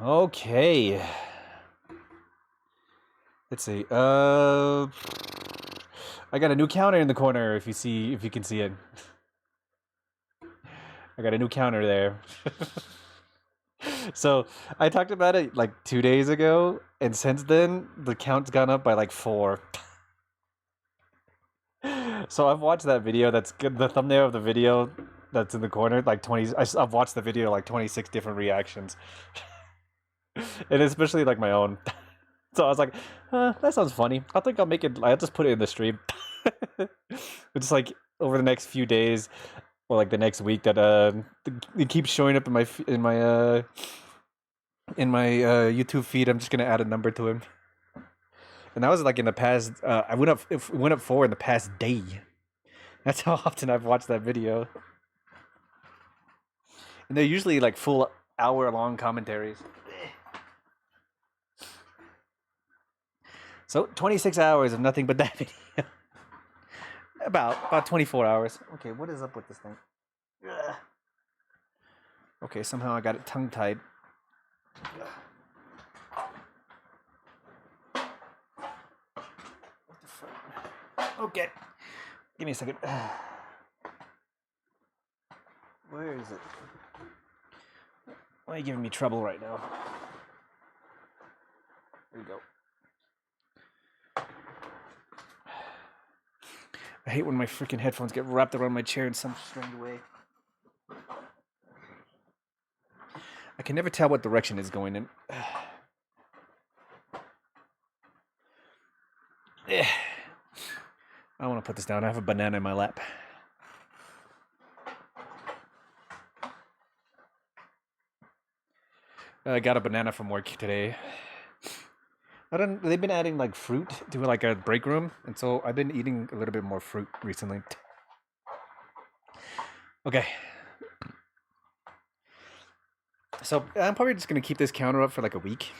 Okay. Let's see. I got a new counter in the corner. If you can see it, I got a new counter there. So I talked about it like 2 days ago, and since then the count's gone up by like 4. So I've watched that video. That's good. The thumbnail of the video that's in the corner, like 20. I've watched the video like 26 different reactions, and especially like my own. So I was like, that sounds funny. I think I'll make it. I'll just put it in the stream. It's like over the next few days, or like the next week, that it keeps showing up in my YouTube feed. I'm just gonna add a number to him. And that was like in the past. I went up. It went up 4 in the past day. That's how often I've watched that video. And they're usually like full hour-long commentaries. So 26 hours of nothing but that video. about 24 hours. Okay, what is up with this thing? Ugh. Okay, somehow I got it tongue-tied. What the fuck? Okay, give me a second. Where is it? Why are you giving me trouble right now? There you go. I hate when my freaking headphones get wrapped around my chair in some strange way. I can never tell what direction it's going in. I want to put this down. I have a banana in my lap. I got a banana from work today. They've been adding like fruit to like a break room, and so I've been eating a little bit more fruit recently. Okay. So I'm probably just gonna keep this counter up for like a week,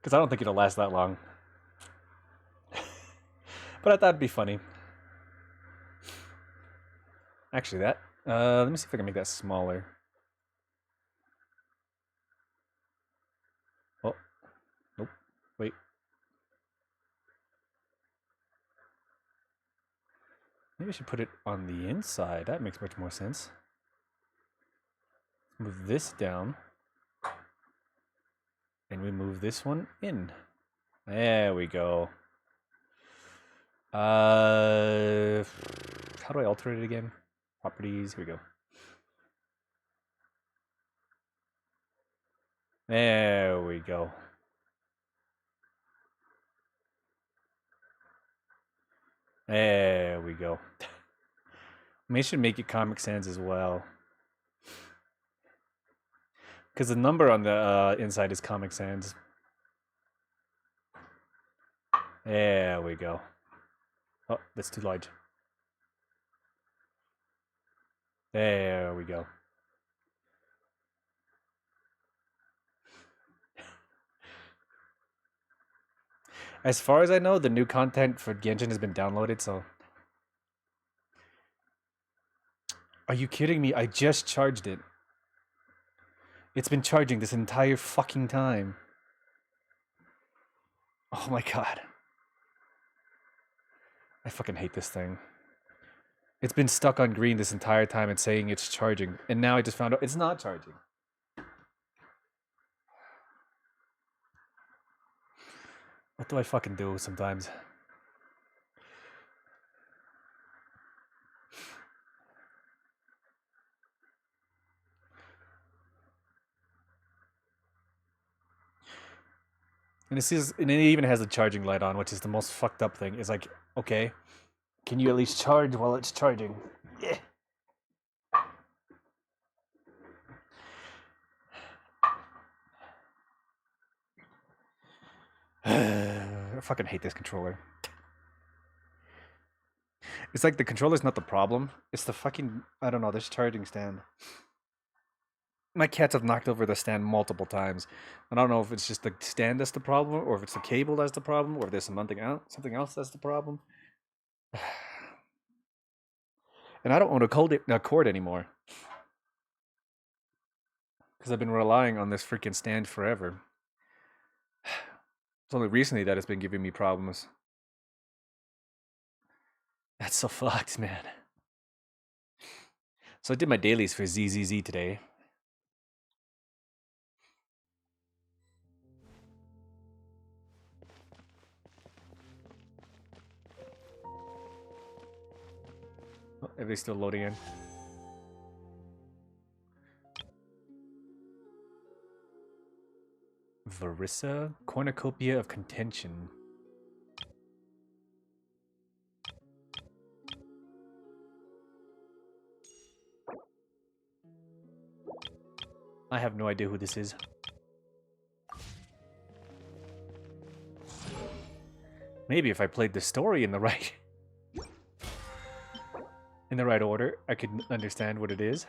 because I don't think it'll last that long. But I thought it'd be funny. Actually, let me see if I can make that smaller. Oh, nope. Wait. Maybe I should put it on the inside. That makes much more sense. Move this down. And we move this one in. There we go. How do I alter it again? Properties, here we go. There we go. There we go. Maybe I should make it Comic Sans as well. Because the number on the inside is Comic Sans. There we go. Oh, that's too large. There we go. As far as I know, the new content for Genshin has been downloaded, so... Are you kidding me? I just charged it. It's been charging this entire fucking time. Oh my god. I fucking hate this thing. It's been stuck on green this entire time and saying it's charging. And now I just found out it's not charging. What do I fucking do sometimes? And it even has a charging light on, which is the most fucked up thing. It's like, okay, can you at least charge while it's charging? Yeah. I fucking hate this controller. It's like the controller's not the problem. It's the fucking, I don't know, this charging stand. My cats have knocked over the stand multiple times. I don't know if it's just the stand that's the problem, or if it's the cable that's the problem, or if there's something else that's the problem. And I don't own a cord anymore. Because I've been relying on this freaking stand forever. It's only recently that it's been giving me problems. That's so fucked, man. So I did my dailies for ZZZ today. Oh, everybody's still loading in. Verissa, Cornucopia of Contention. I have no idea who this is. Maybe if I played the story in the right order, I could understand what it is.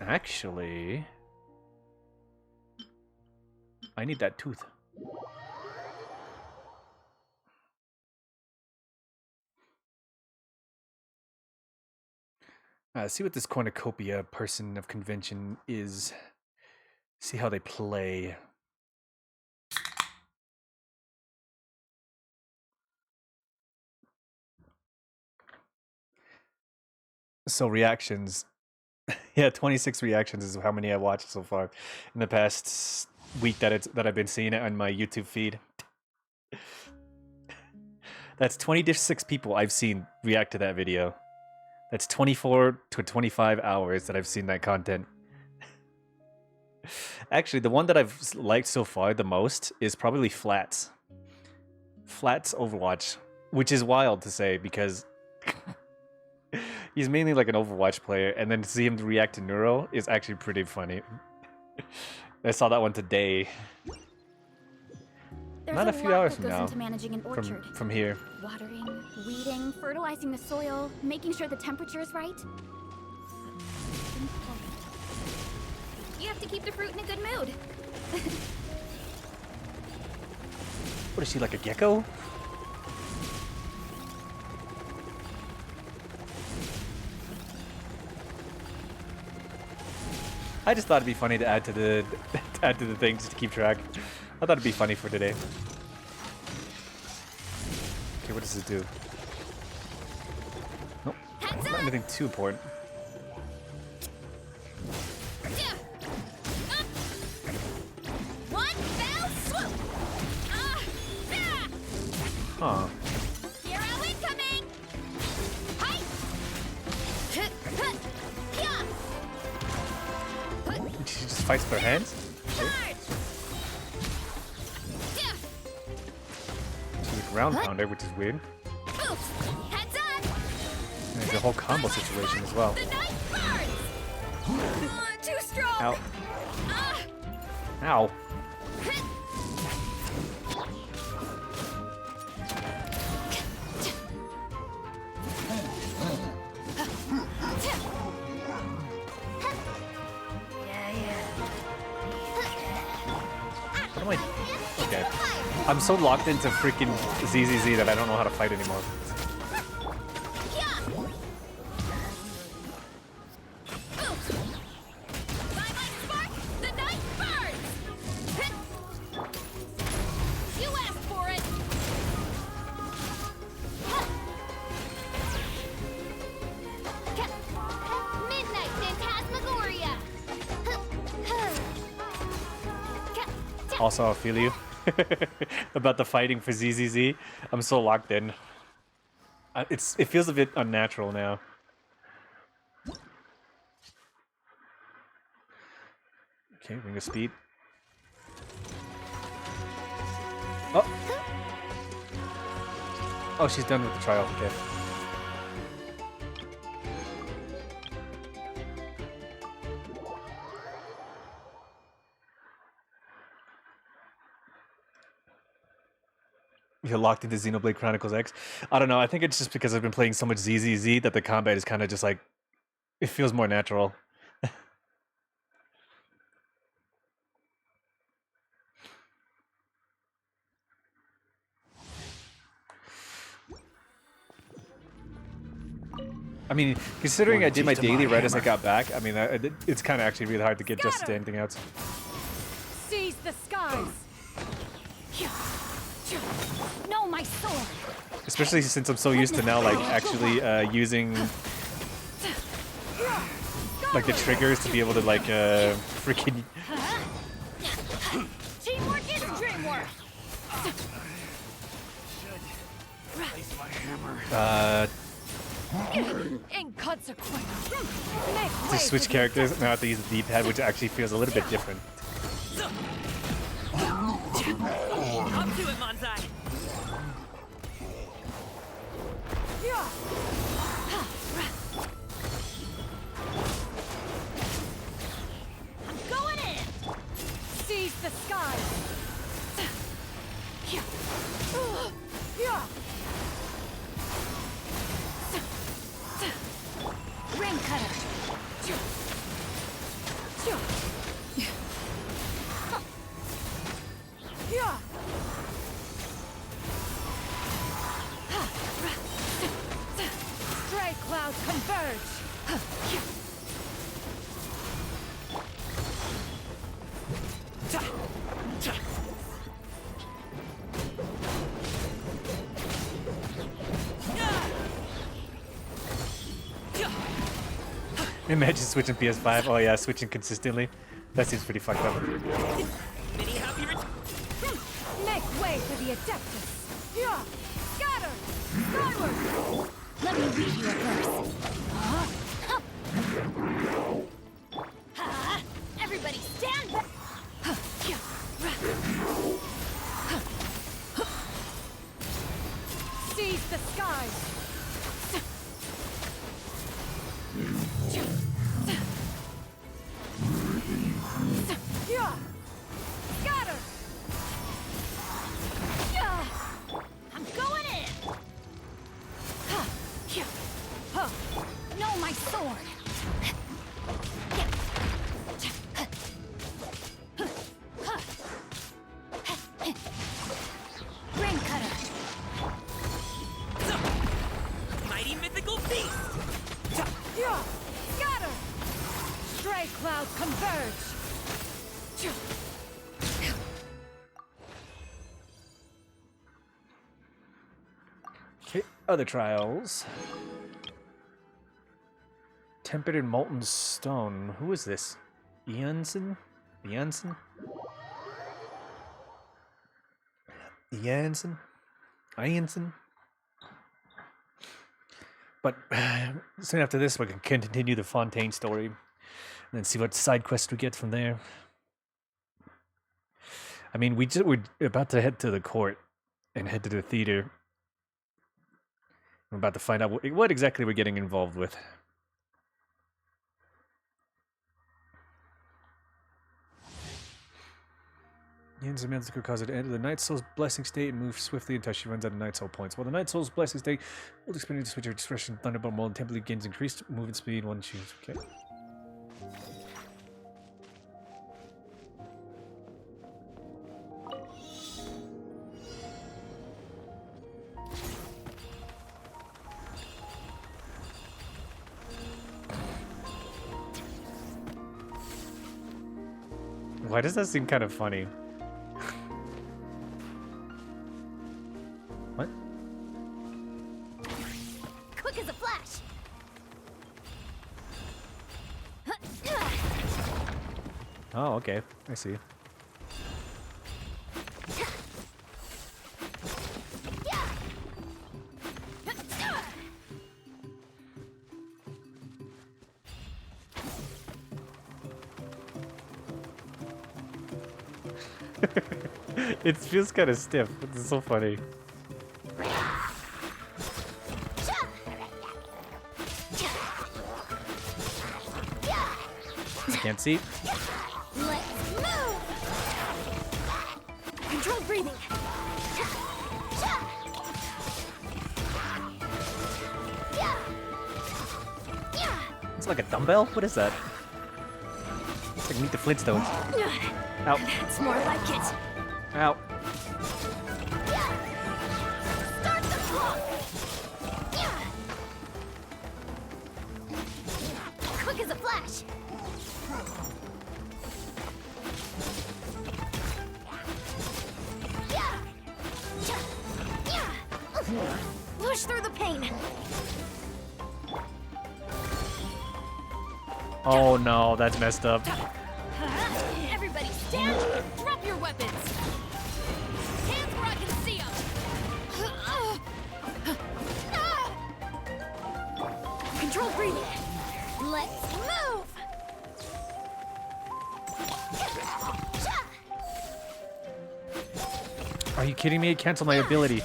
Actually, I need that tooth. See what this cornucopia person of convention is. See how they play. So reactions. Yeah, 26 reactions is how many I watched so far in the past week that I've been seeing it on my YouTube feed. That's 26 people I've seen react to that video. That's 24 to 25 hours that I've seen that content. Actually, the one that I've liked so far the most is probably Flats. Flats Overwatch, which is wild to say because he's mainly like an Overwatch player, and then to see him react to Neuro is actually pretty funny. I saw that one today. There's Not a few hours from now. Into managing an orchard. From here. Watering, weeding, fertilizing the soil, making sure the temperature is right. You have to keep the fruit in a good mood. What is she, like a gecko? I just thought it'd be funny to add to the thing just to keep track. I thought it'd be funny for today. Okay, what does it do? Nope. Not anything too important. One fell swoop. Huh. Hero incoming. Hi. She just fights with her hands? She's a ground pounder, which is weird. Heads up. And there's a whole combo situation as well. The night burns. Too strong. Ow. Ow. What am I? Okay. I'm so locked into freaking ZZZ that I don't know how to fight anymore. Also, I feel you about the fighting for ZZZ. I'm so locked in. It feels a bit unnatural now. Okay, ring of speed. Oh! Oh, she's done with the trial. Okay. You're locked into Xenoblade Chronicles X. I don't know. I think it's just because I've been playing so much ZZZ that the combat is kind of just like, it feels more natural. I mean, considering I did my daily right as I got back, I mean, it's kind of actually really hard to get just to anything else. Seize the skies. No, my sword. Especially since I'm so used to now, like, actually using, like, the triggers to be able to, like, freaking... Teamwork is dreamwork. Inconsequential. To switch characters, now I have to use the D-pad, which actually feels a little bit different. Up to it, Manzai. I'm going in. Seize the skies. Ring cutter. Imagine switching PS5. Oh yeah, switching consistently. That seems pretty fucked up. Mini happy Make way for the Adeptus! Yeah! Scatter! Skyward! Let me read you a verse. Everybody stand back! Seize the skies! Yeah! Scatter! Yeah! I'm going in! No, my sword! Rain cutter! mighty mythical beast! Yeah! Scatter! Stray clouds converge! Okay, other trials. Tempered and molten stone. Who is this? Jansen? Jansen? Jansen? Jansen? But soon after this, we can continue the Fontaine story and then see what side quest we get from there. I mean, we're about to head to the court and head to the theater. I'm about to find out what exactly we're getting involved with. Yen's demands could cause her to enter the Night Soul's blessing state and move swiftly until she runs out of Night Soul points. While the Night Soul's blessing state will expand to switch her expression, Thunderbolt Mold temporarily gains increased movement speed when she. Okay. Why does that seem kind of funny? What? Quick as a flash! Oh, okay. I see. It feels kind of stiff. It's so funny. Can't see. Let's move! Controlled breathing. It's like a dumbbell? What is that? It's like Meet the Flintstones. Ow. That's more like it. Ow. Start the clock! Quick as a flash! Push through the pain! Oh no, that's messed up. Everybody stand! Drop your weapons! Hands where I can see them! Controlled breathing! Let's move! Are you kidding me? It canceled my ability.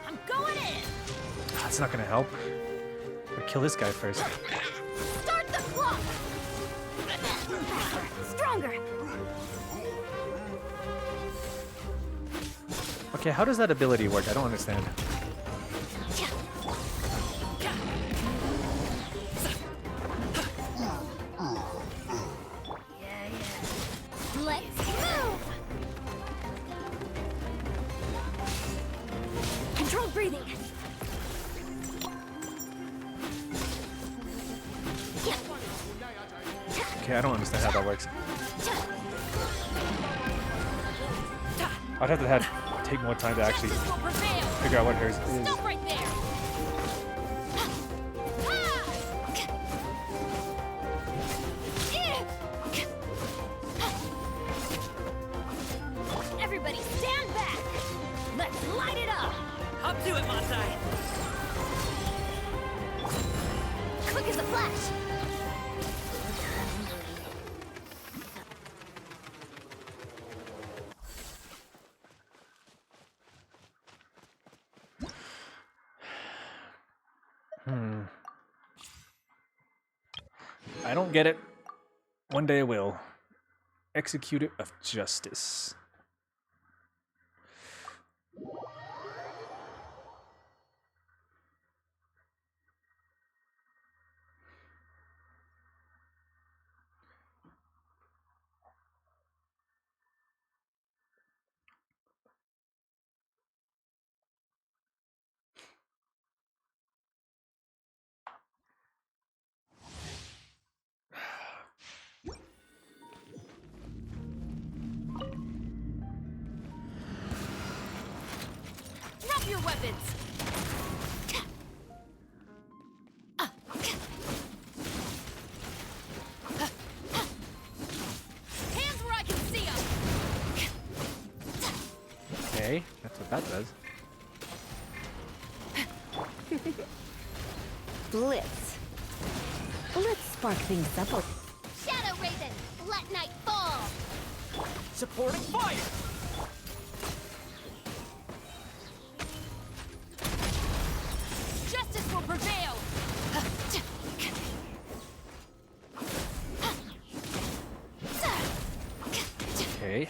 I'm going in! That's not gonna help. I'll kill this guy first. Start the clock! Stronger! Okay, how does that ability work? I don't understand. Let's move! Controlled breathing! Okay, I don't understand how that works. I'd have to have take more time to actually Justice will prevail. figure out what hers is. Stop right there. Everybody stand back. Let's light it up. Up to it, Matai. Quick as a flash. I don't get it. One day I will. Executor of Justice. Drop your weapons. Hands where I can see them. Okay, that's what that does. Blitz. Let's spark things up a Shadow Raven, let night fall. Supporting fire. Justice will prevail. Okay.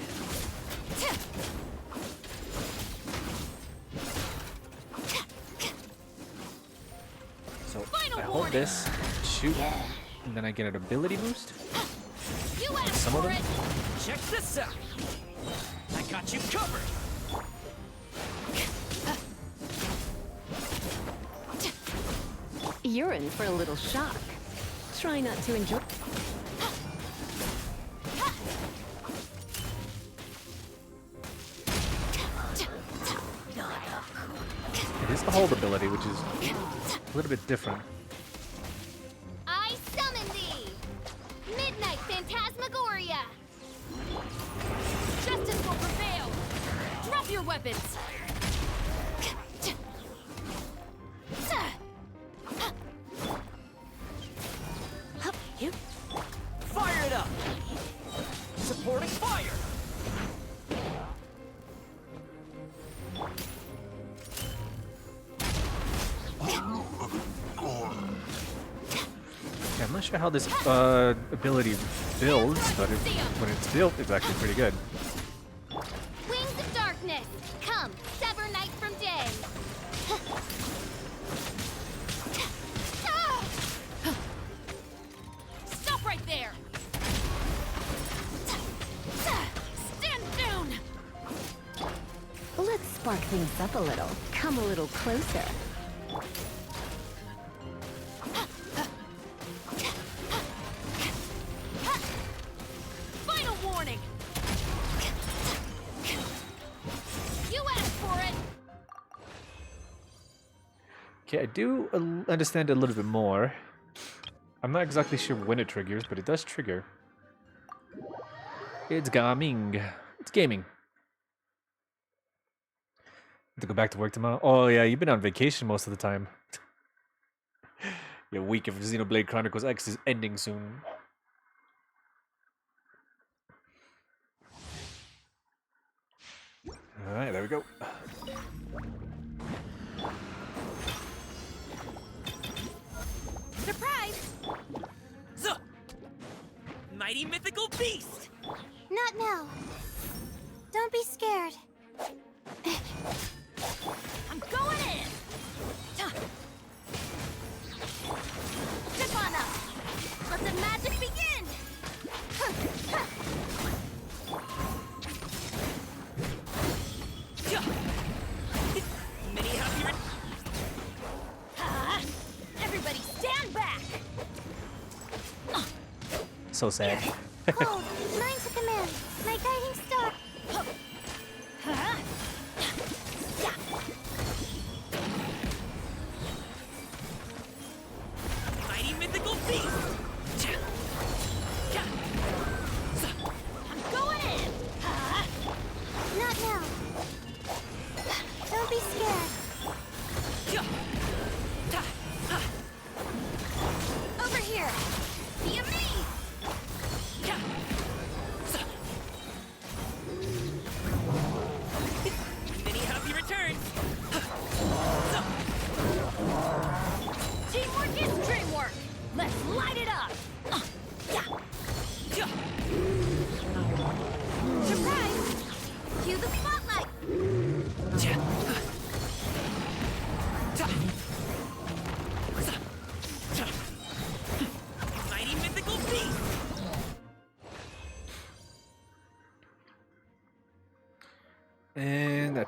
So Final I hold warning. this, shoot, and then I get an ability boost. You asked Some of for them? it. Check this out. I got you covered. You're in for a little shock. Try not to enjoy. It is the hold ability, which is a little bit different. I summon thee. Midnight Phantasmagoria. Justice will prevail. Drop your weapons. You? Fire it up. Supporting fire. Yeah, I'm not sure how this ability builds, but when it's built, it's actually pretty good. Wings of darkness. Come, sever night from day. Stop right there. Stand down. Let's spark things up a little. Come a little closer. Final warning. You asked for it. Okay, I do understand it a little bit more. I'm not exactly sure when it triggers, but it does trigger. It's gaming. It's gaming. Have to go back to work tomorrow. Oh yeah, you've been on vacation most of the time. Your week of Xenoblade Chronicles X is ending soon. Alright, there we go. Surprise! Zuh! Mighty mythical beast. Not now. Don't be scared. I'm going in! Step on up! Let the magic begin! Many happier. Everybody stand back! So sad. Hold! Mine to command! My guiding star!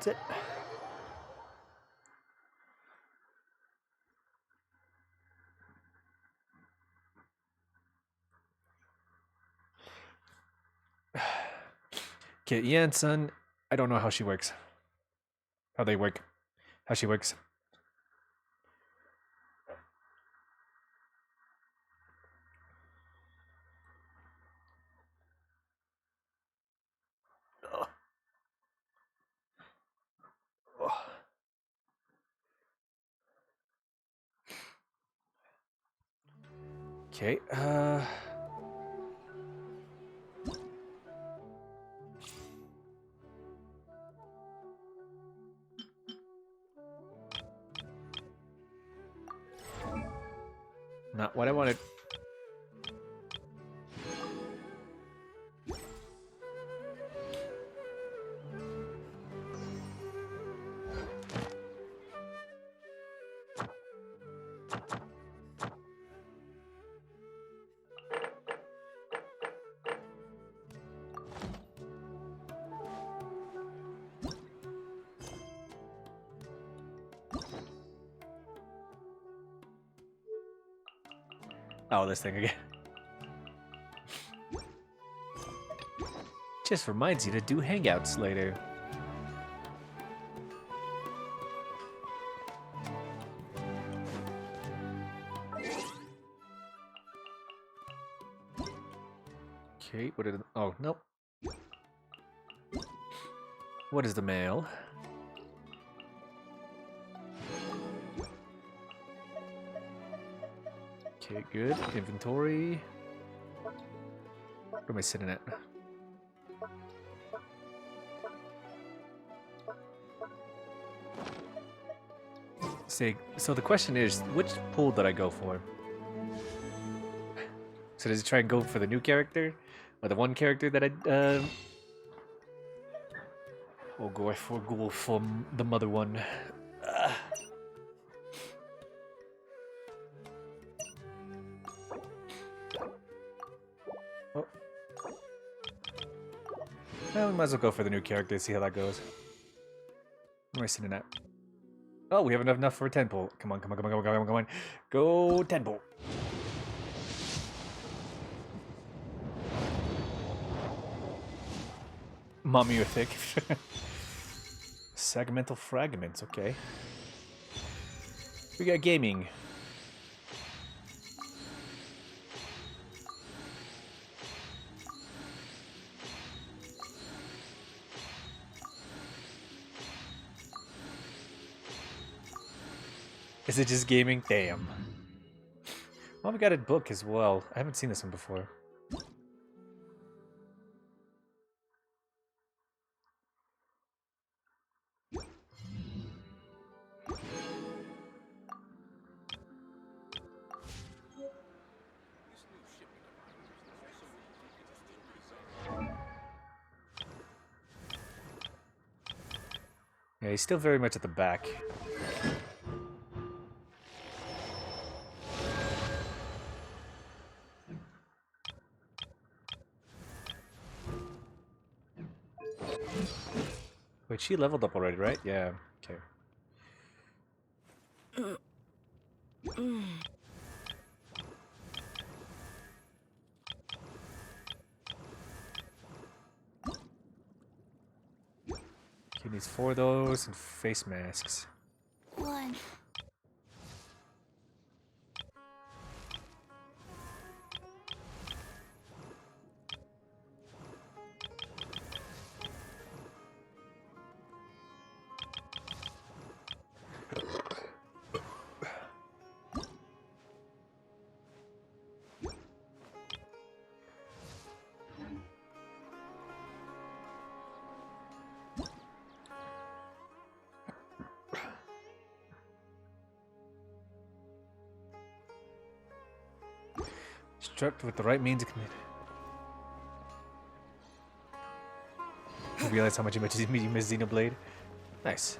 that's it. Okay, yeah, and son, I don't know how she works. How they work. How she works. Okay, not what I wanted. Oh, this thing again. Just reminds you to do hangouts later. Okay, what did... Oh, nope. What is the mail? Okay, good. Inventory. What am I sitting at? Say, so the question is, which pool did I go for? So does it try and go for the new character? Or the one character that I, Or go for the mother one? Oh. Well, we might as well go for the new character, see how that goes. Where am I sitting at? Oh, we have enough for a 10 pull. Come on, come on, come on, come on, come on, come on. Go 10 pull. Mammuthic. Segmental fragments, okay. We got gaming. Is it just gaming? Damn. Well, we got a book as well. I haven't seen this one before. Yeah, he's still very much at the back. Wait, she leveled up already, right? Yeah, okay. He needs 4 of those and face masks. One. Struck with the right means of commit. You realize how much you miss Xenoblade? Nice.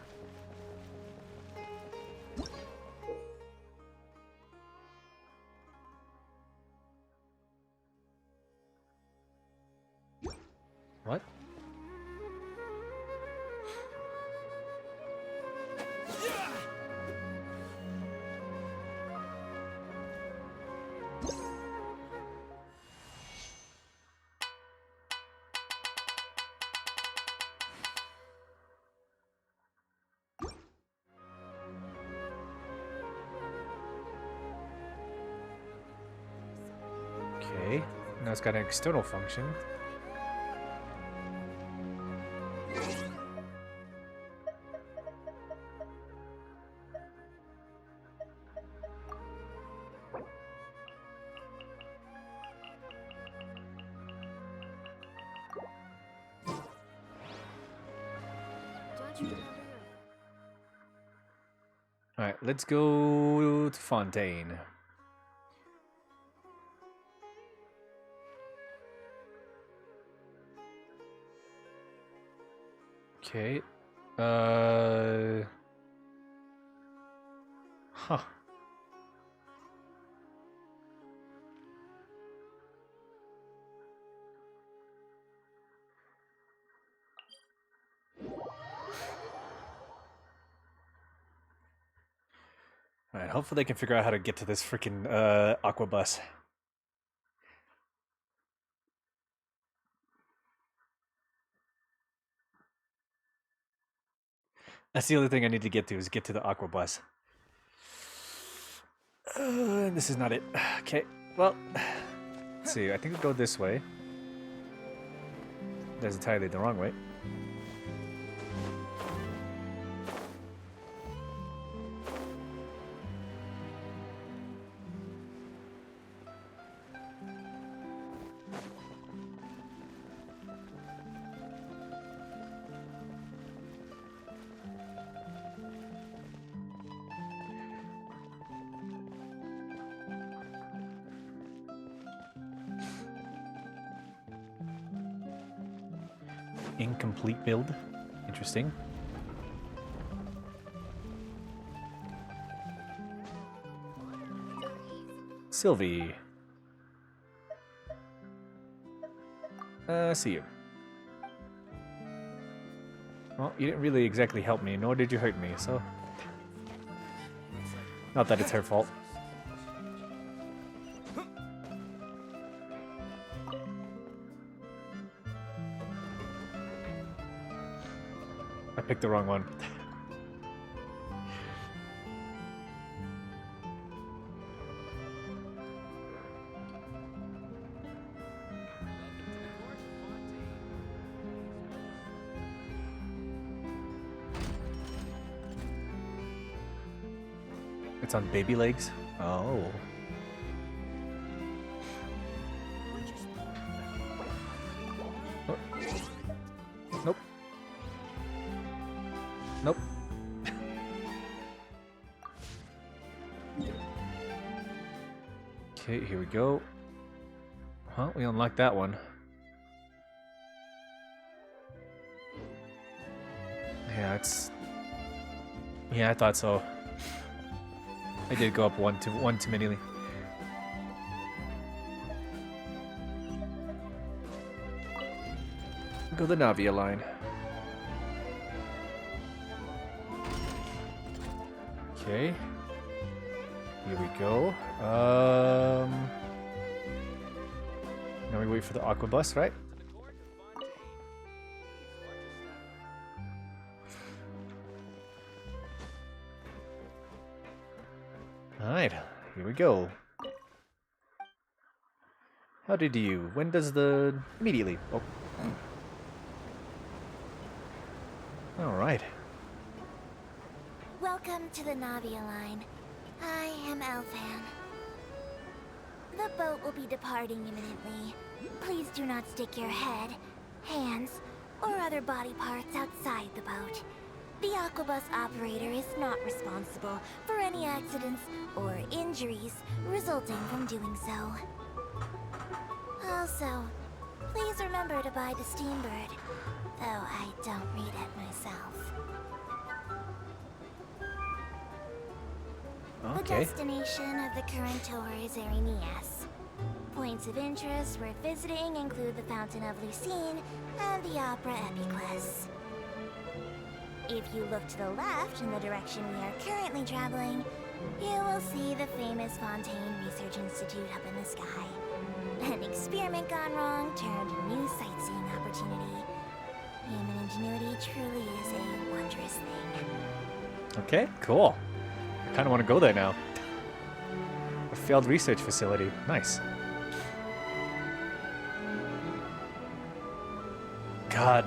What? Now it's got an external function. Alright, let's go to Fontaine. Okay. Huh. Alright, hopefully they can figure out how to get to this freaking aqua bus. That's the only thing I need to get to, is get to the aqua bus. This is not it. Okay, well, let's see. I think we'll go this way. That's entirely the wrong way. Incomplete build. Interesting. Sylvie. See you. Well, you didn't really exactly help me, nor did you hurt me, so... Not that it's her fault. I picked the wrong one. It's on baby legs? Oh. Oh. Nope. Nope. Okay, here we go. Well, we unlocked that one. Yeah, it's... Yeah, I thought so. I did go up one too many. Go the Navia line. Okay. Here we go. Now we wait for the aqua bus, right? Alright, here we go. How did you? When does the... Immediately. Oh. Alright. Welcome to the Navia line. I am Elfan. The boat will be departing imminently. Please do not stick your head, hands, or other body parts outside the boat. The Aquabus operator is not responsible for any accidents or injuries resulting from doing so. Also, please remember to buy the Steambird, though I don't read it myself. Okay. The destination of the current tour is Erinias. Points of interest worth visiting include the Fountain of Lucine and the Opera Epiclese. If you look to the left in the direction we are currently traveling, you will see the famous Fontaine Research Institute up in the sky. An experiment gone wrong turned a new sightseeing opportunity. Human ingenuity truly is a wondrous thing. Okay, cool. I kind of want to go there now. A failed research facility. Nice. God.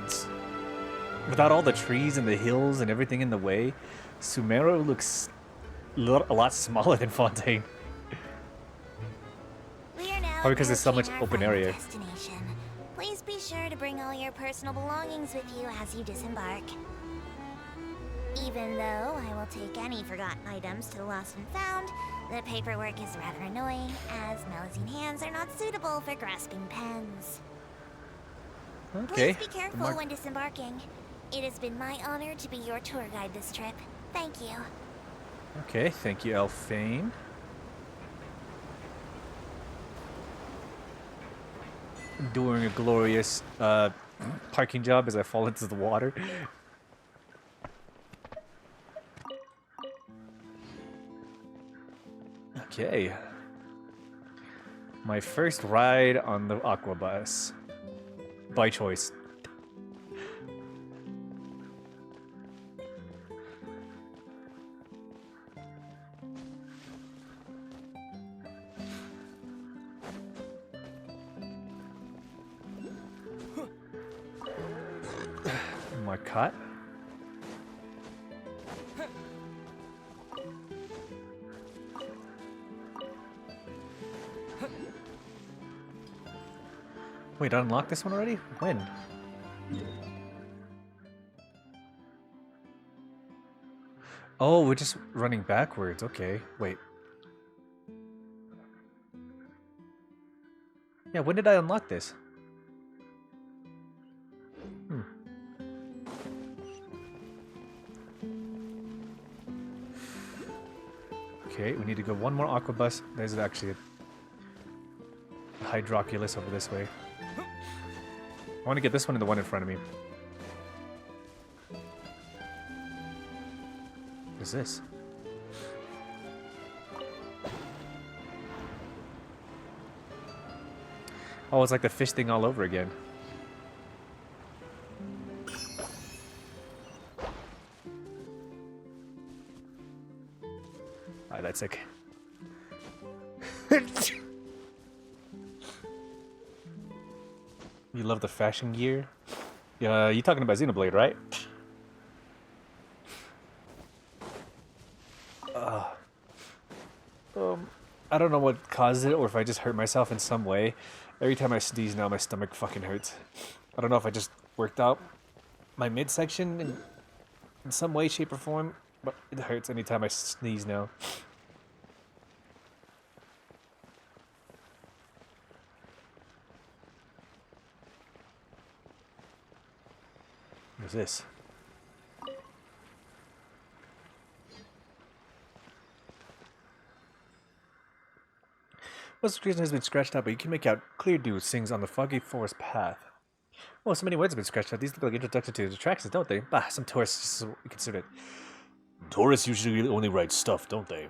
Without all the trees and the hills and everything in the way, Sumeru looks a lot smaller than Fontaine. We are now Probably because there's so much approaching our open final area. destination. Please be sure to bring all your personal belongings with you as you disembark. Even though I will take any forgotten items to the lost and found, the paperwork is rather annoying, as Melusine hands are not suitable for grasping pens. Okay. Please be careful when disembarking. It has been my honor to be your tour guide this trip. Thank you. Okay, thank you, Elfane. Doing a glorious parking job as I fall into the water. Okay. My first ride on the Aqua Bus. By choice. Marcotte. Wait, I unlocked this one already? When? Oh, we're just running backwards. Okay, wait. Yeah, when did I unlock this? Okay, we need to go one more Aqua Bus. There's actually a Hydroculus over this way. I want to get this one and the one in front of me. What is this? Oh, it's like the fish thing all over again. Alright, that's sick. You love the fashion gear? Yeah, you talking about Xenoblade, right? I don't know what caused it or if I just hurt myself in some way. Every time I sneeze now, my stomach fucking hurts. I don't know if I just worked out my midsection in some way, shape, or form, but it hurts anytime I sneeze now. What's this? Most reason has been scratched out, but you can make out clear dew sings on the foggy forest path. Well, so many words have been scratched out. These look like introduction to the attractions, don't they? Bah, some tourists just consider it. Tourists usually only write stuff, don't they?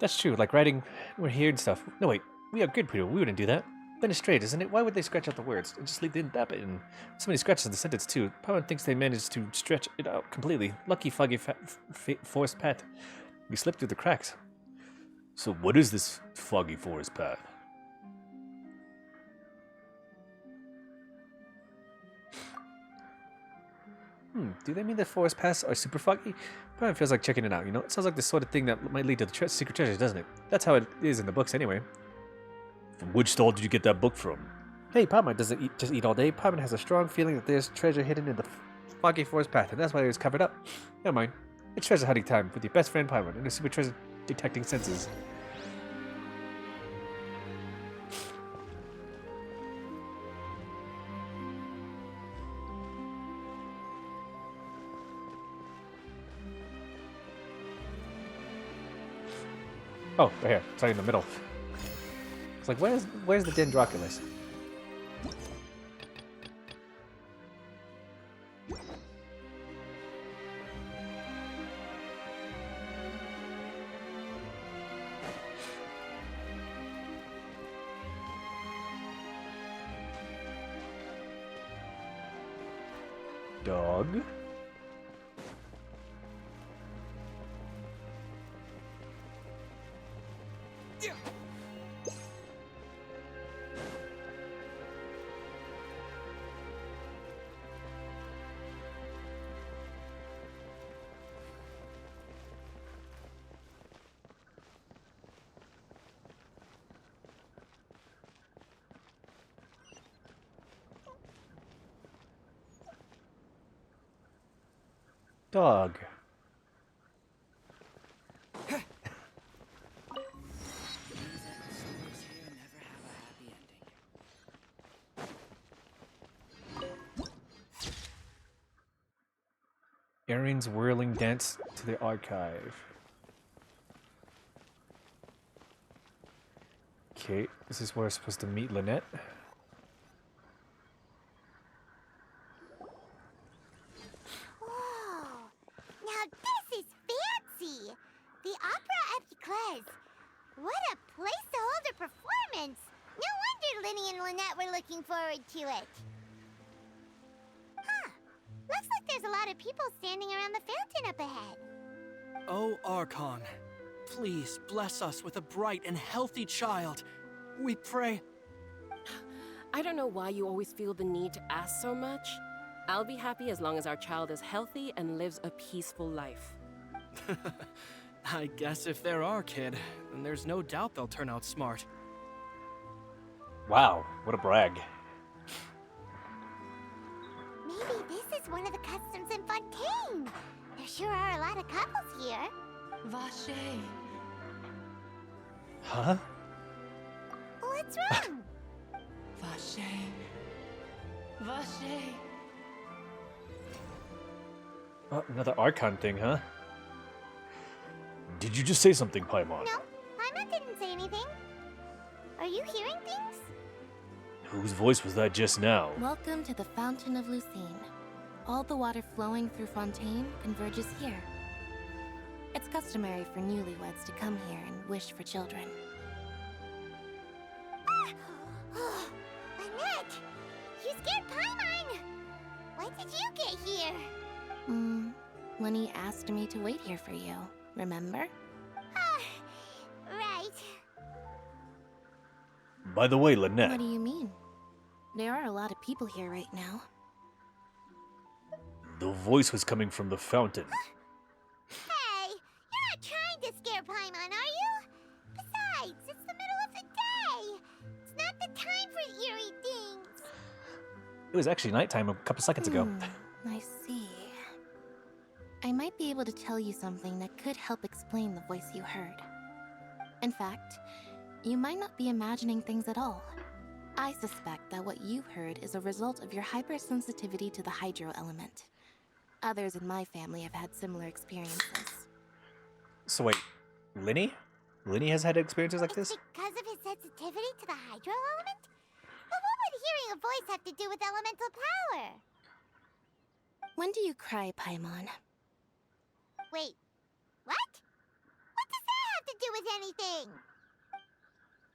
That's true. Like writing, we're here and stuff. No, wait. We are good people. We wouldn't do that. Then it's straight, isn't it? Why would they scratch out the words and just leave that bit in? So many scratches in the sentence too. Paimon thinks they managed to stretch it out completely. Lucky foggy forest path. We slipped through the cracks. So what is this foggy forest path? Do they mean the forest paths are super foggy? Probably feels like checking it out, you know? It sounds like the sort of thing that might lead to the secret treasures, doesn't it? That's how it is in the books anyway. From which stall did you get that book from? Hey, Paimon doesn't just eat all day. Paimon has a strong feeling that there's treasure hidden in the foggy forest path, and that's why it was covered up. Never mind. It's treasure hunting time with your best friend Paimon and the super treasure detecting senses. Oh, right here. It's right in the middle. It's like, where's the Dendroculus? Dog? Dog. Erin's whirling dance to the archive. Okay, this is where we're supposed to meet Lynette. Whoa! Now this is fancy! The Opera Epiclese! What a place to hold a performance! No wonder Linny and Lynette were looking forward to it. Huh. Looks like there's a lot of people standing around the fountain up ahead. Oh, Archon, please bless us with a bright and healthy child. We pray. I don't know why you always feel the need to ask so much. I'll be happy as long as our child is healthy and lives a peaceful life. I guess if they're our kid, then there's no doubt they'll turn out smart. Wow, what a brag. Maybe this is one of the customs in Fontaine. There sure are a lot of couples here. Vache. Huh? What's wrong? Vache. Vache. Oh, another Archon thing, huh? Did you just say something, Paimon? No, Paimon didn't say anything. Are you hearing things? Whose voice was that just now? Welcome to the Fountain of Lucine. All the water flowing through Fontaine converges here. It's customary for newlyweds to come here and wish for children. Lynette! You scared Paimon! When did you get here? Lenny asked me to wait here for you, remember? Right. By the way, What Lynette, do you mean? There are a lot of people here right now. the voice was coming from the fountain. Hey, you're not trying to scare Paimon, are you? Besides, it's the middle of the day. It's not the time for eerie things. It was actually nighttime a couple seconds ago. I see. I might be able to tell you something that could help explain the voice you heard. In fact, you might not be imagining things at all. I suspect that what you heard is a result of your hypersensitivity to the hydro element. Others in my family have had similar experiences. So wait, Linny? Linny has had experiences like It's this? because of his sensitivity to the hydro element? But what would hearing a voice have to do with elemental power? When do you cry, Paimon? Wait, what? What does that have to do with anything?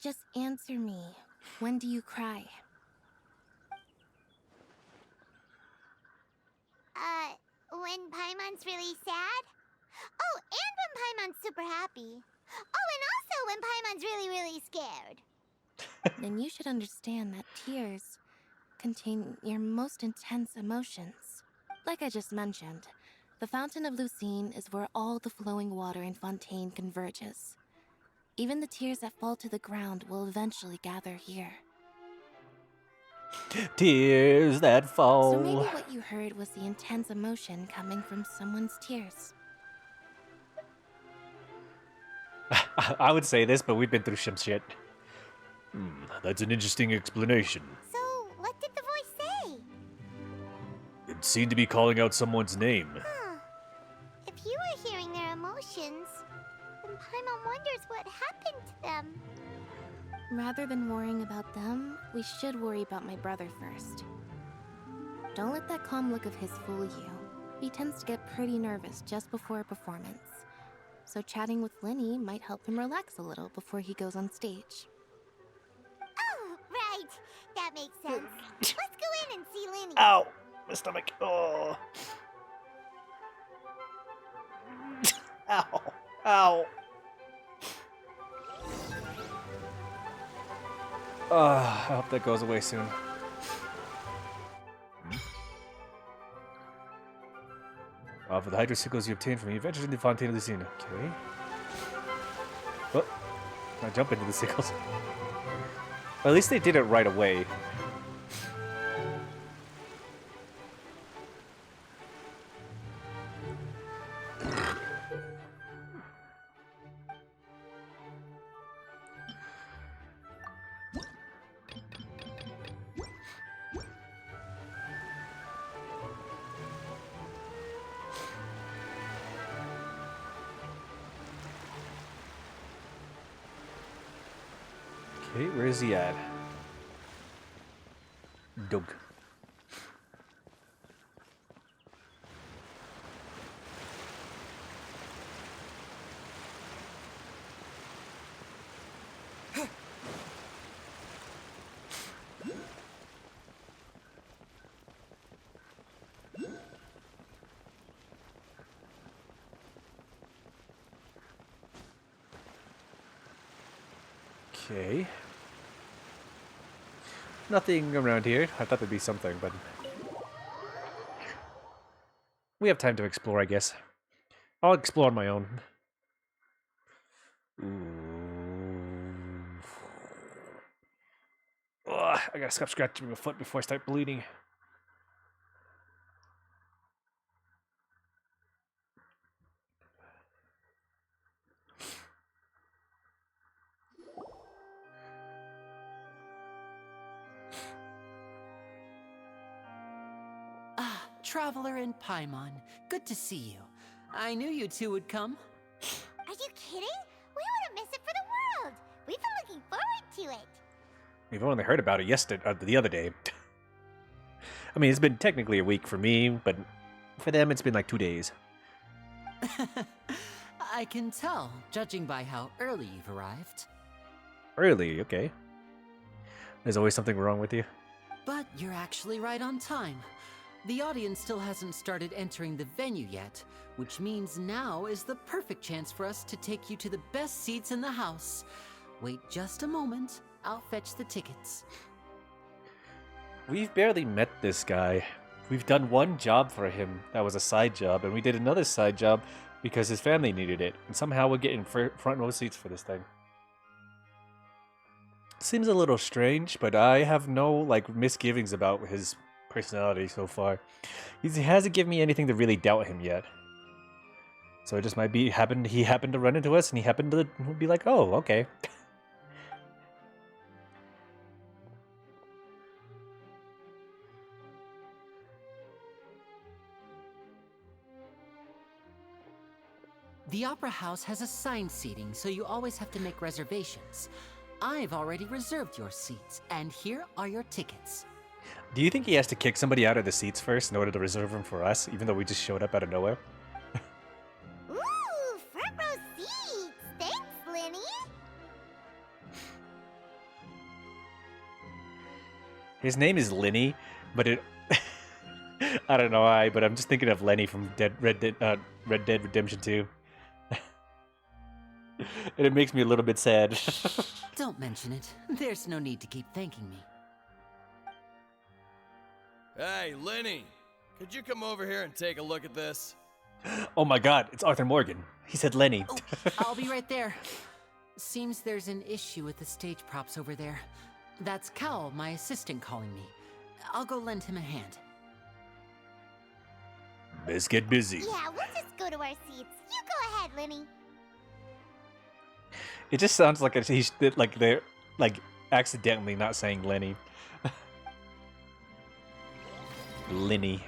Just answer me. When do you cry? When Paimon's really sad? Oh, and when Paimon's super happy. Oh, and also when Paimon's really, really scared. Then you should understand that tears contain your most intense emotions. Like I just mentioned, the Fountain of Lucine is where all the flowing water in Fontaine converges. Even the tears that fall to the ground will eventually gather here. Tears that fall. So maybe what you heard was the intense emotion coming from someone's tears. I would say this, but we've been through some shit. That's an interesting explanation. So, what did the voice say? It seemed to be calling out someone's name. Huh. If you were hearing their emotions, then Paimon wonders what happened to them. Rather than worrying about them, we should worry about my brother first. Don't let that calm look of his fool you. He tends to get pretty nervous just before a performance. So chatting with Linny might help him relax a little before he goes on stage. Oh, right. That makes sense. Let's go in and see Linny. Ow! My stomach. Oh. Ow. Ow. I hope that goes away soon. For the hydrocycles you obtained from the adventures in the Fontaine of Lucine. Okay. Oh, I jump into the sickles. Well, at least they did it right away. Okay, where is he at? Doug. Okay. Nothing around here. I thought there'd be something, but we have time to explore, I guess. I'll explore on my own. Ooh. Ugh, I gotta stop scratching my foot before I start bleeding. Ah, Traveler and Paimon. Good to see you. I knew you two would come. Are you kidding? We wouldn't miss it for the world. We've been looking forward to it. We've only heard about it yesterday, the other day. I mean, it's been technically a week for me, but for them, it's been like 2 days. I can tell, judging by how early you've arrived. Early, okay. There's always something wrong with you. But you're actually right on time. The audience still hasn't started entering the venue yet, which means now is the perfect chance for us to take you to the best seats in the house. Wait just a moment. I'll fetch the tickets. We've barely met this guy. We've done one job for him that was a side job, and we did another side job because his family needed it. And somehow we're getting front row seats for this thing. Seems a little strange, but I have no like misgivings about his personality so far. He hasn't given me anything to really doubt him yet. So it just might be he happened to run into us, and he happened to be like, "Oh, okay." The Opera House has assigned seating, so you always have to make reservations. I've already reserved your seats, and here are your tickets. Do you think he has to kick somebody out of the seats first in order to reserve them for us, even though we just showed up out of nowhere? Ooh, front row seats. Thanks, Lenny. His name is Lenny, but it... I don't know why, but I'm just thinking of Lenny from Red Dead Redemption 2. And it makes me a little bit sad. Don't mention it. There's no need to keep thanking me. Hey, Lenny, could you come over here and take a look at this? Oh my god, it's Arthur Morgan. He said Lenny. Oh, I'll be right there. Seems there's an issue with the stage props over there. That's Cal, my assistant, calling me. I'll go lend him a hand. Let's get busy. Yeah, we'll just go to our seats. You go ahead, Lenny. It just sounds like they're like accidentally not saying Lenny. Lenny.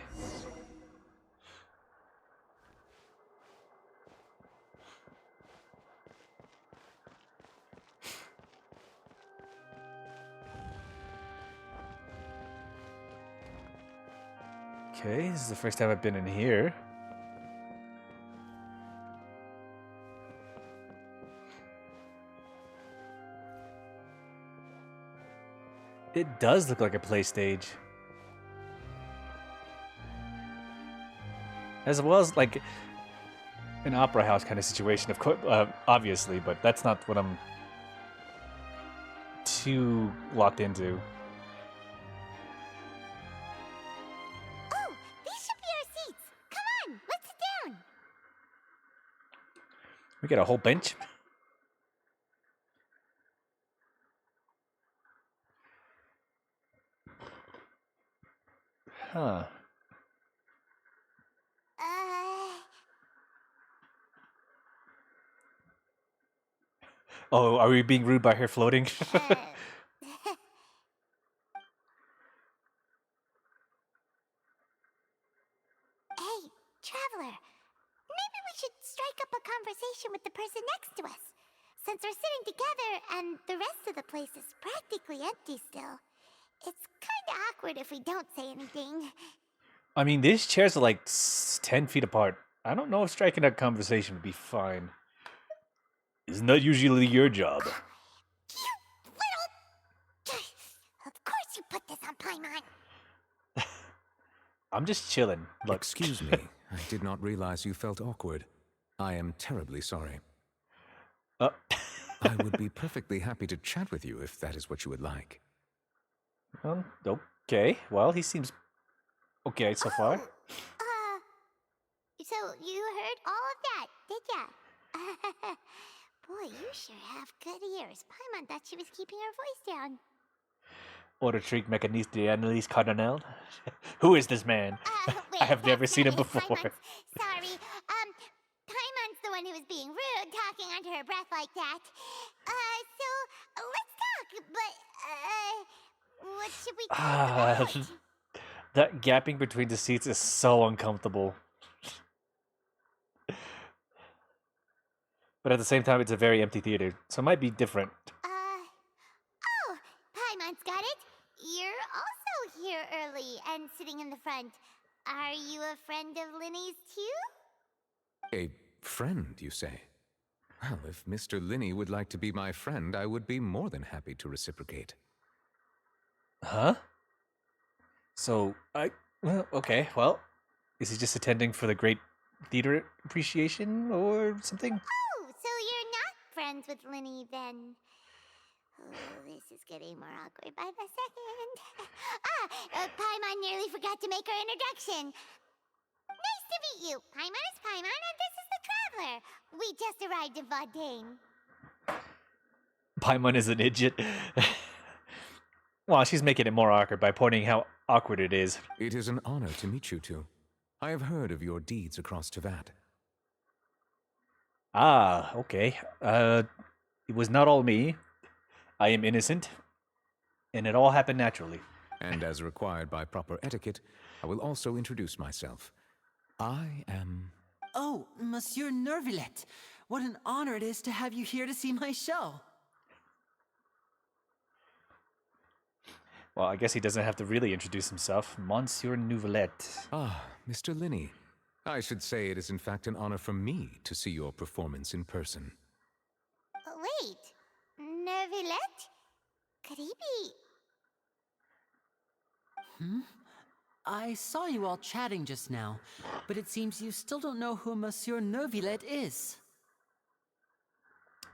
Okay, this is the first time I've been in here. It does look like a play stage. As well as like an opera house kind of situation, of course, obviously, but that's not what I'm too locked into. Oh, these should be our seats. Come on, let's sit down. We got a whole bench. Huh. Oh, are we being rude by her floating? uh, Hey, Traveler. Maybe we should strike up a conversation with the person next to us. Since our sitting together and the rest of the place is practically empty still. It's kinda awkward if we don't say anything. I mean, these chairs are like 10 feet apart. I don't know if striking a conversation would be fine. Isn't that usually your job? You little... Of course you put this on Paimon. I'm just chilling. Look. Excuse me. I did not realize you felt awkward. I am terribly sorry. I would be perfectly happy to chat with you if that is what you would like. Okay. Well, he seems okay so far. So you heard all of that, did ya? Boy, you sure have good ears. Paimon thought she was keeping her voice down. Auditric Mécaniste d'Analyse Cardinal? Who is this man? Wait, I have never that's seen him not it. before. Sorry. Paimon's the one who was being rude, talking under her breath like that. So let's talk, but, what should we talk about? That gapping between the seats is so uncomfortable. But at the same time, it's a very empty theater, so it might be different. Oh, Paimon's got it. You're also here early and sitting in the front. Are you a friend of Linny's too? A friend, you say? Well, if Mr. Linney would like to be my friend, I would be more than happy to reciprocate. Huh? So, okay, well, is he just attending for the great theater appreciation or something? Oh, so you're not friends with Linny then? Oh, this is getting more awkward by the second. Paimon nearly forgot to make her introduction. Nice to meet you. Paimon is Paimon, and this is the Traveler. We just arrived in Fontaine. Paimon is an idiot. Well, she's making it more awkward by pointing how awkward it is. It is an honor to meet you two. I have heard of your deeds across Teyvat. Ah, okay. It was not all me. I am innocent, and it all happened naturally. And as required by proper etiquette, I will also introduce myself. I am... Oh, Monsieur Nervillet. What an honor it is to have you here to see my show. Well, I guess he doesn't have to really introduce himself. Monsieur Nouvelette. Ah, Mr. Linney. I should say it is in fact an honor for me to see your performance in person. Wait, Nervilette? Could he be... I saw you all chatting just now, but it seems you still don't know who Monsieur Nervillet is.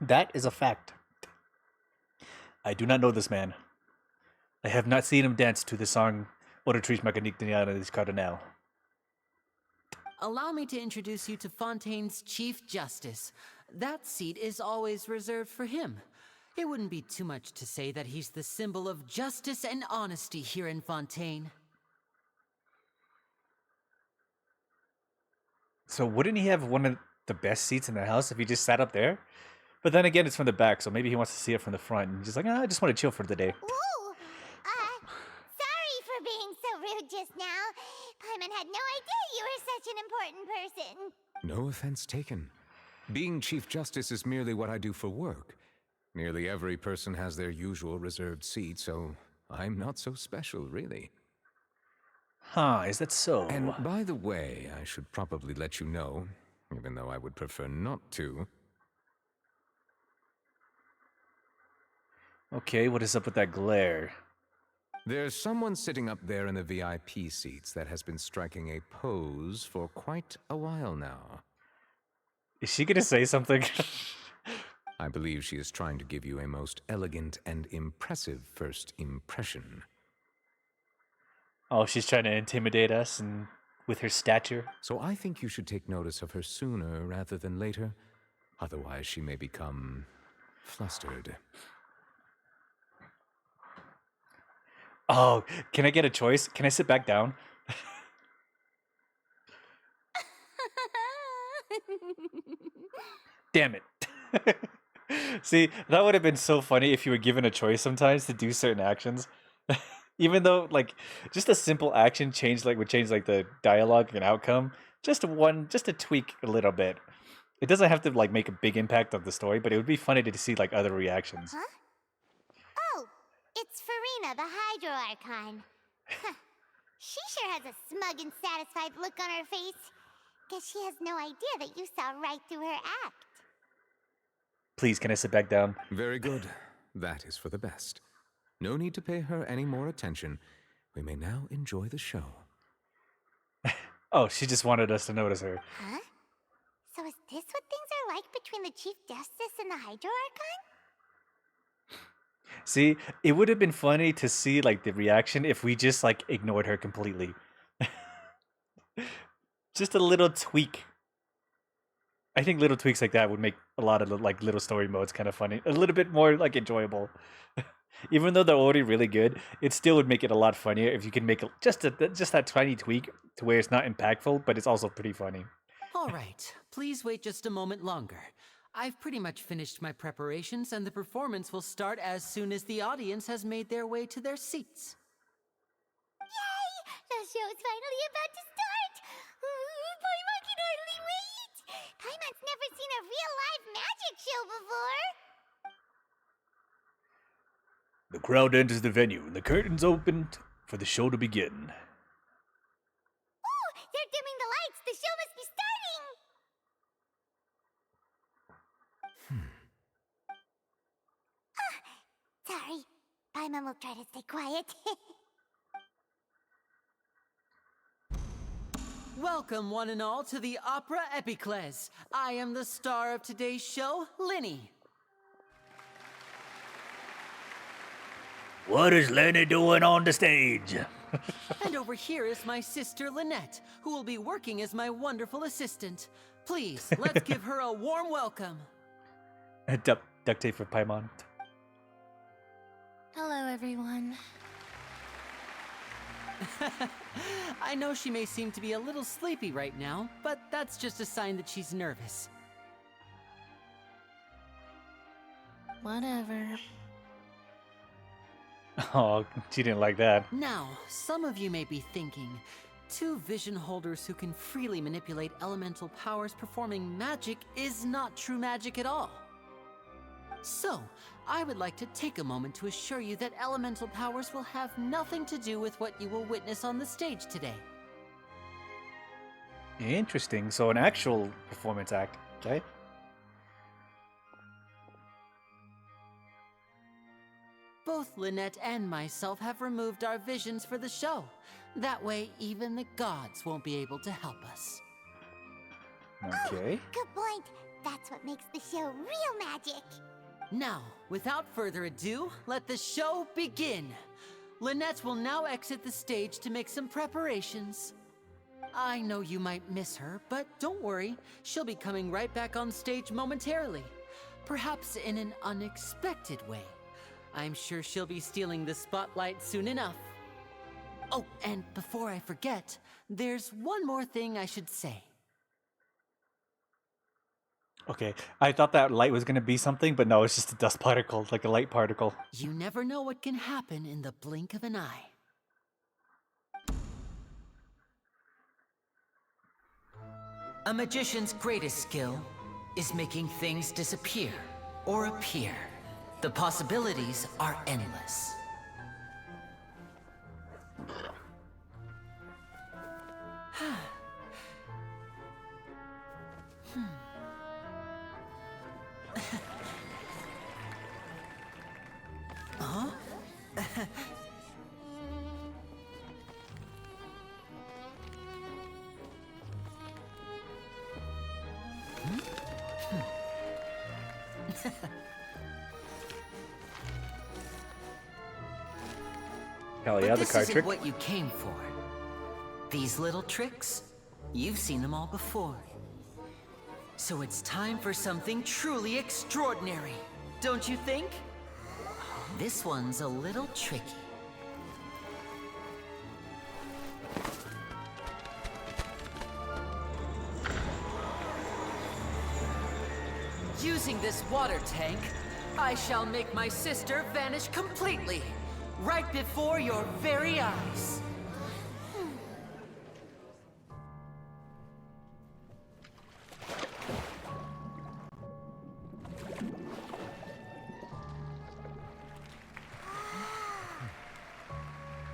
That is a fact. I do not know this man. I have not seen him dance to the song Auditrice Mécanique d'Analyse Cardinal. Allow me to introduce you to Fontaine's Chief Justice. That seat is always reserved for him. It wouldn't be too much to say that he's the symbol of justice and honesty here in Fontaine. So wouldn't he have one of the best seats in the house if he just sat up there? But then again, it's from the back, so maybe he wants to see it from the front. And just like, I just want to chill for the day. Whoa! Sorry for being so rude just now. Paimon had no idea you were such an important person. No offense taken. Being Chief Justice is merely what I do for work. Nearly every person has their usual reserved seat, so I'm not so special, really. Huh, is that so? And by the way, I should probably let you know, even though I would prefer not to. Okay, what is up with that glare? There's someone sitting up there in the VIP seats that has been striking a pose for quite a while now. Is she gonna say something? I believe she is trying to give you a most elegant and impressive first impression. Oh, she's trying to intimidate us and with her stature. So I think you should take notice of her sooner rather than later. Otherwise, she may become flustered. Oh, can I get a choice? Can I sit back down? Damn it. See, that would have been so funny if you were given a choice sometimes to do certain actions. Even though, like, just a simple action would change, like, the dialogue and outcome. Just a tweak a little bit. It doesn't have to like make a big impact on the story, but it would be funny to see like other reactions. Huh? Oh, it's Farina, the Hydro Archon. She sure has a smug and satisfied look on her face. Guess she has no idea that you saw right through her act. Please, can I sit back down? Very good. That is for the best. No need to pay her any more attention. We may now enjoy the show. Oh, she just wanted us to notice her. Huh? So is this what things are like between the Chief Justice and the Hydro Archon? See, it would have been funny to see like the reaction if we just like ignored her completely. Just a little tweak. I think little tweaks like that would make a lot of like little story modes kind of funny, a little bit more like enjoyable. Even though they're already really good, it still would make it a lot funnier if you can make just that tiny tweak to where it's not impactful, but it's also pretty funny. All right, please wait just a moment longer. I've pretty much finished my preparations, and the performance will start as soon as the audience has made their way to their seats. Yay! The show's finally about to start! Paimon can hardly wait! Paimon's never seen a real live magic show before! The crowd enters the venue, and the curtains opened for the show to begin. Oh! They're dimming the lights! The show must be starting! Sorry. Paimon will try to stay quiet. Welcome, one and all, to the Opera Epiclese. I am the star of today's show, Lyney. What is Lenny doing on the stage? And over here is my sister, Lynette, who will be working as my wonderful assistant. Please, let's give her a warm welcome. Duct tape for Paimon. Hello, everyone. I know she may seem to be a little sleepy right now, but that's just a sign that she's nervous. Whatever. Oh, she didn't like that. Now, some of you may be thinking, two vision holders who can freely manipulate elemental powers performing magic is not true magic at all. So, I would like to take a moment to assure you that elemental powers will have nothing to do with what you will witness on the stage today. Interesting. So an actual performance act, okay? Both Lynette and myself have removed our visions for the show. That way, even the gods won't be able to help us. Okay. Oh, good point. That's what makes the show real magic. Now, without further ado, let the show begin. Lynette will now exit the stage to make some preparations. I know you might miss her, but don't worry. She'll be coming right back on stage momentarily. Perhaps in an unexpected way. I'm sure she'll be stealing the spotlight soon enough. Oh, and before I forget, there's one more thing I should say. Okay, I thought that light was gonna be something, but no, it's just a dust particle, like a light particle. You never know what can happen in the blink of an eye. A magician's greatest skill is making things disappear or appear. The possibilities are endless. Huh? Hell yeah, the this card isn't trick. what you came for. These little tricks, you've seen them all before. So it's time for something truly extraordinary, don't you think? This one's a little tricky. Using this water tank, I shall make my sister vanish completely, right before your very eyes.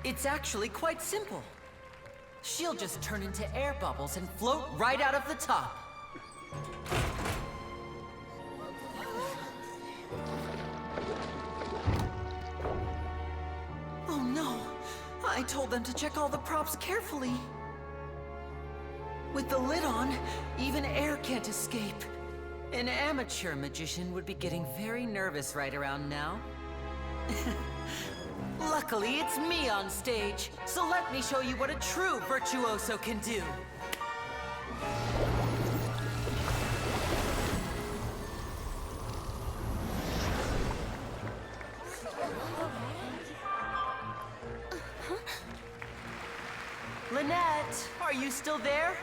It's actually quite simple. She'll just turn into air bubbles and float right out of the top. Oh no! I told them to check all the props carefully. With the lid on, even air can't escape. An amateur magician would be getting very nervous right around now. Luckily, it's me on stage, so let me show you what a true virtuoso can do. Lynette, are you still there?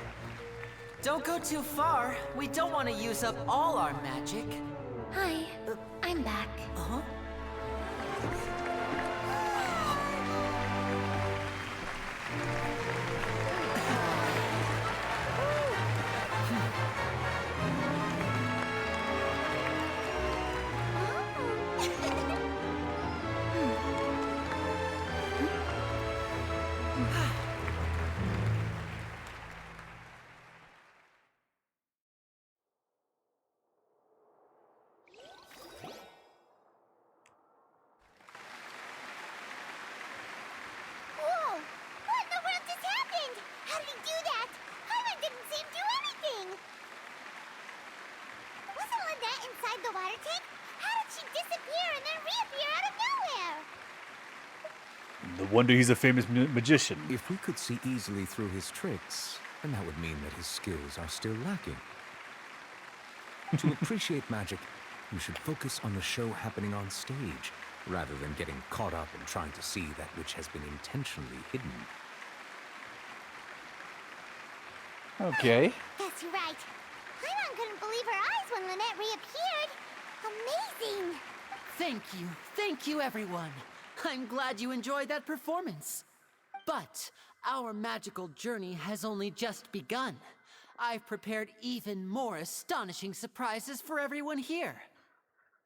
Don't go too far. We don't want to use up all our magic. Hi, I'm back. Uh-huh. Whoa! What in the world just happened? How did he do that? Paimon didn't see him do anything! Wasn't Lynette inside the water tank? How did she disappear and then reappear out of nowhere? No wonder he's a famous magician. If we could see easily through his tricks, then that would mean that his skills are still lacking. To appreciate magic, you should focus on the show happening on stage, rather than getting caught up in trying to see that which has been intentionally hidden. Okay. That's right. Paimon couldn't believe her eyes when Lynette reappeared. Amazing! Thank you everyone. I'm glad you enjoyed that performance. But our magical journey has only just begun. I've prepared even more astonishing surprises for everyone here.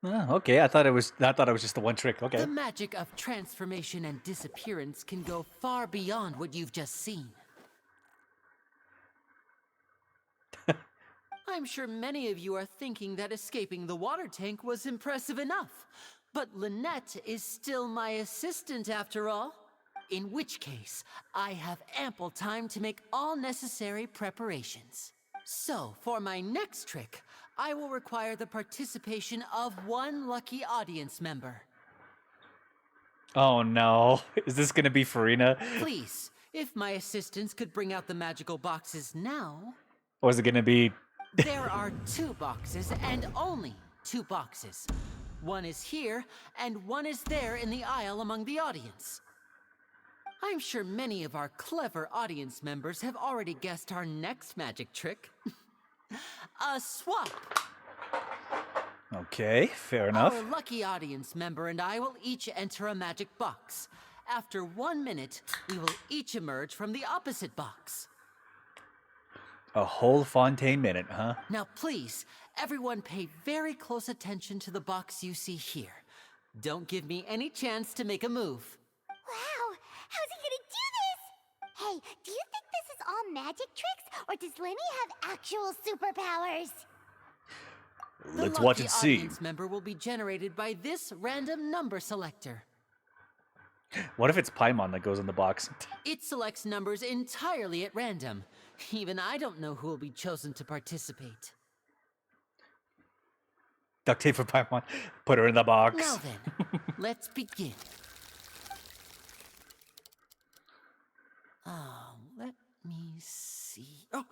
Oh, okay. I thought it was just the one trick. Okay. The magic of transformation and disappearance can go far beyond what you've just seen. I'm sure many of you are thinking that escaping the water tank was impressive enough. But Lynette is still my assistant after all. In which case, I have ample time to make all necessary preparations. So, for my next trick, I will require the participation of one lucky audience member. Oh no. Is this gonna be Farina? Please, if my assistants could bring out the magical boxes now. Or is it gonna be... There are 2 boxes and only 2 boxes. One is here and one is there in the aisle among the audience. I'm sure many of our clever audience members have already guessed our next magic trick. A swap. Okay, fair enough. Our lucky audience member and I will each enter a magic box. After 1 minute, we will each emerge from the opposite box. A whole Fontaine minute, huh? Now please, everyone pay very close attention to the box you see here. Don't give me any chance to make a move. Wow! How's he gonna do this? Hey, do you think this is all magic tricks, or does Lenny have actual superpowers? Let's watch and The see. audience member will be generated by this random number selector. What if it's Paimon that goes in the box? It selects numbers entirely at random. Even I don't know who will be chosen to participate. Duct tape for Paimon. Put her in the box. Now then, let's begin. Let me see. Oh,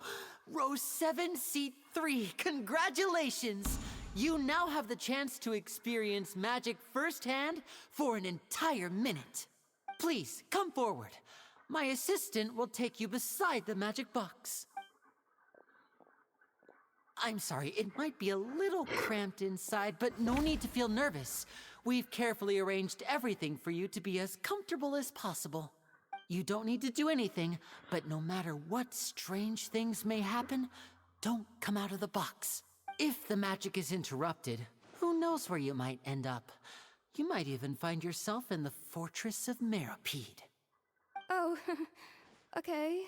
row 7, seat 3. Congratulations! You now have the chance to experience magic firsthand for an entire minute. Please, come forward. My assistant will take you beside the magic box. I'm sorry, it might be a little cramped inside, but no need to feel nervous. We've carefully arranged everything for you to be as comfortable as possible. You don't need to do anything, but no matter what strange things may happen, don't come out of the box. If the magic is interrupted, who knows where you might end up? You might even find yourself in the Fortress of Meropide. Oh, okay.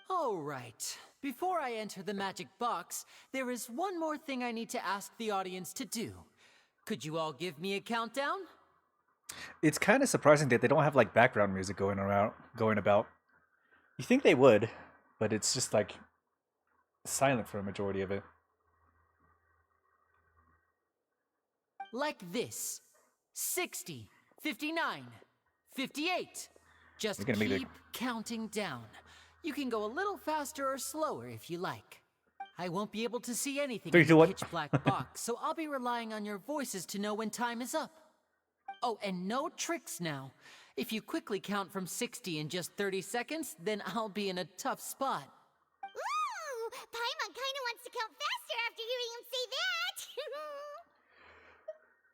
All right. Before I enter the magic box, there is one more thing I need to ask the audience to do. Could you all give me a countdown? It's kind of surprising that they don't have like background music going about. You think they would, but it's just like silent for a majority of it. Like this. 60, 59, 58. Just You're gonna make keep counting down. You can go a little faster or slower if you like. I won't be able to see anything Three, in two, the one. pitch black box, so I'll be relying on your voices to know when time is up. Oh, and no tricks now. If you quickly count from 60 in just 30 seconds, then I'll be in a tough spot. Ooh! Paimon kinda wants to count faster after hearing him say that!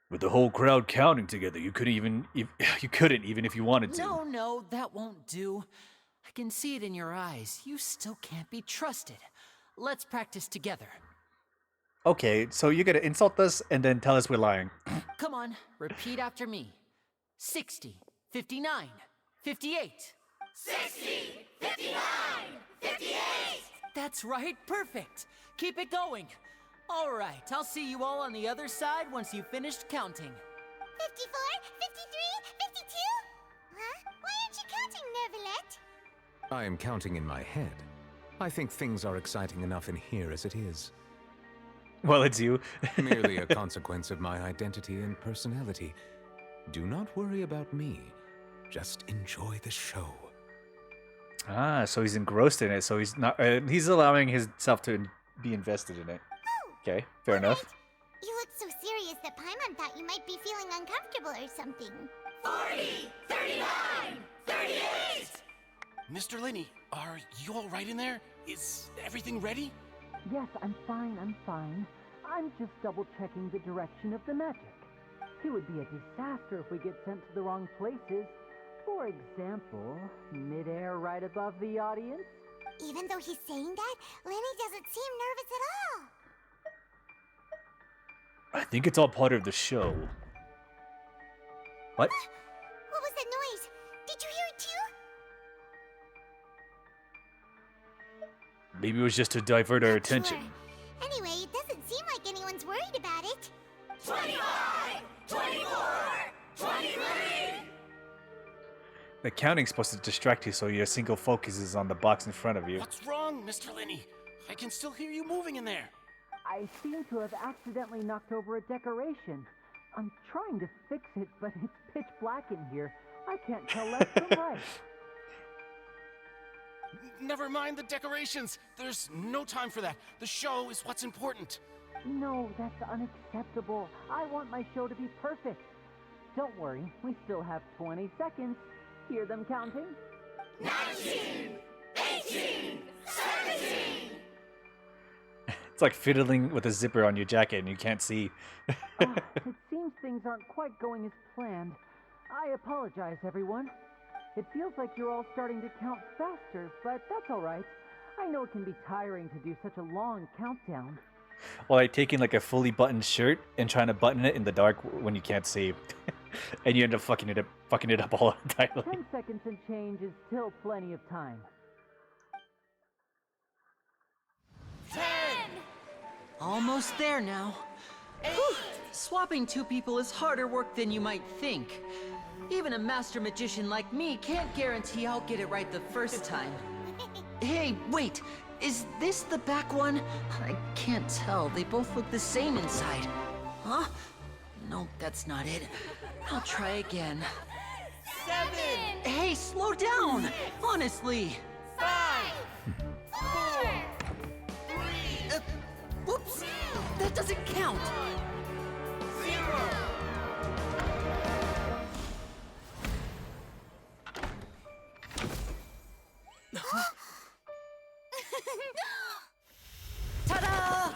With the whole crowd counting together, you couldn't even if you wanted to. No, that won't do. I can see it in your eyes. You still can't be trusted. Let's practice together. Okay, so you're gonna insult us and then tell us we're lying. Come on, repeat after me. 60, 59, 58. 60, 59, 58! That's right, perfect. Keep it going. All right, I'll see you all on the other side once you've finished counting. 54, 53, 52? Huh? Why aren't you counting, Nervalet? I am counting in my head. I think things are exciting enough in here as it is. Well, it's you. Merely a consequence of my identity and personality. Do not worry about me. Just enjoy the show. Ah, so he's engrossed in it. So he's not. He's allowing himself to be invested in it. Okay, fair enough. You look so serious that Paimon thought you might be feeling uncomfortable or something. 40, 39, 38! Mr. Linney, are you all right in there? Is everything ready? Yes, I'm fine. I'm just double-checking the direction of the magic. It would be a disaster if we get sent to the wrong places. For example, midair right above the audience. Even though he's saying that, Lenny doesn't seem nervous at all. I think it's all part of the show. What? What was that noise? Did you hear it too? Maybe it was just to divert our attention. Sure. Anyway, it doesn't seem like anyone's worried about it. 25, 24, 23! The counting's supposed to distract you so your single focus is on the box in front of you. What's wrong, Mr. Linney? I can still hear you moving in there. I seem to have accidentally knocked over a decoration. I'm trying to fix it, but it's pitch black in here. I can't tell left from right. Never mind the decorations. There's no time for that. The show is what's important. No, that's unacceptable. I want my show to be perfect. Don't worry, we still have 20 seconds. Hear them counting? 19, 18, 17! It's like fiddling with a zipper on your jacket and you can't see. It seems things aren't quite going as planned. I apologize, everyone. It feels like you're all starting to count faster, but that's all right. I know it can be tiring to do such a long countdown. Or like taking like a fully buttoned shirt and trying to button it in the dark when you can't see. And you end up fucking it up all entirely. 10 seconds and change is still plenty of time. 10! Almost there now. Whew. Swapping two people is harder work than you might think. Even a master magician like me can't guarantee I'll get it right the first time. Hey, wait! Is this the back one? I can't tell. They both look the same inside. Huh? No, that's not it. I'll try again. 7! Hey, slow down! Honestly! 5! 4! 3! Whoops! That doesn't count! 0! Ta-da!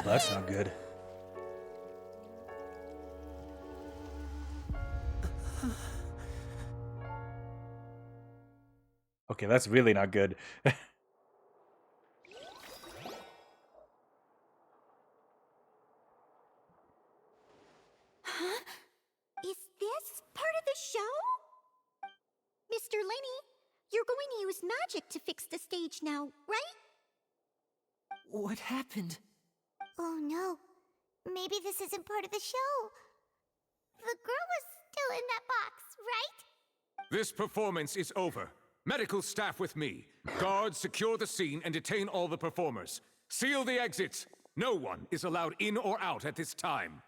That's not good. Okay, that's really not good. Huh? Is this part of the show? Mr. Lenny, you're going to use magic to fix the stage now, right? What happened? Oh no. Maybe this isn't part of the show. The girl was still in that box, right? This performance is over. Medical staff with me. Guards, secure the scene and detain all the performers. Seal the exits. No one is allowed in or out at this time.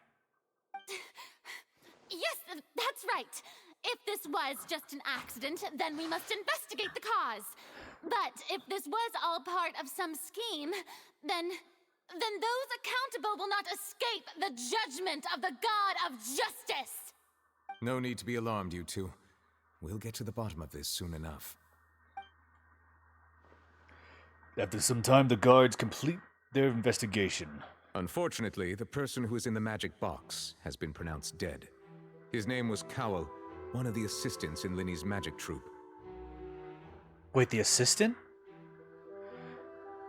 Yes, that's right. If this was just an accident, then we must investigate the cause. But if this was all part of some scheme, then those accountable will not escape the judgment of the God of Justice. No need to be alarmed, you two. We'll get to the bottom of this soon enough. After some time, the guards complete their investigation. Unfortunately, the person who is in the magic box has been pronounced dead. His name was Cowell, one of the assistants in Linny's magic troupe. Wait, the assistant?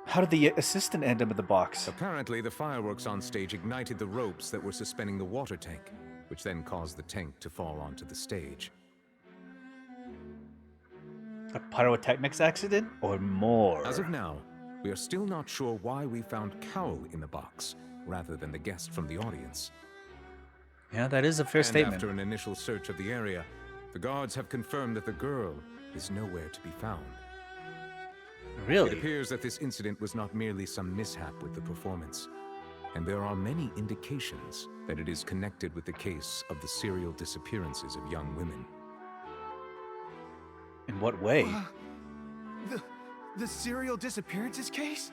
How did the assistant end up in the box? Apparently, the fireworks on stage ignited the ropes that were suspending the water tank, which then caused the tank to fall onto the stage. A pyrotechnics accident or more? As of now, we are still not sure why we found Cowell in the box, rather than the guest from the audience. Yeah, that is a fair statement. After an initial search of the area, the guards have confirmed that the girl is nowhere to be found. Really? It appears that this incident was not merely some mishap with the performance, and there are many indications that it is connected with the case of the serial disappearances of young women. In what way? The serial disappearances case?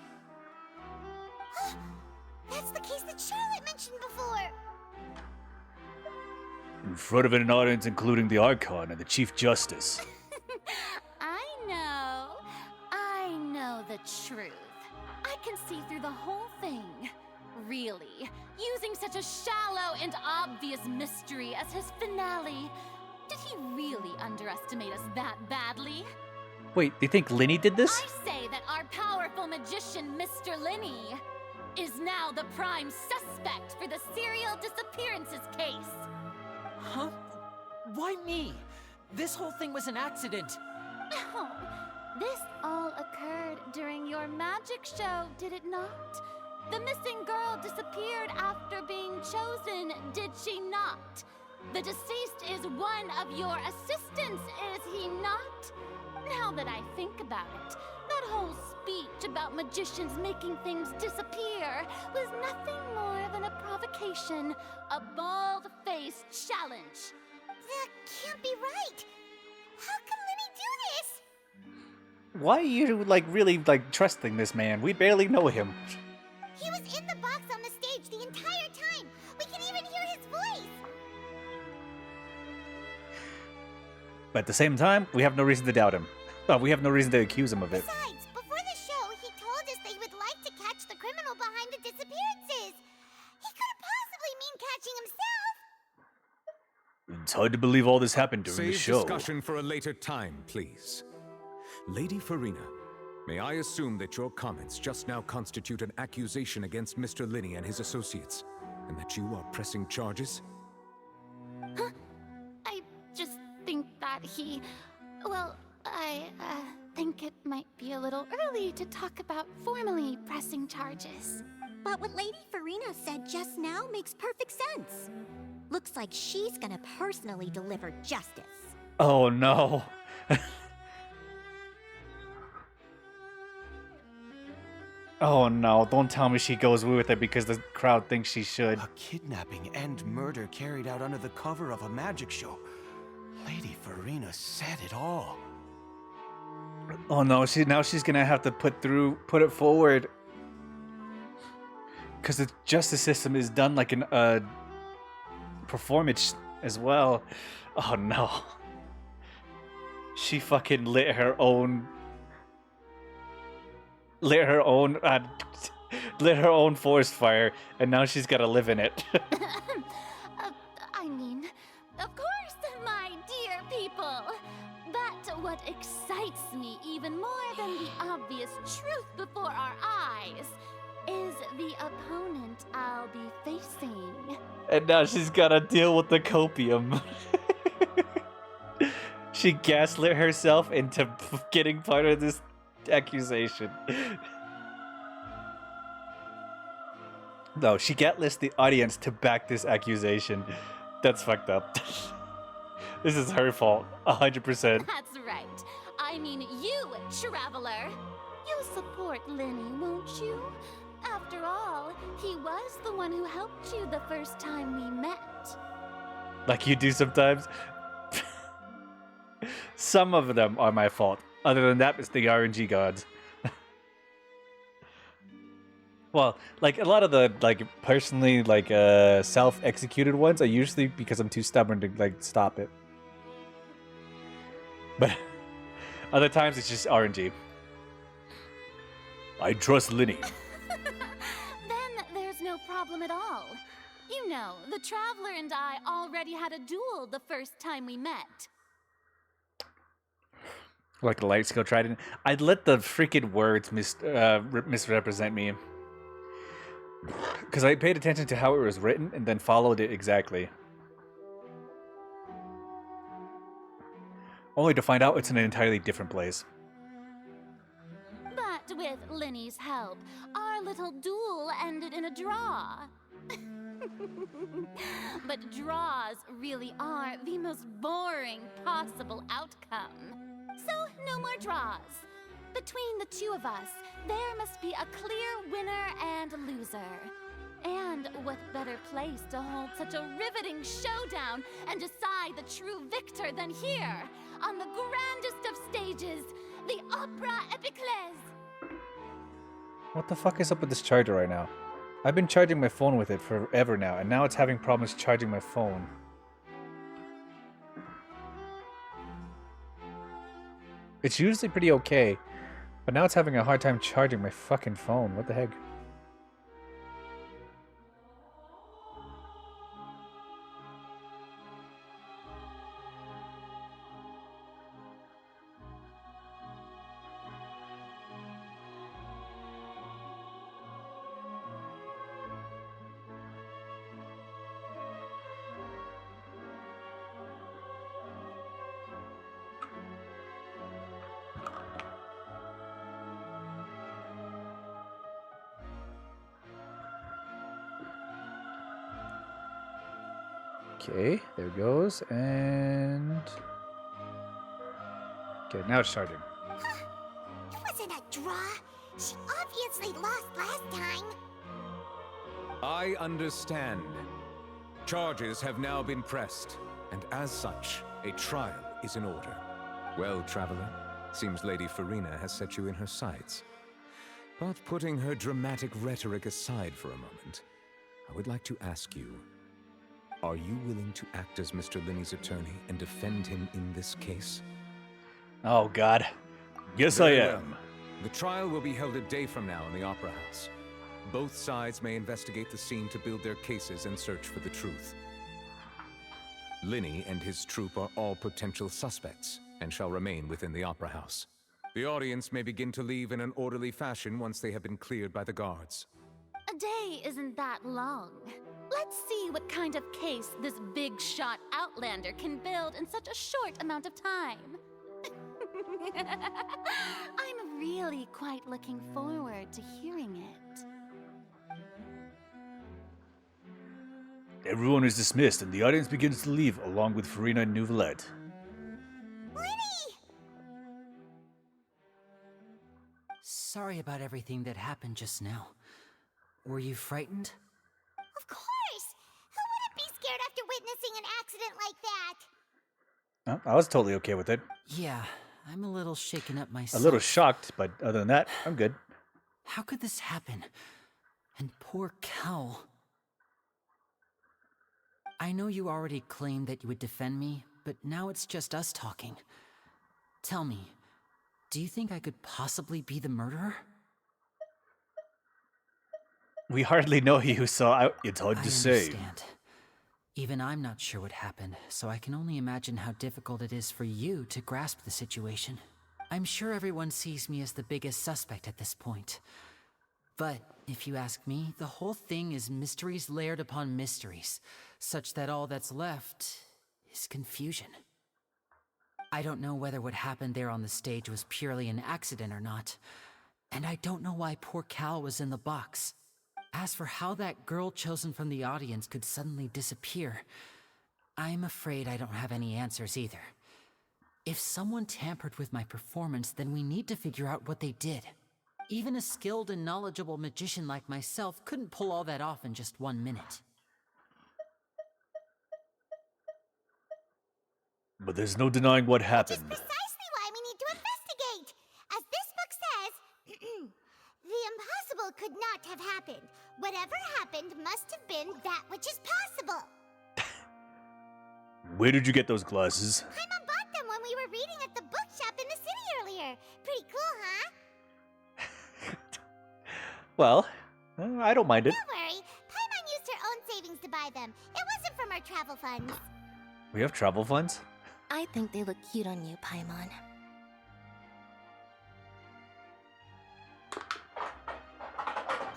That's the case that Charlotte mentioned before. In front of an audience including the Archon and the Chief Justice. I know the truth. I can see through the whole thing. Really, using such a shallow and obvious mystery as his finale. Did he really underestimate us that badly? Wait, do you think Linny did this? I say that our powerful magician, Mr. Linny, is now the prime suspect for the serial disappearances case. Huh? Why me? This whole thing was an accident. Oh, this all occurred during your magic show, did it not? The missing girl disappeared after being chosen, did she not? The deceased is one of your assistants, is he not? Now that I think about it, that whole speech about magicians making things disappear was nothing more than a provocation, a bald-faced challenge. That can't be right. How can Linny do this? Why are you, really, trusting this man? We barely know him. He was in the box on the stage the entire time. We can even hear his voice. But at the same time, we have no reason to doubt him. Well, we have no reason to accuse him of it. Besides, before the show, he told us that he would like to catch the criminal behind the disappearances. He couldn't possibly mean catching himself. It's hard to believe all this happened during the Save show. discussion for a later time, please. Lady Farina, may I assume that your comments just now constitute an accusation against Mr. Linny and his associates, and that you are pressing charges? Huh? I just think that he... Well, I think it might be a little early to talk about formally pressing charges. But what Lady Farina said just now makes perfect sense. Looks like she's gonna personally deliver justice. Oh no. Oh no, don't tell me she goes with it because the crowd thinks she should. A kidnapping and murder carried out under the cover of a magic show. Lady Farina said it all. Oh no, now she's gonna have to put it forward. Because the justice system is done like an performance as well. Oh no. She fucking lit her own lit her own forest fire, and now she's got to live in it. I mean, of course, my dear people. But what excites me even more than the obvious truth before our eyes is the opponent I'll be facing. And now she's got to deal with the copium. She gaslit herself into getting part of this accusation. No, she gaslit the audience to back this accusation. That's fucked up. This is her fault, 100%. That's right. I mean you, Traveler. You'll support Lenny, won't you? After all, he was the one who helped you the first time we met. Like you do sometimes. Some of them are my fault. Other than that, it's the RNG gods. Well, like a lot of the personally self-executed ones are usually because I'm too stubborn to stop it. But other times it's just RNG. I trust Lenny. Then there's no problem at all. You know, the Traveler and I already had a duel the first time we met. Like the light skill trident. I'd let the freaking words misrepresent me. Because I paid attention to how it was written and then followed it exactly. Only to find out it's in an entirely different place. But with Lenny's help, our little duel ended in a draw. But draws really are the most boring possible outcome. So, no more draws. Between the two of us, there must be a clear winner and loser. And what better place to hold such a riveting showdown and decide the true victor than here, on the grandest of stages, the Opera Epiclese. What the fuck is up with this charger right now? I've been charging my phone with it forever now, and now it's having problems charging my phone. It's usually pretty okay, but now it's having a hard time charging my fucking phone. What the heck? Okay, there it goes, and... Okay, now it's charging. It wasn't a draw. She obviously lost last time. I understand. Charges have now been pressed, and as such, a trial is in order. Well, Traveler, seems Lady Furina has set you in her sights. But putting her dramatic rhetoric aside for a moment, I would like to ask you, are you willing to act as Mr. Lenny's attorney and defend him in this case? Oh, God. Yes, I am. The trial will be held a day from now in the Opera House. Both sides may investigate the scene to build their cases and search for the truth. Lenny and his troupe are all potential suspects and shall remain within the Opera House. The audience may begin to leave in an orderly fashion once they have been cleared by the guards. A day isn't that long. Let's see what kind of case this big shot Outlander can build in such a short amount of time. I'm really quite looking forward to hearing it. Everyone is dismissed and the audience begins to leave along with Furina and Neuvillette. Sorry about everything that happened just now. Were you frightened? Of course! Who wouldn't be scared after witnessing an accident like that? I was totally okay with it. Yeah, I'm a little shaken up myself. A little shocked, but other than that, I'm good. How could this happen? And poor Cal. I know you already claimed that you would defend me, but now it's just us talking. Tell me, do you think I could possibly be the murderer? We hardly know you, so it's hard to say. Understand. Even I'm not sure what happened, so I can only imagine how difficult it is for you to grasp the situation. I'm sure everyone sees me as the biggest suspect at this point. But if you ask me, the whole thing is mysteries layered upon mysteries, such that all that's left is confusion. I don't know whether what happened there on the stage was purely an accident or not, and I don't know why poor Cal was in the box. As for how that girl chosen from the audience could suddenly disappear, I'm afraid I don't have any answers either. If someone tampered with my performance, then we need to figure out what they did. Even a skilled and knowledgeable magician like myself couldn't pull all that off in just 1 minute. But there's no denying what happened. Which is precisely why we need to investigate. As this book says, the impossible could not have happened. Whatever happened must have been that which is possible. Where did you get those glasses? Paimon bought them when we were reading at the bookshop in the city earlier. Pretty cool, huh? Well, I don't mind it. Don't worry. Paimon used her own savings to buy them. It wasn't from our travel funds. We have travel funds? I think they look cute on you, Paimon.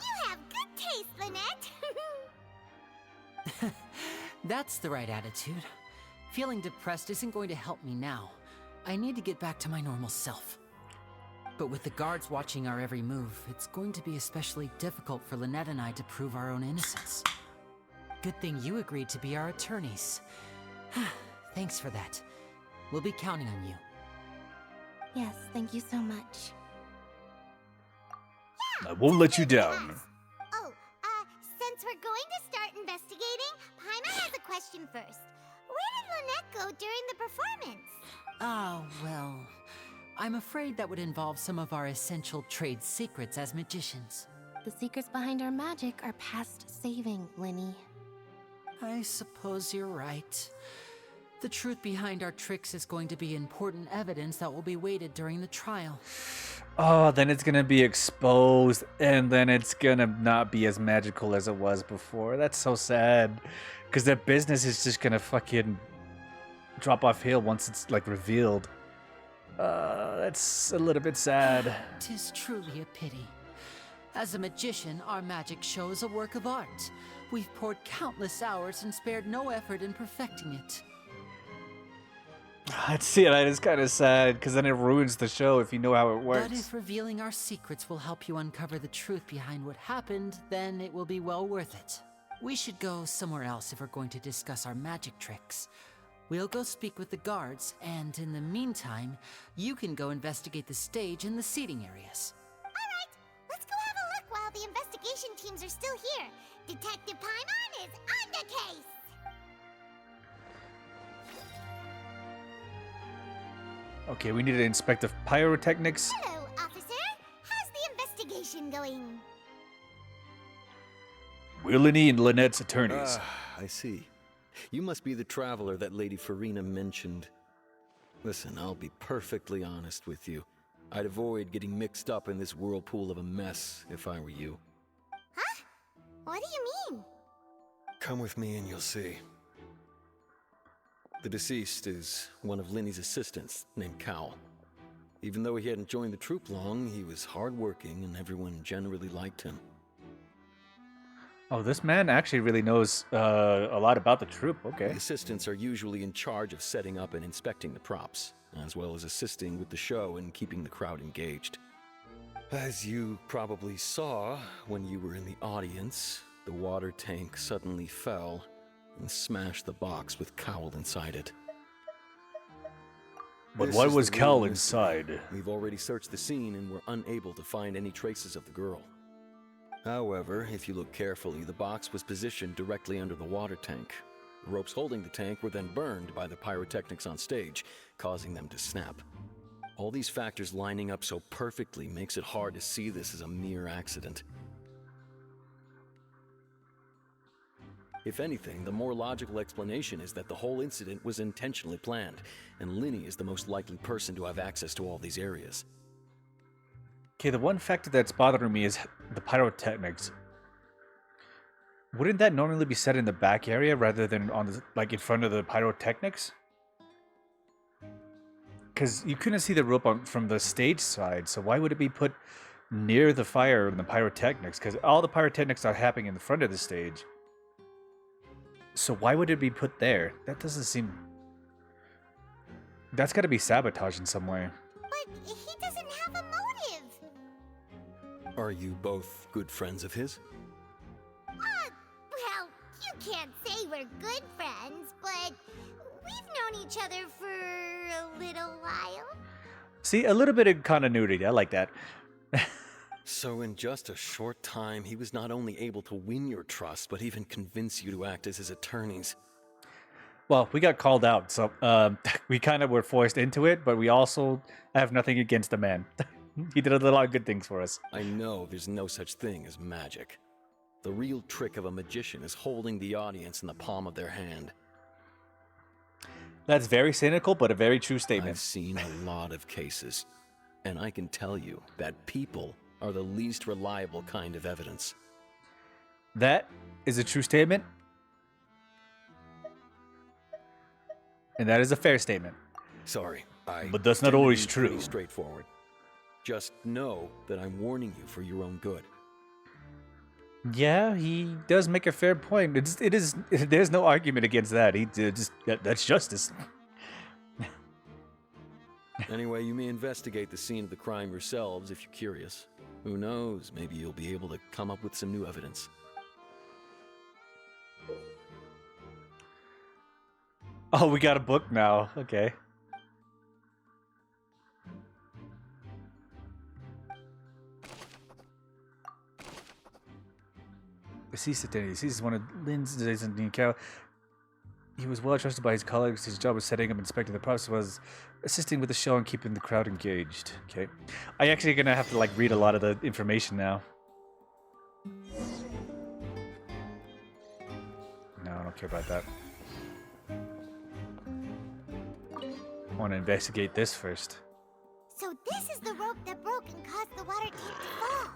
You have good taste, Lynette. That's the right attitude. Feeling depressed isn't going to help me now. I need to get back to my normal self. But with the guards watching our every move, it's going to be especially difficult for Lynette and I to prove our own innocence. Good thing you agreed to be our attorneys. Thanks for that. We'll be counting on you. Yes, thank you so much. I won't let you down. Oh, since we're going to start investigating, Paimon has a question first. Where did Lynette go during the performance? Oh, well, I'm afraid that would involve some of our essential trade secrets as magicians. The secrets behind our magic are past saving, Linny. I suppose you're right. The truth behind our tricks is going to be important evidence that will be weighted during the trial. Oh, then it's gonna be exposed, and then it's gonna not be as magical as it was before. That's so sad. Because their business is just gonna fucking drop off hill once it's, like, revealed. That's a little bit sad. 'Tis truly a pity. As a magician, our magic show is a work of art. We've poured countless hours and spared no effort in perfecting it. I'd see it. It's kind of sad because then it ruins the show if you know how it works. But if revealing our secrets will help you uncover the truth behind what happened, then it will be well worth it. We should go somewhere else if we're going to discuss our magic tricks. We'll go speak with the guards, and in the meantime, you can go investigate the stage and the seating areas. Alright, let's go have a look while the investigation teams are still here. Detective Paimon is on the case! Okay, we need to inspect the pyrotechnics. Hello, officer. How's the investigation going? We're Linny and Lynette's attorneys. I see. You must be the traveler that Lady Farina mentioned. Listen, I'll be perfectly honest with you. I'd avoid getting mixed up in this whirlpool of a mess if I were you. Huh? What do you mean? Come with me and you'll see. The deceased is one of Linny's assistants, named Cal. Even though he hadn't joined the troupe long, he was hardworking and everyone generally liked him. Oh, this man actually really knows a lot about the troupe. Okay. The assistants are usually in charge of setting up and inspecting the props, as well as assisting with the show and keeping the crowd engaged. As you probably saw when you were in the audience, the water tank suddenly fell and smashed the box with Cowl inside it. But This what is was the Cal real mystery. inside? We've already searched the scene and were unable to find any traces of the girl. However, if you look carefully, the box was positioned directly under the water tank. The ropes holding the tank were then burned by the pyrotechnics on stage, causing them to snap. All these factors lining up so perfectly makes it hard to see this as a mere accident. If anything, the more logical explanation is that the whole incident was intentionally planned, and Linny is the most likely person to have access to all these areas. Okay, the one factor that's bothering me is the pyrotechnics. Wouldn't that normally be set in the back area rather than on the, like in front of the pyrotechnics? Because you couldn't see the rope from the stage side, so why would it be put near the fire and the pyrotechnics? Because all the pyrotechnics are happening in the front of the stage. So why would it be put there? That doesn't seem... That's got to be sabotage in some way. But he doesn't have a motive. Are you both good friends of his? Well, you can't say we're good friends, but we've known each other for a little while. See, a little bit of continuity. I like that. So in just a short time, he was not only able to win your trust, but even convince you to act as his attorneys. Well, we got called out, so we kind of were forced into it, but we also have nothing against the man. He did a lot of good things for us. I know there's no such thing as magic. The real trick of a magician is holding the audience in the palm of their hand. That's very cynical, but a very true statement. I've seen a lot of cases, and I can tell you that people are the least reliable kind of evidence. That is a true statement. And that is a fair statement. Sorry, but that's not always true. Pretty straightforward. Just know that I'm warning you for your own good. Yeah, he does make a fair point. There's no argument against that. That's justice. Anyway, you may investigate the scene of the crime yourselves if you're curious. Who knows, maybe you'll be able to come up with some new evidence. Oh, we got a book now. Okay. Deceased identity. Deceased is one of Lynn's Dean Carroll. He was well trusted by his colleagues. His job was setting up and inspecting the process, was assisting with the show and keeping the crowd engaged. Okay. I actually gonna have to like read a lot of the information now. No, I don't care about that. I want to investigate this first. So this is the rope that broke and caused the water tank to fall.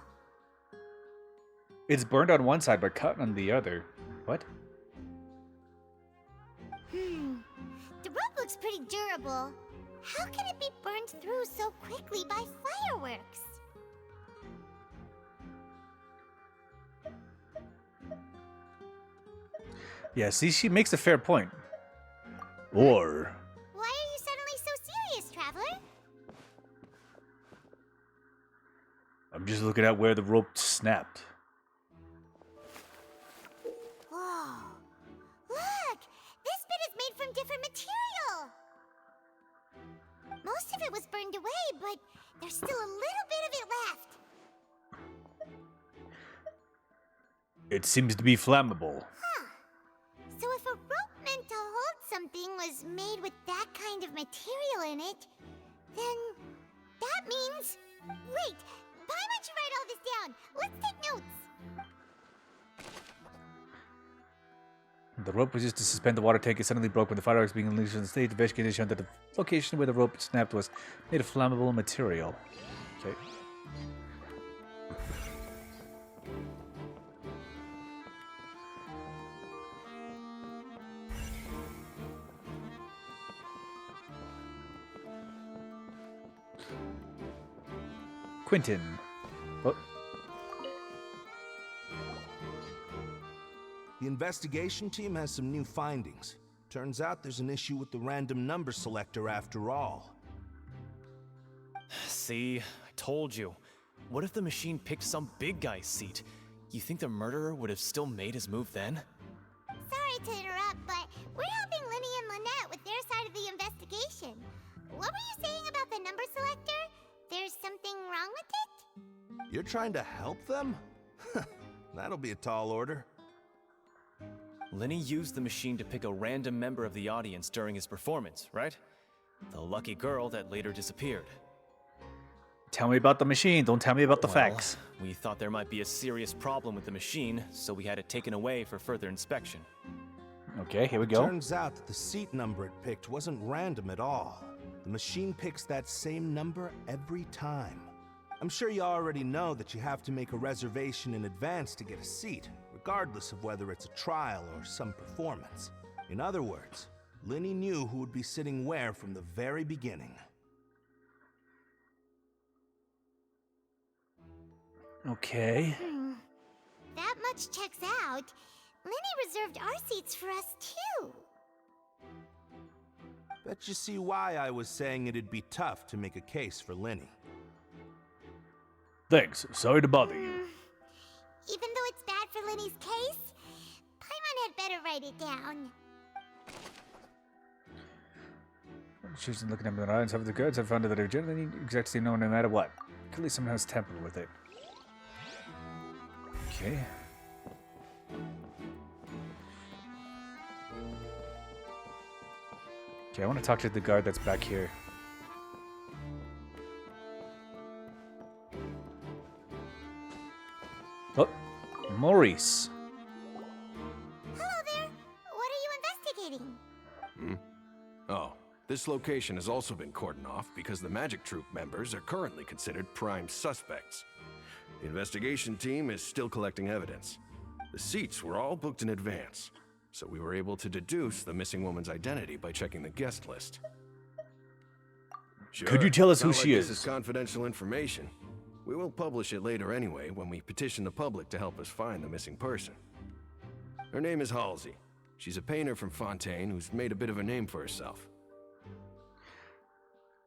It's burned on one side but cut on the other. What? The rope looks pretty durable. How can it be burned through so quickly by fireworks? Yeah, see, she makes a fair point. Or... Why are you suddenly so serious, Traveler? I'm just looking at where the rope snapped. Whoa. Look! This bit is made from different material! Most of it was burned away, but there's still a little bit of it left. It seems to be flammable. Huh. So if a rope meant to hold something was made with that kind of material in it, then that means... Wait! Why don't you write all this down? Let's take notes! The rope was used to suspend the water tank. It suddenly broke when the fireworks being unleashed on the stage. Investigation showed that the location where the rope snapped was made of flammable material. Okay. Quentin. Oh. The investigation team has some new findings. Turns out there's an issue with the random number selector after all. See, I told you. What if the machine picked some big guy's seat? You think the murderer would have still made his move then? Sorry to interrupt, but we're helping Linny and Lynette with their side of the investigation. What were you saying about the number selector? There's something wrong with it? You're trying to help them? That'll be a tall order. Linny used the machine to pick a random member of the audience during his performance, right? The lucky girl that later disappeared. Tell me about the machine, don't tell me about the facts. We thought there might be a serious problem with the machine, so we had it taken away for further inspection. Okay, here we go. Turns out that the seat number it picked wasn't random at all. The machine picks that same number every time. I'm sure you already know that you have to make a reservation in advance to get a seat, regardless of whether it's a trial or some performance. In other words, Linny knew who would be sitting where from the very beginning. Okay. That much checks out. Linny reserved our seats for us, too. Bet you see why I was saying it'd be tough to make a case for Linny. Thanks. Sorry to bother you. Even though it's bad for Linny's case, Paimon had better write it down. Choosing looking at the lines of the goods, I found that they're generally exactly known no matter what. Clearly someone has tampered with it. Okay. Okay, I want to talk to the guard that's back here. Oh, Maurice. Hello there. What are you investigating? Oh, this location has also been cordoned off because the Magic Troupe members are currently considered prime suspects. The investigation team is still collecting evidence. The seats were all booked in advance, so we were able to deduce the missing woman's identity by checking the guest list. Sure, Could you tell us who not she like is? This is confidential information. We will publish it later anyway when we petition the public to help us find the missing person. Her name is Halsey. She's a painter from Fontaine who's made a bit of a name for herself.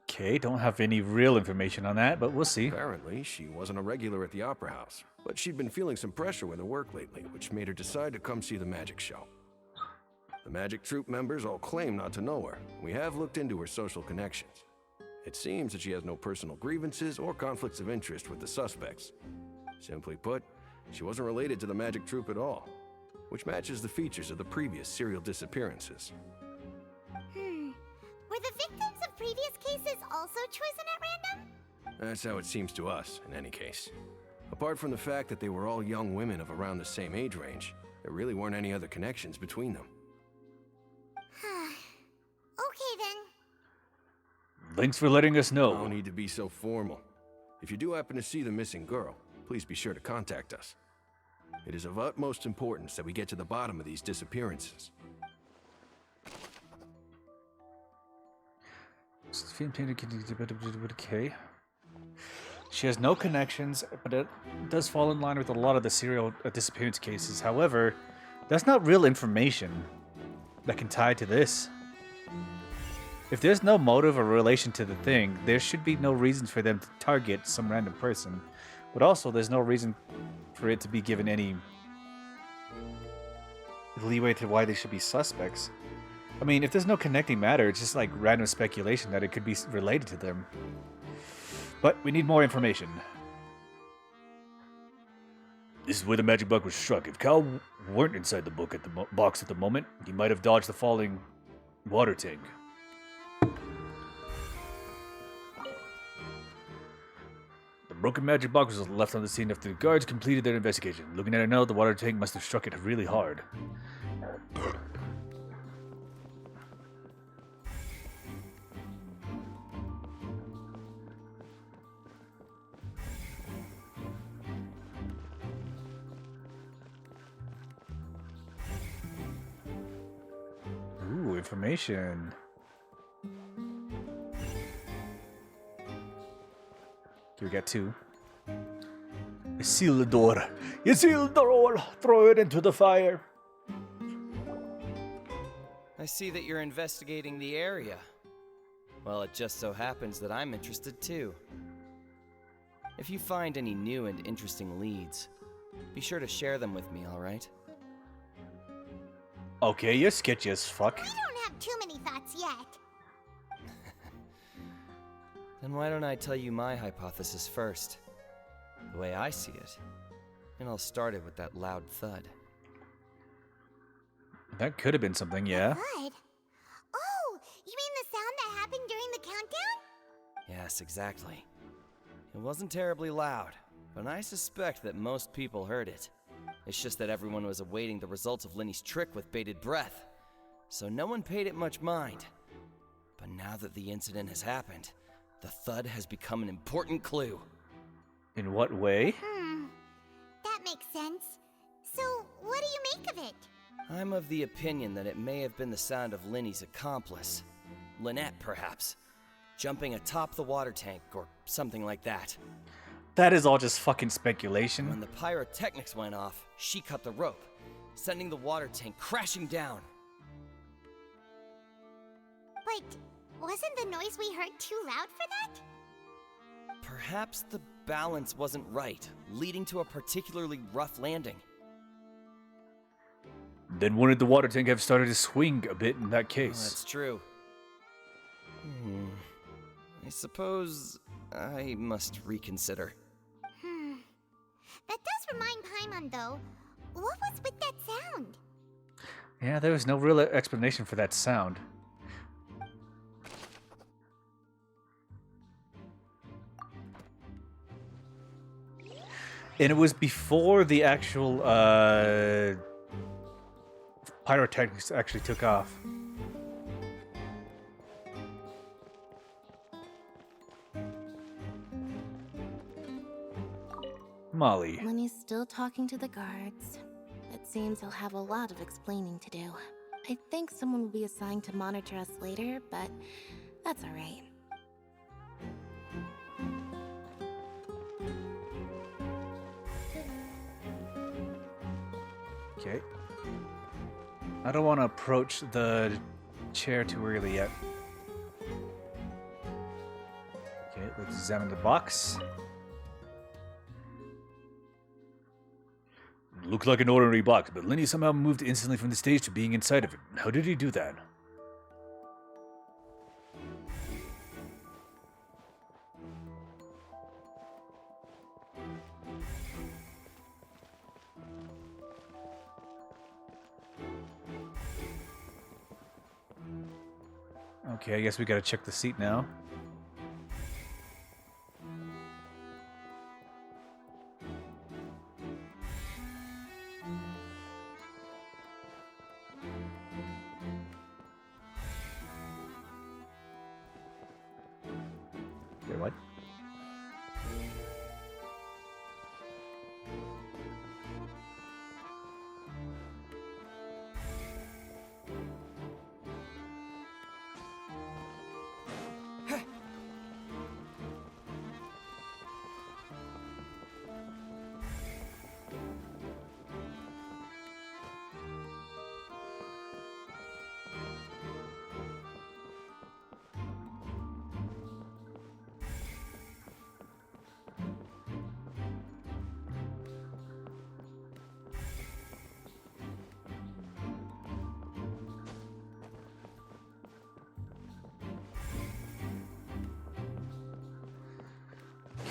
Okay, don't have any real information on that, but we'll see. Apparently, she wasn't a regular at the Opera House, but she'd been feeling some pressure with her work lately, which made her decide to come see the magic show. The Magic Troupe members all claim not to know her. We have looked into her social connections. It seems that she has no personal grievances or conflicts of interest with the suspects. Simply put, she wasn't related to the Magic Troupe at all, which matches the features of the previous serial disappearances. Were the victims of previous cases also chosen at random? That's how it seems to us, in any case. Apart from the fact that they were all young women of around the same age range, there really weren't any other connections between them. Okay then. Thanks for letting us know. No need to be so formal. If you do happen to see the missing girl, please be sure to contact us. It is of utmost importance that we get to the bottom of these disappearances. Okay. She has no connections, but it does fall in line with a lot of the serial disappearance cases. However, that's not real information that can tie to this. If there's no motive or relation to the thing, there should be no reason for them to target some random person. But also, there's no reason for it to be given any leeway to why they should be suspects. I mean, if there's no connecting matter, it's just like random speculation that it could be related to them. But we need more information. This is where the magic bug was struck. If Cal weren't inside the box at the moment, he might have dodged the falling water tank. The broken magic box was left on the scene after the guards completed their investigation. Looking at it now, the water tank must have struck it really hard. Ooh, information. We got two. Seal the door. You sealed the door. Throw it into the fire. I see that you're investigating the area. Well, it just so happens that I'm interested too. If you find any new and interesting leads, be sure to share them with me, alright? Okay, you're sketchy as fuck. We don't have too many thoughts yet. Then why don't I tell you my hypothesis first? The way I see it. And I'll start it with that loud thud. That could have been something, yeah. Thud? Oh, you mean the sound that happened during the countdown? Yes, exactly. It wasn't terribly loud, but I suspect that most people heard it. It's just that everyone was awaiting the results of Linny's trick with bated breath, so no one paid it much mind. But now that the incident has happened, the thud has become an important clue. In what way? That makes sense. So, what of it? I'm of the opinion that it may have been the sound of Linny's accomplice. Lynette, perhaps. Jumping atop the water tank or something like that. That is all just fucking speculation. When the pyrotechnics went off, she cut the rope, sending the water tank crashing down. But wasn't the noise we heard too loud for that? Perhaps the balance wasn't right, leading to a particularly rough landing. Then wouldn't the water tank have started to swing a bit in that case? That's true. I suppose I must reconsider. That does remind Paimon, though. What was with that sound? Yeah, there was no real explanation for that sound. And it was before the actual pyrotechnics actually took off. Molly. Lenny's still talking to the guards. It seems he'll have a lot of explaining to do. I think someone will be assigned to monitor us later, but that's alright. Okay. I don't want to approach the chair too early yet. Okay, let's examine the box. Looked like an ordinary box, but Lenny somehow moved instantly from the stage to being inside of it. How did he do that? Okay, I guess we gotta check the seat now. Wait, what?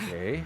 Okay,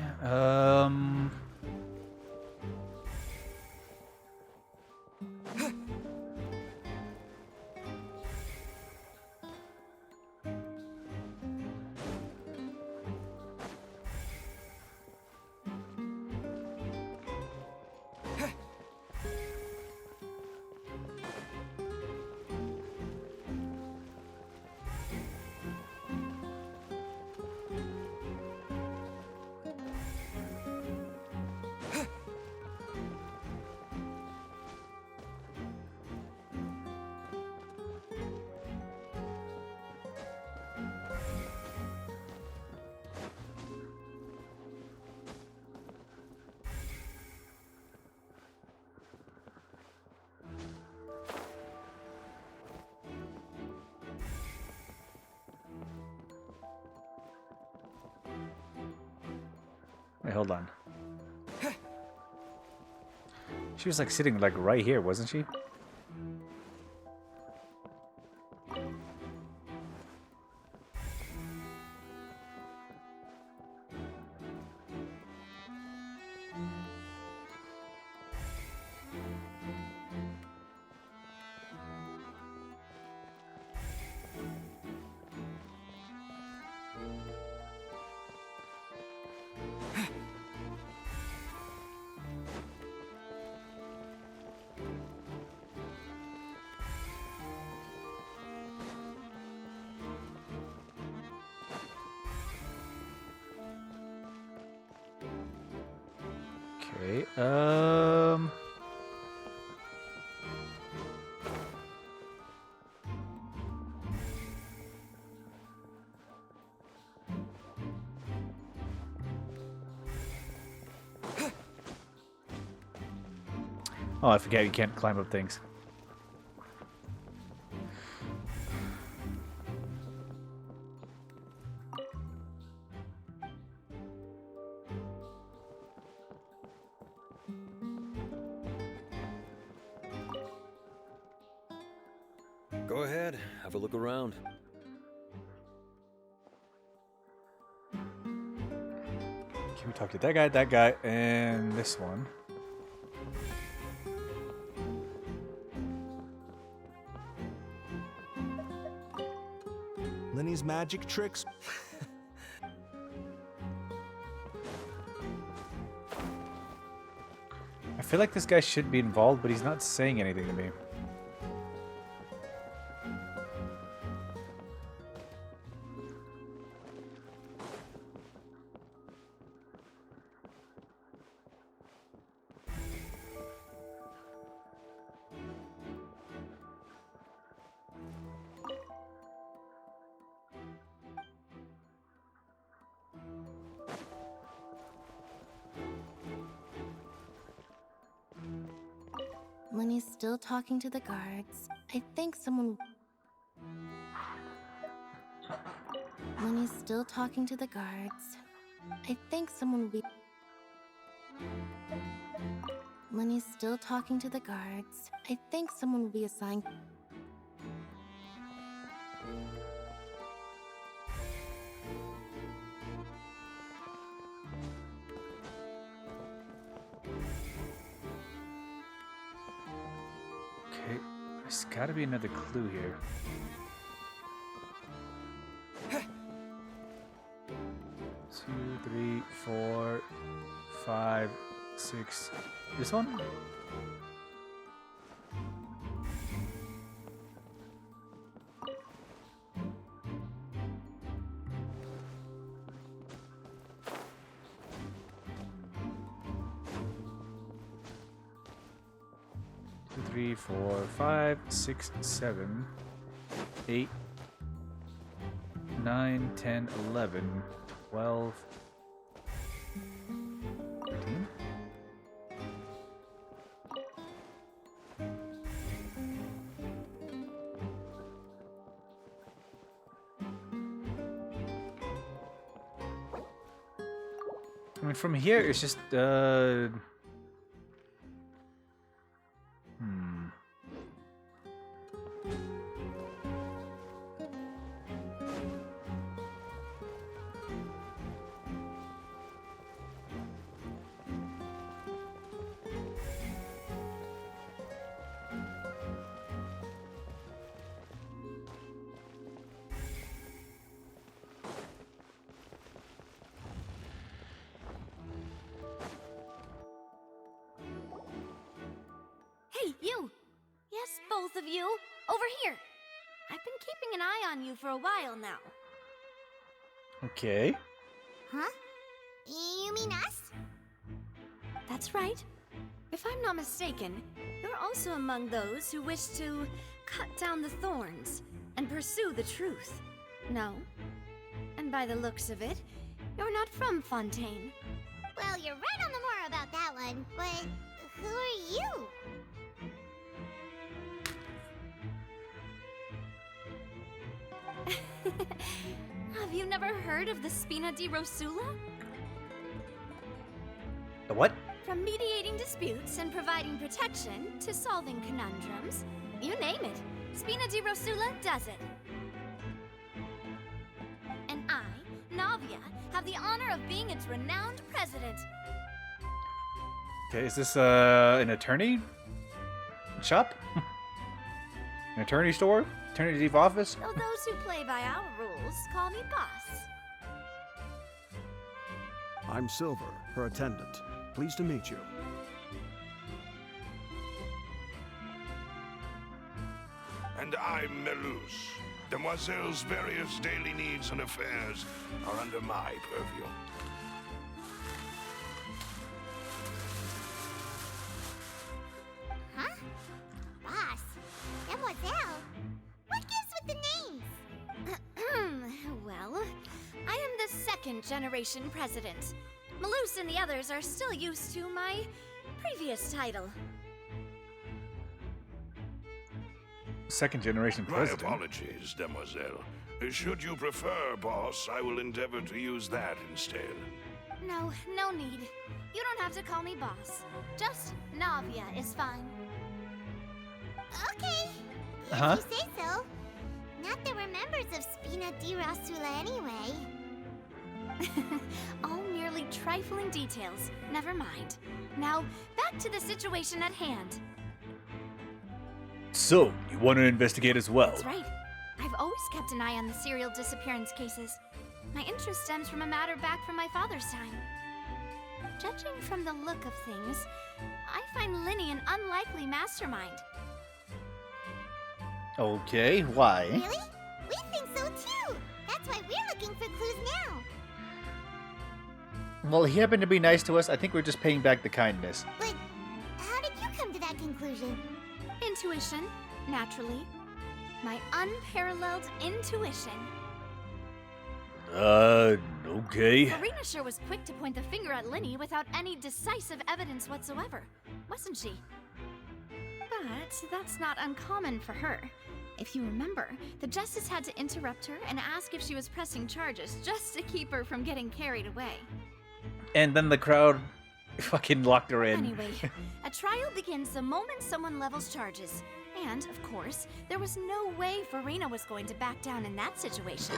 wait, hold on. She was like sitting like right here, wasn't she? Okay, Oh, I forget you can't climb up things. Go ahead, have a look around. Can we talk to that guy, and this one? Lenny's magic tricks. I feel like this guy should be involved, but he's not saying anything to me. Lenny's still talking to the guards. I think someone... Lenny's still talking to the guards. I think someone will be... Lenny's still talking to the guards. I think someone will be assigned... Okay, there's gotta be another clue here. 2, 3, 4, 5, 6. This one? Two, 3, 4, 5, 6, 7, 8, 9, 10, 11, 12, 13. I mean, from here, it's just, Hey, you! Yes, both of you! Over here! I've been keeping an eye on you for a while now. Okay. Huh? You mean us? That's right. If I'm not mistaken, you're also among those who wish to cut down the thorns and pursue the truth. No? And by the looks of it, you're not from Fontaine. Well, you're right on the more about that one, but who are you? Have you never heard of the Spina di Rosula? The what? From mediating disputes and providing protection to solving conundrums, you name it, Spina di Rosula does it. And I, Navia, have the honor of being its renowned president. Okay, is this an attorney shop? An attorney store? Attorney chief office? Though those who play by our rules call me boss. I'm Silver, her attendant. Pleased to meet you. And I'm Melus. Demoiselle's various daily needs and affairs are under my purview. Huh? Boss? Demoiselle? What gives with the names? Well, I am the second generation president. Melus and the others are still used to my previous title. second generation My president. apologies, demoiselle. Should you prefer, boss, I will endeavor to use that instead. No, no need. You don't have to call me boss. Just Navia is fine. Okay, if Huh? you say so. Not that we're members of Spina di Rasula anyway. All merely trifling details. Never mind. Now, back to the situation at hand. So, you want to investigate as well? That's right. I've always kept an eye on the serial disappearance cases. My interest stems from a matter back from my father's time. Judging from the look of things, I find Linny an unlikely mastermind. Okay, why? Really? We think so too. That's why we're looking for clues now. Well, he happened to be nice to us. I think we're just paying back the kindness. But how did you come to that conclusion? Intuition, naturally. My unparalleled intuition. Okay. Marina sure was quick to point the finger at Linny without any decisive evidence whatsoever, wasn't she? But that's not uncommon for her. If you remember, the Justice had to interrupt her and ask if she was pressing charges just to keep her from getting carried away. And then the crowd fucking locked her in. Anyway, a trial begins the moment someone levels charges. And, of course, there was no way Farina was going to back down in that situation.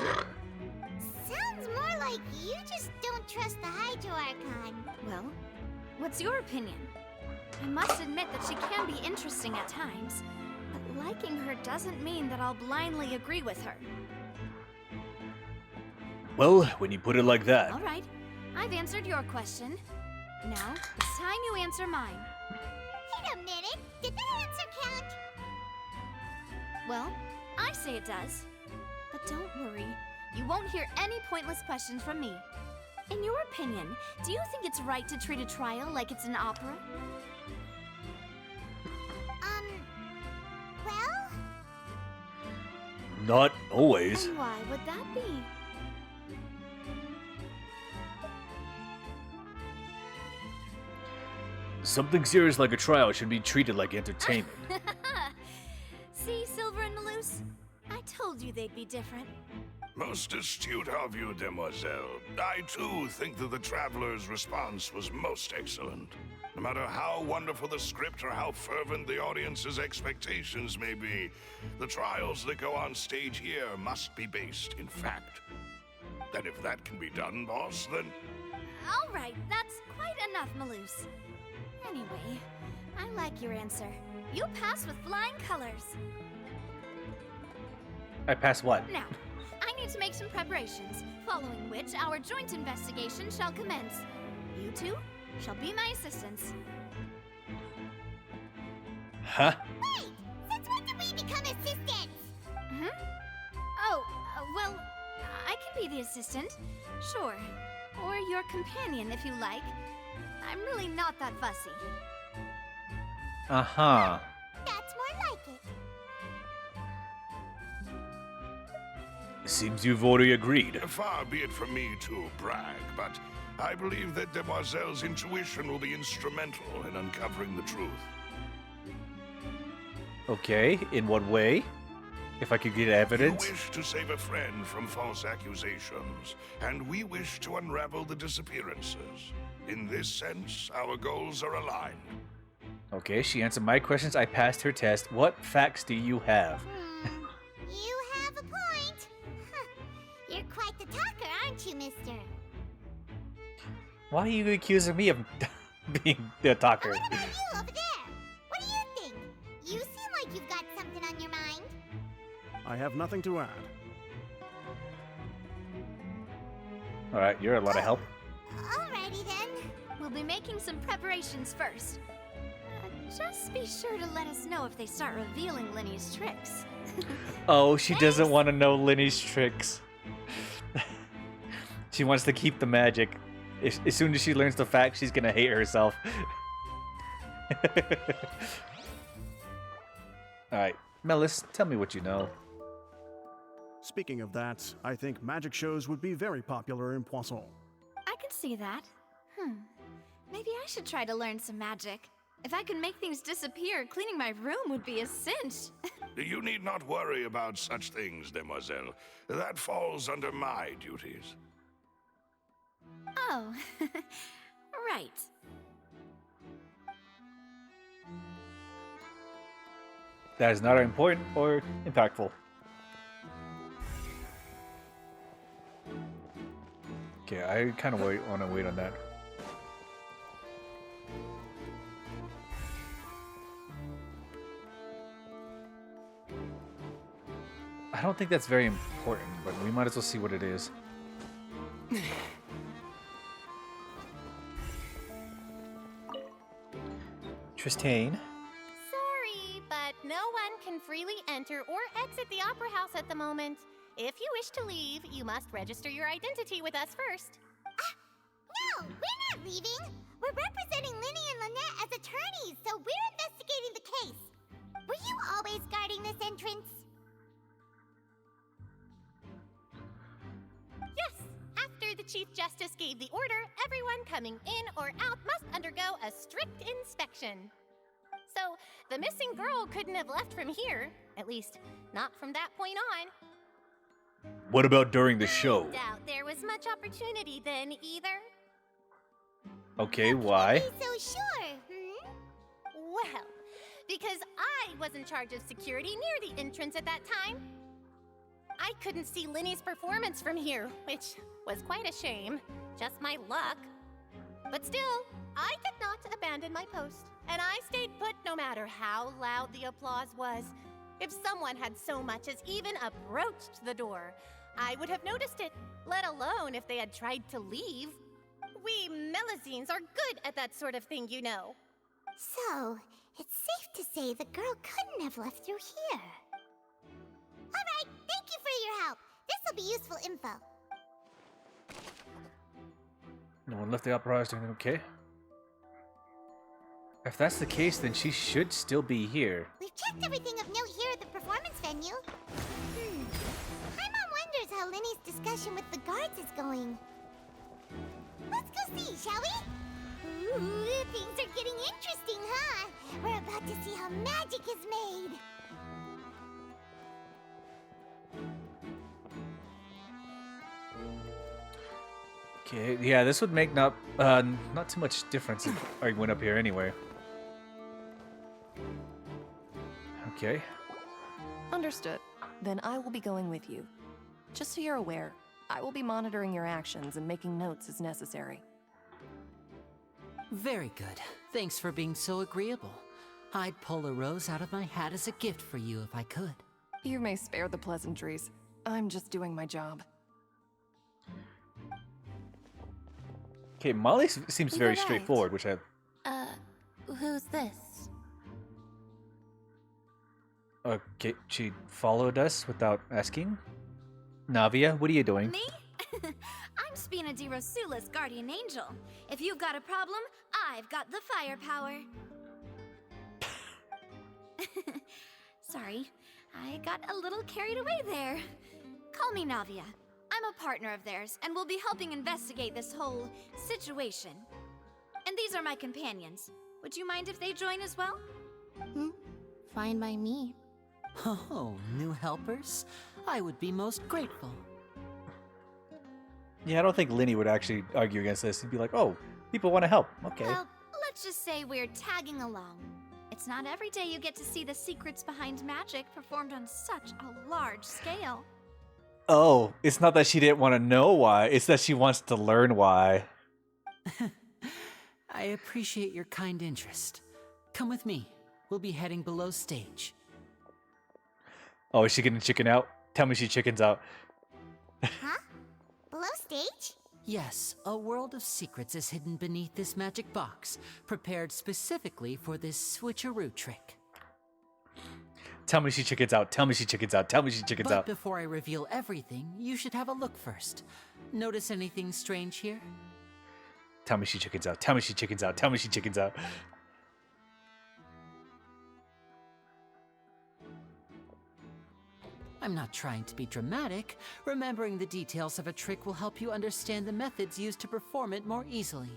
Sounds more like you just don't trust the Hydro Archon. Well, what's your opinion? I must admit that she can be interesting at times, but liking her doesn't mean that I'll blindly agree with her. Well, when you put it like that. All right, I've answered your question. Now, it's time you answer mine. Wait a minute, did that answer count? Well, I say it does. But don't worry, you won't hear any pointless questions from me. In your opinion, do you think it's right to treat a trial like it's an opera? Well? Not always. And why would that be? Something serious like a trial should be treated like entertainment. See, Silver and Malus? I told you they'd be different. Most astute of you, demoiselle. I too think that the Traveler's response was most excellent. No matter how wonderful the script or how fervent the audience's expectations may be, the trials that go on stage here must be based in fact. And if that can be done, boss, then... All right, that's quite enough, Malus. Anyway, I like your answer. You pass with flying colors. I pass what? Now, I need to make some preparations, following which our joint investigation shall commence. You two shall be my assistants. Huh? Wait! Since when did we become assistants? Oh, well, I can be the assistant, sure. Or your companion, if you like. I'm really not that fussy. Uh-huh. That's more like it. Seems you've already agreed. Far be it from me to brag, but I believe that Demoiselle's intuition will be instrumental in uncovering the truth. Okay, in what way? If I could get evidence? You wish to save a friend from false accusations, and we wish to unravel the disappearances. In this sense, our goals are aligned. Okay, she answered my questions. I passed her test. What facts do you have? You have a point. You're quite the talker, aren't you, mister? Why are you accusing me of being the talker? What about you over there? What do you think? You seem like you've got something on your mind. I have nothing to add. Alright, you're a lot of help. Alrighty then. We'll be making some preparations first. Just be sure to let us know if they start revealing Linny's tricks. Oh, she doesn't want to know Linny's tricks. She wants to keep the magic. As soon as she learns the facts, she's gonna hate herself. Alright, Melis, tell me what you know. Speaking of that, I think magic shows would be very popular in Poisson. I can see that. Maybe I should try to learn some magic. If I could make things disappear, cleaning my room would be a cinch. You need not worry about such things, demoiselle. That falls under my duties. Oh, right. That is not important or impactful. Okay, I kind of want to wait on that. I don't think that's very important, but we might as well see what it is. Tristane. Sorry, but no one can freely enter or exit the Opera House at the moment. If you wish to leave, you must register your identity with us first. No, we're not leaving. We're representing Linny and Lynette as attorneys, so we're investigating the case. Were you always guarding this entrance? Yes, after the Chief Justice gave the order, everyone coming in or out must undergo a strict inspection. So, the missing girl couldn't have left from here, at least not from that point on. What about during the show? Doubt there was much opportunity then either. Okay, why? So sure, Well, because I was in charge of security near the entrance at that time. I couldn't see Linny's performance from here, which was quite a shame. Just my luck. But still, I did not abandon my post, and I stayed put no matter how loud the applause was. If someone had so much as even approached the door, I would have noticed it, let alone if they had tried to leave. We Melusines are good at that sort of thing, you know. So, it's safe to say the girl couldn't have left through here. Alright, thank you for your help. This'll be useful info. No one left the Opera House doing okay. If that's the case, then she should still be here. We've checked everything of note here at the performance venue. Paimon wonders how Linny's discussion with the guards is going. Let's go see, shall we? Ooh, things are getting interesting, huh? We're about to see how magic is made. Okay, yeah, this would make not too much difference if I went up here anyway. Okay. Understood. Then I will be going with you. Just so you're aware, I will be monitoring your actions and making notes as necessary. Very good. Thanks for being so agreeable. I'd pull a rose out of my hat as a gift for you if I could. You may spare the pleasantries. I'm just doing my job. Okay, Molly seems very straightforward, which I... Who's this? Okay, she followed us without asking. Navia, what are you doing? Me? I'm Spina di Rosula's guardian angel. If you've got a problem, I've got the firepower. Sorry, I got a little carried away there. Call me Navia. I'm a partner of theirs, and we'll be helping investigate this whole situation. And these are my companions. Would you mind if they join as well? Fine by me. Oh, new helpers? I would be most grateful. Yeah, I don't think Linny would actually argue against this. He'd be like, oh, people want to help. Okay. Well, let's just say we're tagging along. It's not every day you get to see the secrets behind magic performed on such a large scale. Oh, it's not that she didn't want to know why. It's that she wants to learn why. I appreciate your kind interest. Come with me. We'll be heading below stage. Oh, is she getting chicken out? Tell me she chickens out. Huh? Below stage? Yes, a world of secrets is hidden beneath this magic box, prepared specifically for this switcheroo trick. Tell me she chickens out. Tell me she chickens out. Tell me she chickens out. But before I reveal everything, you should have a look first. Notice anything strange here? Tell me she chickens out. Tell me she chickens out. Tell me she chickens out. I'm not trying to be dramatic. Remembering the details of a trick will help you understand the methods used to perform it more easily.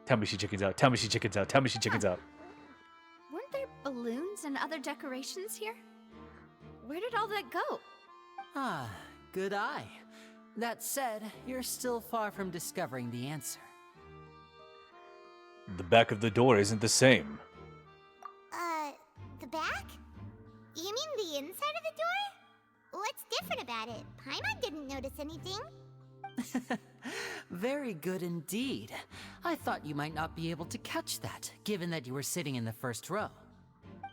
Tell me she chickens out. Tell me she chickens out. Tell me she chickens out. Weren't there balloons and other decorations here? Where did all that go? Ah, good eye. That said, you're still far from discovering the answer. The back of the door isn't the same. The back? You mean the inside of the door? What's different about it? Paimon didn't notice anything. Very good indeed. I thought you might not be able to catch that, given that you were sitting in the first row.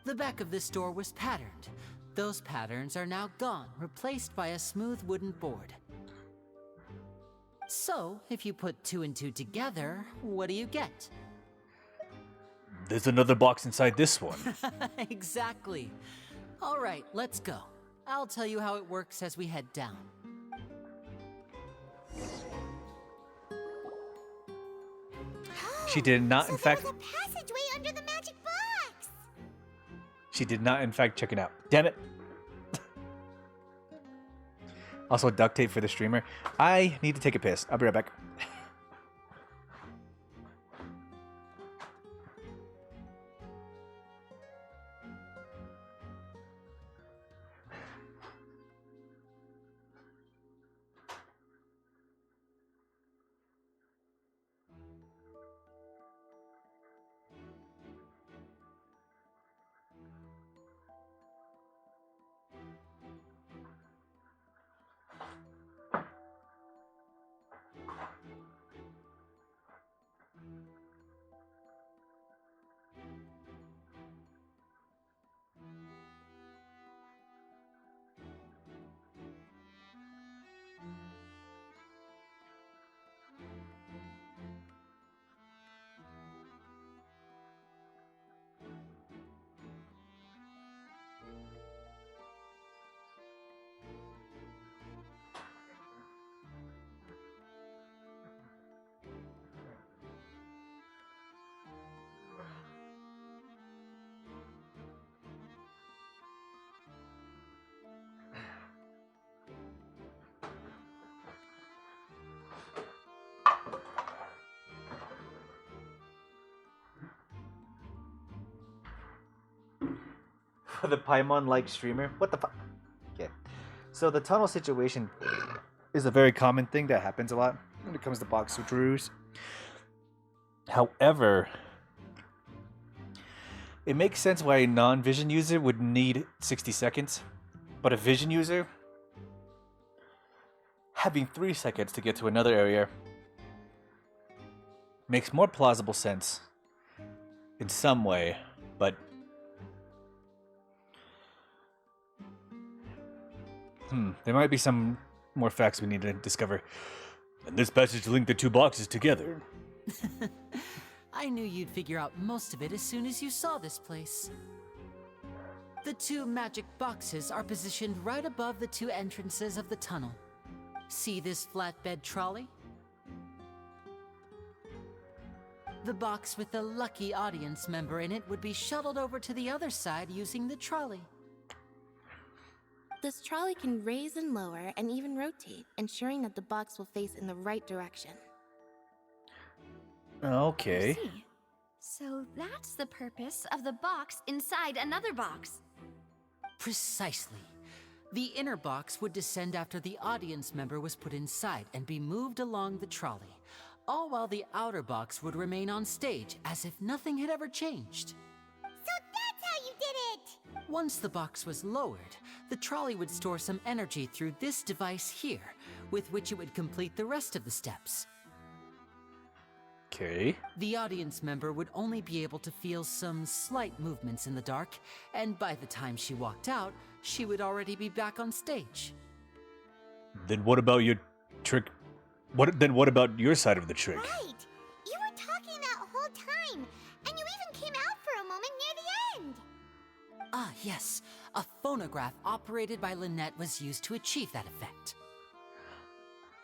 The back of this door was patterned. Those patterns are now gone, replaced by a smooth wooden board. So, if you put 2 and 2 together, what do you get? There's another box inside this one. Exactly. All right, let's go. I'll tell you how it works as we head down. She did not, in fact. There's a passageway under the magic box. She did not, in fact, check it out. Damn it. Also, duct tape for the streamer. I need to take a piss. I'll be right back. For the Paimon-like streamer? What the fuck? Okay. So the tunnel situation is a very common thing that happens a lot when it comes to box switcheroos. However, it makes sense why a non-vision user would need 60 seconds, but a vision user having 3 seconds to get to another area makes more plausible sense in some way, but there might be some more facts we need to discover. And this passage linked the 2 boxes together. I knew you'd figure out most of it as soon as you saw this place. The 2 magic boxes are positioned right above the 2 entrances of the tunnel. See this flatbed trolley? The box with the lucky audience member in it would be shuttled over to the other side using the trolley. This trolley can raise and lower and even rotate, ensuring that the box will face in the right direction. Okay. I see. So that's the purpose of the box inside another box. Precisely. The inner box would descend after the audience member was put inside and be moved along the trolley, all while the outer box would remain on stage as if nothing had ever changed. So that's how you did it! Once the box was lowered, the trolley would store some energy through this device here, with which it would complete the rest of the steps. Okay. The audience member would only be able to feel some slight movements in the dark, and by the time she walked out, she would already be back on stage. Then what about your trick? What about your side of the trick? Right! You were talking that whole time, and you even came out for a moment near the end! Ah, yes. A phonograph operated by Lynette was used to achieve that effect.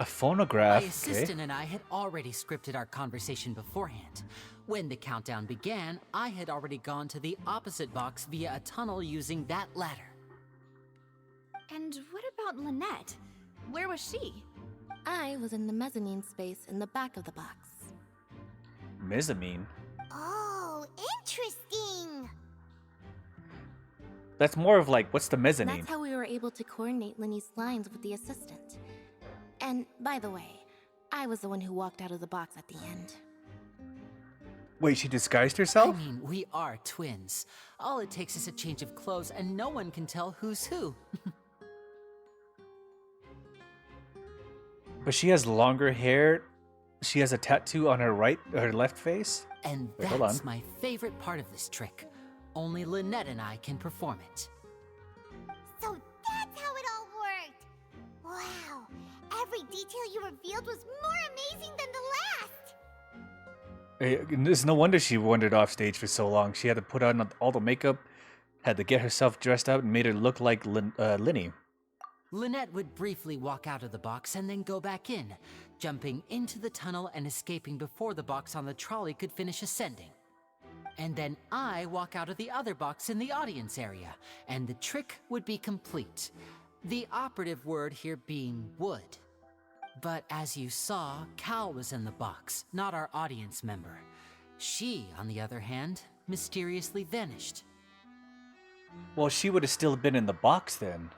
A phonograph? My assistant and I had already scripted our conversation beforehand. When the countdown began, I had already gone to the opposite box via a tunnel using that ladder. And what about Lynette? Where was she? I was in the mezzanine space in the back of the box. Mezzanine? Oh, interesting! That's more of like, what's the mezzanine? That's how we were able to coordinate Linny's lines with the assistant. And by the way, I was the one who walked out of the box at the end. Wait, she disguised herself? I mean, we are twins. All it takes is a change of clothes, and no one can tell who's who. But she has longer hair. She has a tattoo on her left face. And Wait, hold on. that's my favorite part of this trick. Only Lynette and I can perform it. So that's how it all worked! Wow! Every detail you revealed was more amazing than the last! It's no wonder she wandered off stage for so long. She had to put on all the makeup, had to get herself dressed up, and made her look like Linny. Lynette would briefly walk out of the box and then go back in, jumping into the tunnel and escaping before the box on the trolley could finish ascending. And then I walk out of the other box in the audience area, and the trick would be complete. The operative word here being would. But as you saw, Cal was in the box, not our audience member. She, on the other hand, mysteriously vanished. Well, she would have still been in the box then.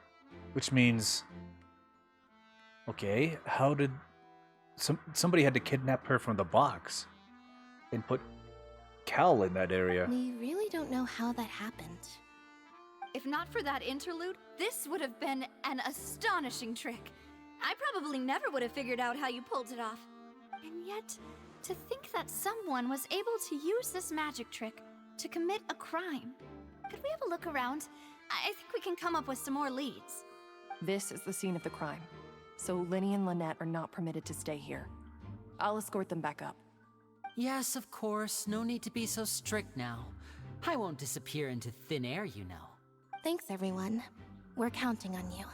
Which means... Okay, how did... Somebody had to kidnap her from the box. And put Cal in that area. We really don't know how that happened. If not for that interlude, this would have been an astonishing trick. I probably never would have figured out how you pulled it off. And yet, to think that someone was able to use this magic trick to commit a crime. Could we have a look around? I think we can come up with some more leads. This is the scene of the crime, so Linny and Lynette are not permitted to stay here. I'll escort them back up. Yes, of course. No need to be so strict now. I won't disappear into thin air, you know. Thanks, everyone. We're counting on you.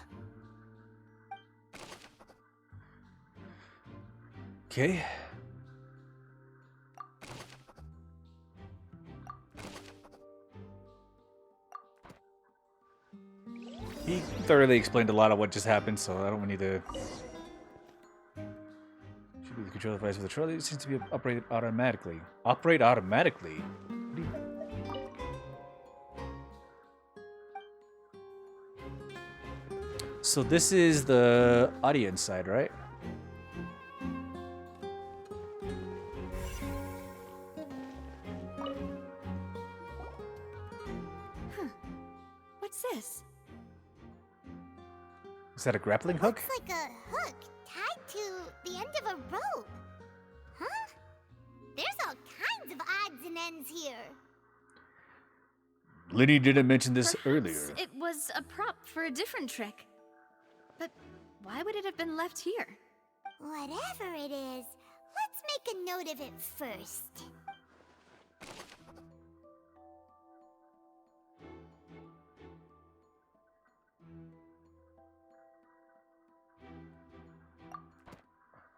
Okay. He thoroughly explained a lot of what just happened, so I don't need to... Should be the control device for the trolley. It seems to be operated automatically. Operate automatically? What do you... So this is the audience side, right? What's this? Is that a grappling hook? Looks like a hook tied to the end of a rope. Huh? There's all kinds of odds and ends here. Linny didn't mention this earlier. It was a prop for a different trick. But why would it have been left here? Whatever it is, let's make a note of it first.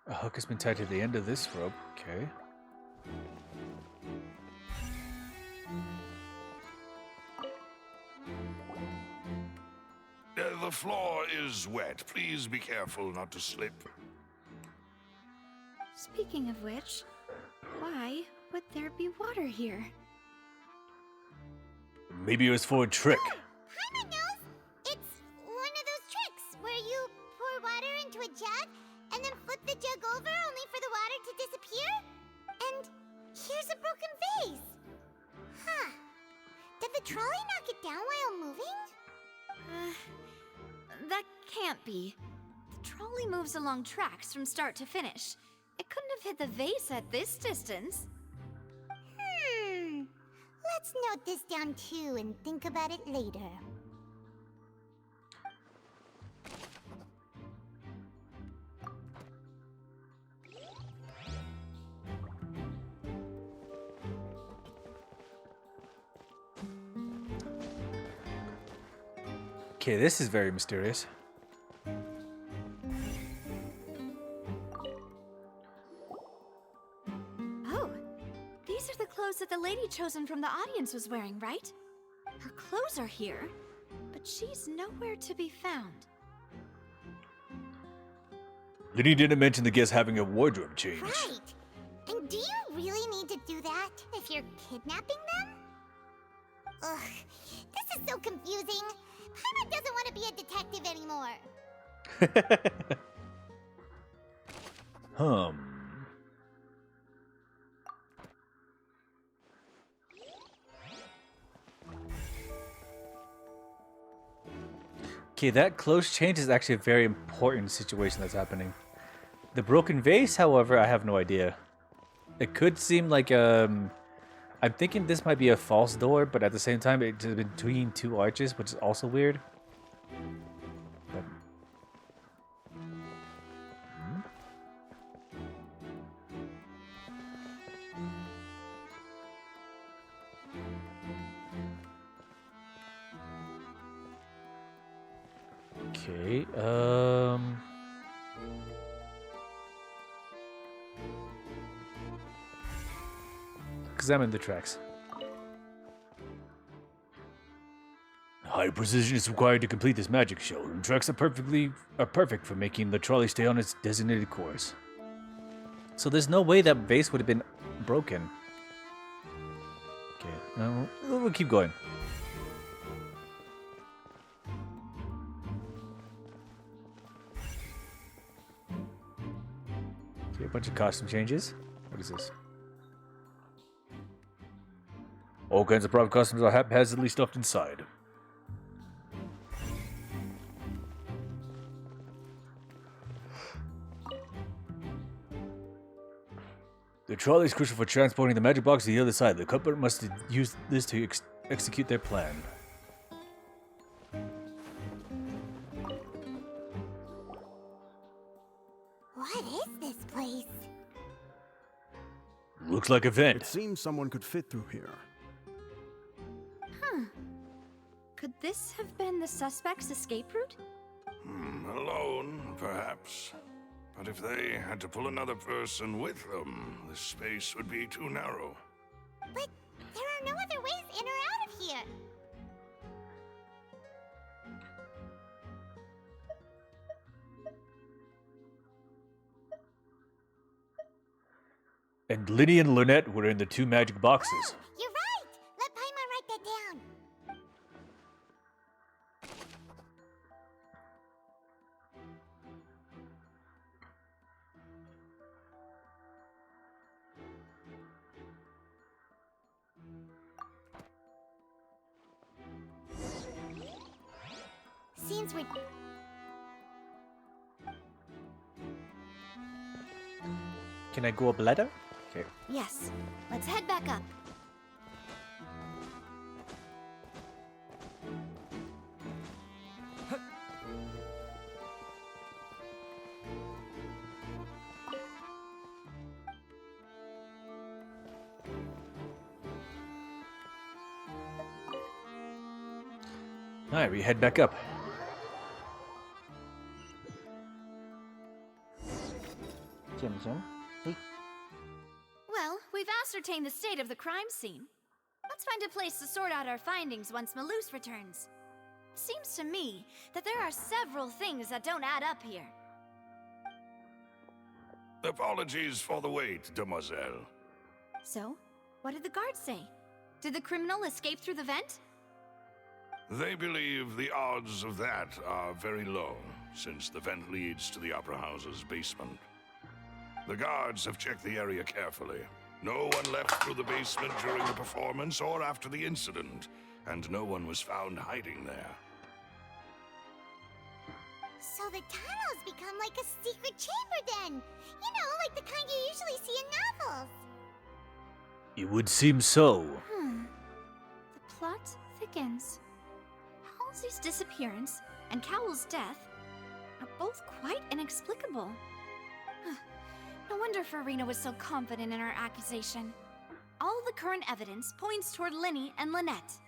A hook has been tied to the end of this rope. Okay. The floor is wet. Please be careful not to slip. Speaking of which, why would there be water here? Maybe it was for a trick. Paimon knows! It's one of those tricks where you pour water into a jug and then flip the jug over only for the water to disappear? And here's a broken vase. Huh. Did the trolley knock it down while moving? That can't be. The trolley moves along tracks from start to finish. It couldn't have hit the vase at this distance. Let's note this down too and think about it later. Okay, this is very mysterious. Oh, these are the clothes that the lady chosen from the audience was wearing, right? Her clothes are here, but she's nowhere to be found. Linny didn't mention the guest having a wardrobe change. Right. And do you really need to do that if you're kidnapping them? Ugh, this is so confusing. Paimon doesn't want to be a detective anymore. Okay, that close change is actually a very important situation that's happening. The broken vase, however, I have no idea. It could seem like I'm thinking this might be a false door, but at the same time it's between two arches, which is also weird. But... Okay, examine the tracks. High precision is required to complete this magic show, and tracks are perfect for making the trolley stay on its designated course. So there's no way that vase would have been broken. Okay, we'll keep going. Okay, a bunch of costume changes. What is this? All kinds of private costumes are haphazardly stuffed inside. The trolley is crucial for transporting the magic box to the other side. The couple must use this to execute their plan. What is this place? Looks like a vent. It seems someone could fit through here. Huh. Could this have been the suspect's escape route? Alone, perhaps. But if they had to pull another person with them, the space would be too narrow. But there are no other ways in or out of here. And Linny and Lynette were in the two magic boxes. Oh, you're right! Let Paimon write that down. Seems we're... Can I go up a ladder? Okay. Yes. Let's head back up. Alright, we head back up. Jim. Hey. Well, we've ascertained the state of the crime scene. Let's find a place to sort out our findings once Malus returns. Seems to me that there are several things that don't add up here. Apologies for the wait, demoiselle. So, what did the guards say? Did the criminal escape through the vent? They believe the odds of that are very low, since the vent leads to the Opera House's basement. The guards have checked the area carefully. No one left through the basement during the performance or after the incident, and no one was found hiding there. So the tunnels become like a secret chamber then! You know, like the kind you usually see in novels! It would seem so. The plot thickens. Halsey's disappearance and Cowell's death are both quite inexplicable. No wonder Farina was so confident in her accusation. All the current evidence points toward Linny and Lynette.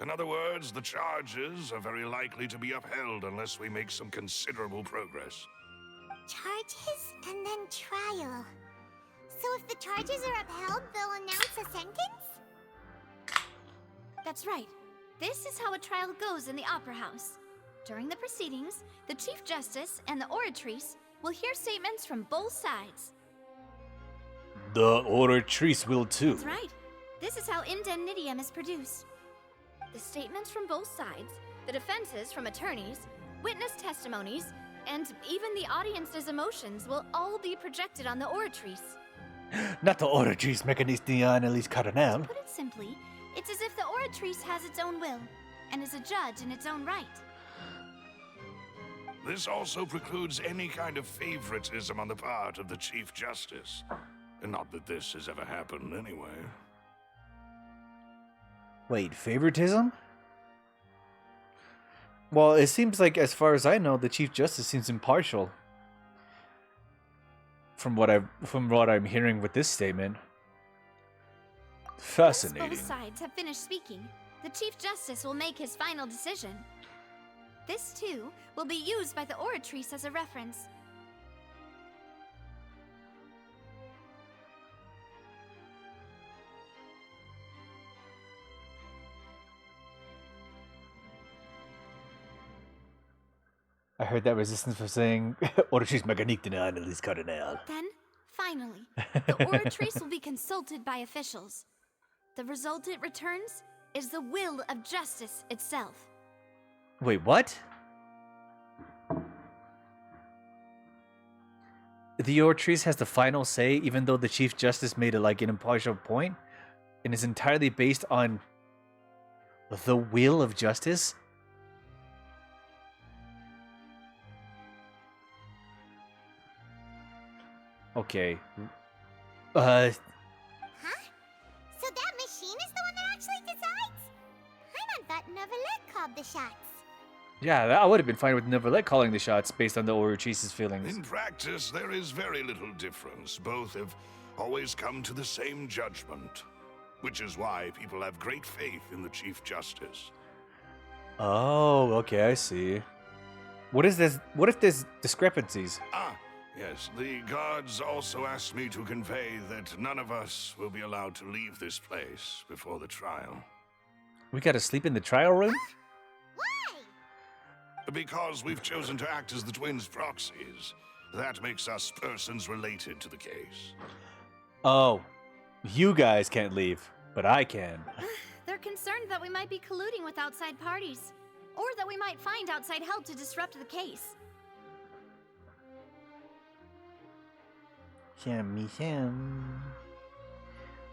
In other words, the charges are very likely to be upheld unless we make some considerable progress. Charges and then trial. So if the charges are upheld, they'll announce a sentence? That's right. This is how a trial goes in the Opera House. During the proceedings, the Chief Justice and the Oratrice will hear statements from both sides. The Oratrice will too. That's right. This is how indemnitium is produced. The statements from both sides, the defenses from attorneys, witness testimonies, and even the audience's emotions will all be projected on the oratrice. Not the oratrice mechanistia analyse cardinal. To put it simply, it's as if the oratrice has its own will, and is a judge in its own right. This also precludes any kind of favoritism on the part of the Chief Justice. And not that this has ever happened anyway. Wait, favoritism? Well, it seems like, as far as I know, the Chief Justice seems impartial. From what I'm hearing with this statement. Fascinating. Once both sides have finished speaking, the Chief Justice will make his final decision. This, too, will be used by the oratrice as a reference. I heard that resistance for saying oratrice mécanique de l'analyse cardinal. Then, finally, the oratrice will be consulted by officials. The result it returns is the will of justice itself. Wait, what? The oratrice has the final say, even though the Chief Justice made it like an impartial point, and is entirely based on the will of justice? Okay. Huh? So that machine is the one that actually decides? I thought Neuvillette called the shots. Yeah, I would have been fine with Neuvillette calling the shots based on the oratrice's feelings. In practice, there is very little difference. Both have always come to the same judgment. Which is why people have great faith in the Chief Justice. Oh, okay, I see. What is this? What if there's discrepancies? Yes, the guards also asked me to convey that none of us will be allowed to leave this place before the trial. We gotta sleep in the trial room? Because we've chosen to act as the twins' proxies. That makes us persons related to the case. Oh, you guys can't leave, but I can. They're concerned that we might be colluding with outside parties, or that we might find outside help to disrupt the case. Sammy Sam.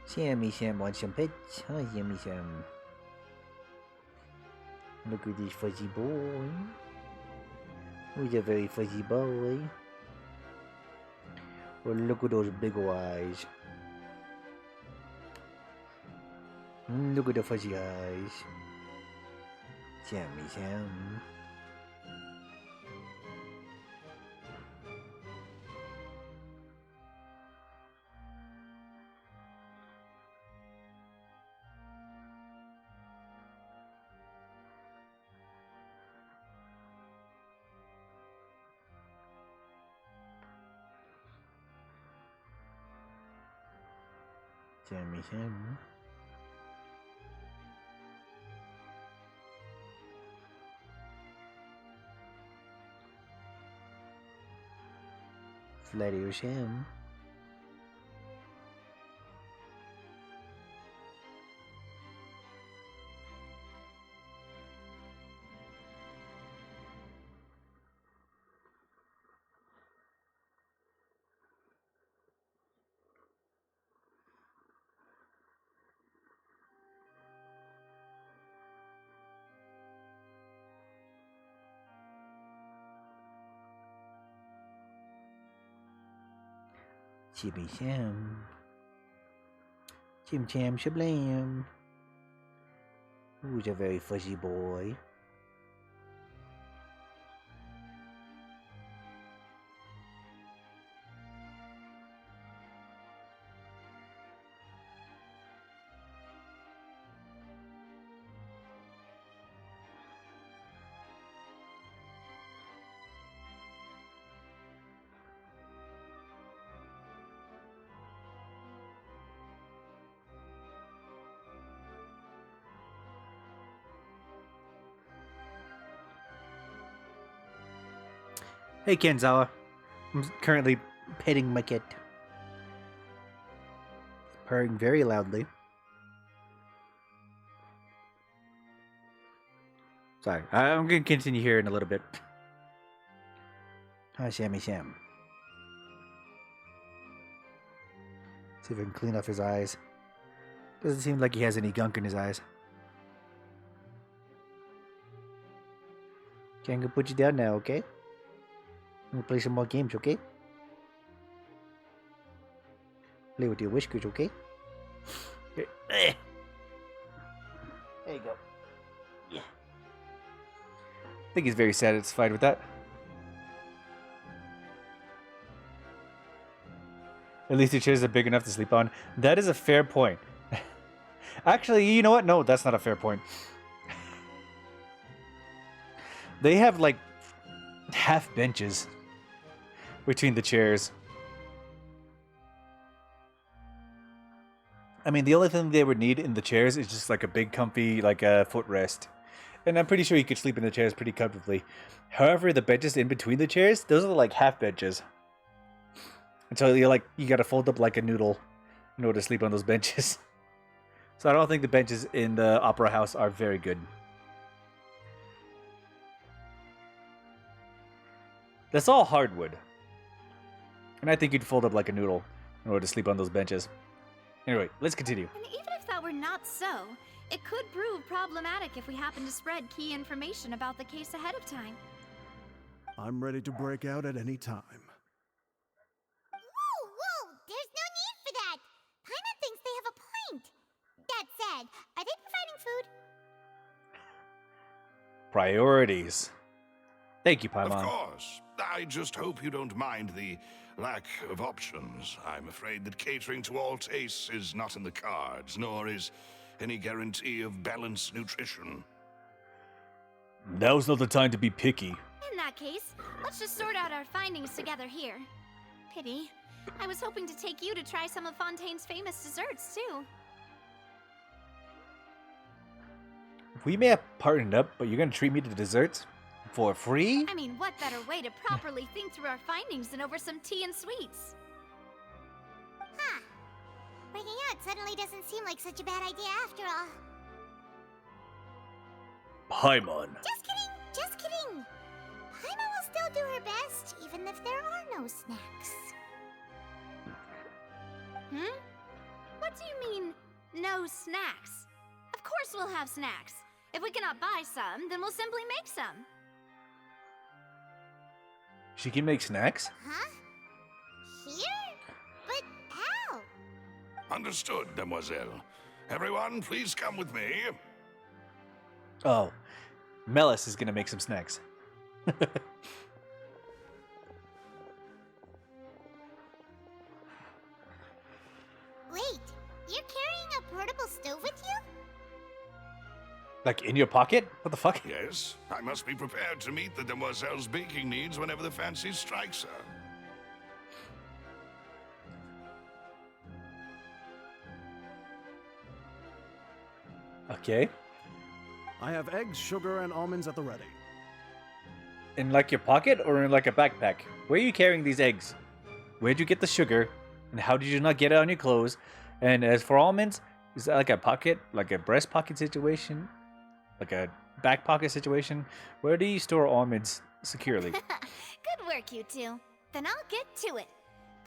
Sammy Sam wants some pets. Hi, Sammy Sam. Look at this fuzzy boy. He's a very fuzzy boy. Oh, look at those big eyes. Look at the fuzzy eyes. Sammy Sam. Sammy Sam. Flattery Sam. Chippy Sam. Chim Cham Shablam. Who's a very fuzzy boy? Hey Kenzawa, I'm currently petting my cat. Purring very loudly. Sorry, I'm gonna continue here in a little bit. Hi, Shammy Sham. See if I can clean off his eyes. Doesn't seem like he has any gunk in his eyes. Okay, I'm gonna put you down now, okay? I'm gonna play some more games, okay? Play with your whiskers, okay? Here. There you go. Yeah. I think he's very satisfied with that. At least the chairs are big enough to sleep on. That is a fair point. Actually, you know what? No, that's not a fair point. They have like half benches between the chairs. I mean, the only thing they would need in the chairs is just like a big comfy, like a footrest. And I'm pretty sure you could sleep in the chairs pretty comfortably. However, the benches in between the chairs, those are like half benches. And so you gotta fold up like a noodle in order to sleep on those benches. So I don't think the benches in the Opera House are very good. That's all hardwood. And I think you'd fold up like a noodle in order to sleep on those benches. Anyway, let's continue. And even if that were not so, it could prove problematic if we happen to spread key information about the case ahead of time. I'm ready to break out at any time. Whoa! There's no need for that! Paimon thinks they have a point. That said, are they providing food? Priorities. Thank you, Paimon. Of course. I just hope you don't mind the lack of options. I'm afraid that catering to all tastes is not in the cards, nor is any guarantee of balanced nutrition. Now's not the time to be picky. In that case, let's just sort out our findings together here. Pity. I was hoping to take you to try some of Fontaine's famous desserts, too. We may have partnered up, but you're gonna treat me to desserts? For free? I mean, what better way to properly think through our findings than over some tea and sweets? Huh. Breaking out suddenly doesn't seem like such a bad idea after all. Paimon. Just kidding! Paimon will still do her best, even if there are no snacks. What do you mean, no snacks? Of course we'll have snacks. If we cannot buy some, then we'll simply make some. She can make snacks? Huh? Here? But how? Understood, demoiselle. Everyone, please come with me. Oh, Melis is gonna make some snacks. Wait, you're carrying a portable stove with you? Like in your pocket? What the fuck? Yes, I must be prepared to meet the demoiselle's baking needs whenever the fancy strikes her. Okay. I have eggs, sugar, and almonds at the ready. In like your pocket or in like a backpack? Where are you carrying these eggs? Where'd you get the sugar? And how did you not get it on your clothes? And as for almonds, is that like a pocket, like a breast pocket situation? Like a back pocket situation? Where do you store almonds securely? Good work, you two. Then I'll get to it.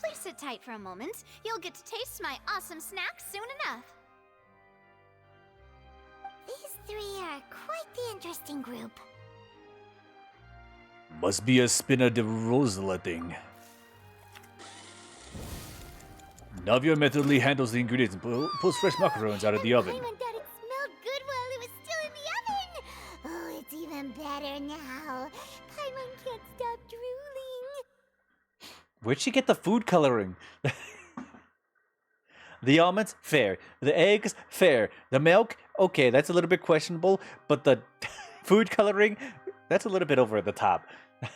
Please sit tight for a moment. You'll get to taste my awesome snacks soon enough. These three are quite the interesting group. Must be a Spina de Rosala thing. Navia methodically handles the ingredients and pulls fresh macarons out of the oven. Paimon thought it smelled good while it was still in the oven. Oh, it's even better now. Paimon can't stop drooling. Where'd she get the food coloring? The almonds, fair. The eggs, fair. The milk, okay, that's a little bit questionable. But the food coloring, that's a little bit over the top. From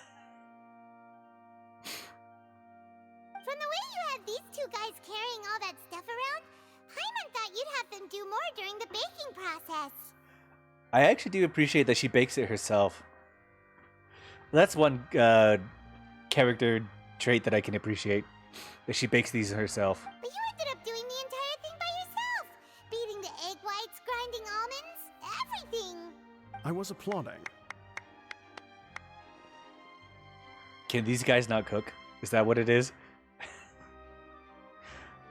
the way you have these two guys carrying all that stuff around, Paimon thought you'd have them do more during the baking process. I actually do appreciate that she bakes it herself. That's one character trait that I can appreciate. That she bakes these herself. But you ended up doing the entire thing by yourself. Beating the egg whites, grinding almonds, everything. I was applauding. Can these guys not cook? Is that what it is?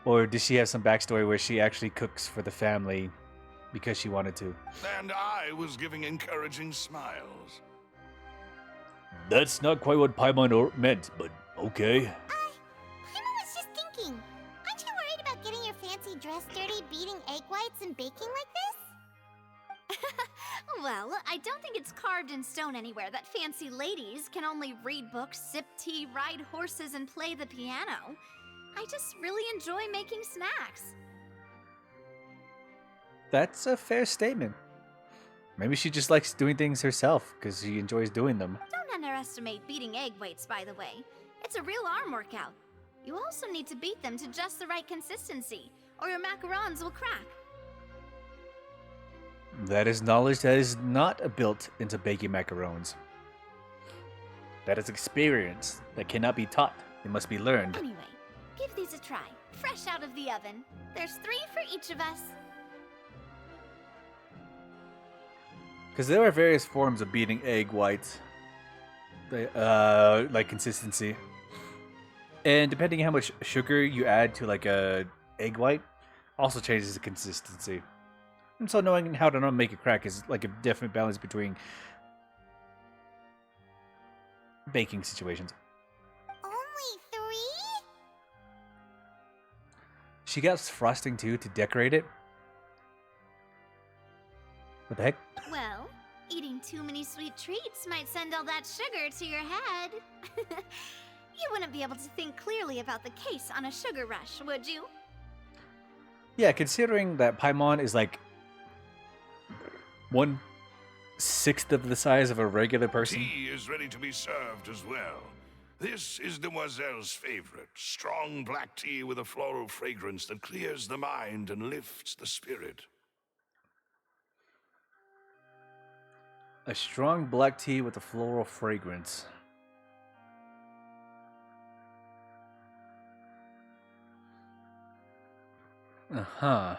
Or does she have some backstory where she actually cooks for the family because she wanted to? And I was giving encouraging smiles. That's not quite what Paimon meant, but okay. Paimon was just thinking. Aren't you worried about getting your fancy dress dirty, beating egg whites and baking like this? Well, I don't think it's carved in stone anywhere that fancy ladies can only read books, sip tea, ride horses, and play the piano. I just really enjoy making snacks. That's a fair statement. Maybe she just likes doing things herself because she enjoys doing them. Don't underestimate beating egg weights, by the way. It's a real arm workout. You also need to beat them to just the right consistency, or your macarons will crack. That is knowledge that is not built into baking macarons. That is experience that cannot be taught. It must be learned. Anyway, give these a try. Fresh out of the oven. There's 3 for each of us. Because there are various forms of beating egg whites. Like consistency. And depending on how much sugar you add to like a egg white, also changes the consistency. And so knowing how to not make it crack is like a definite balance between baking situations. Only 3? She got frosting too to decorate it. What the heck? Well, eating too many sweet treats might send all that sugar to your head. You wouldn't be able to think clearly about the case on a sugar rush, would you? Yeah, considering that Paimon is like 1/6 of the size of a regular person. Tea is ready to be served as well. This is Demoiselle's favorite, strong black tea with a floral fragrance that clears the mind and lifts the spirit. A strong black tea with a floral fragrance. Uh-huh.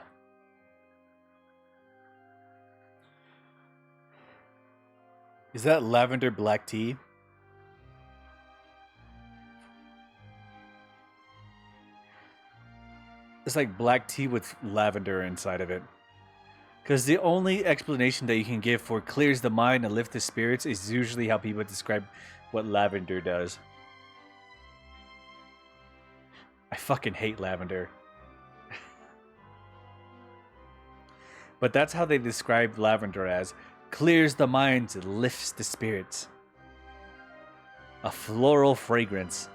Is that lavender black tea? It's like black tea with lavender inside of it. Because the only explanation that you can give for clears the mind and lifts the spirits is usually how people describe what lavender does. I fucking hate lavender. But that's how they describe lavender as. Clears the mind and lifts the spirits. A floral fragrance.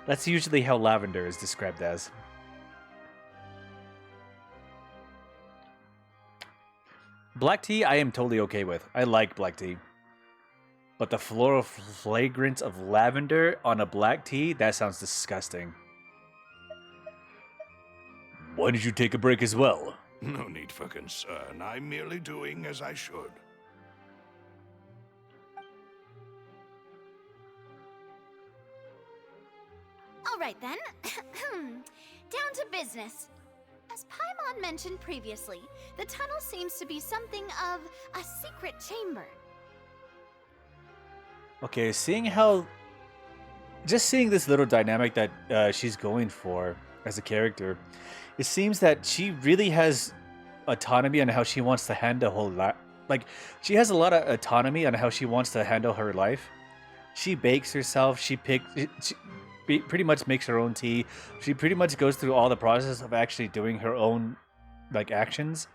That's usually how lavender is described as. Black tea, I am totally okay with. I like black tea. But the floral fragrance of lavender on a black tea, that sounds disgusting. Why did you take a break as well? No need for concern. I'm merely doing as I should. All right then. Down to business. As Paimon mentioned previously, the tunnel seems to be something of a secret chamber. Okay, seeing how... Just seeing this little dynamic that she's going for as a character, it seems that she really has autonomy on how she wants to handle her life. Like, she has a lot of autonomy on how she wants to handle her life. She bakes herself, she pretty much makes her own tea. She pretty much goes through all the process of actually doing her own, like, actions.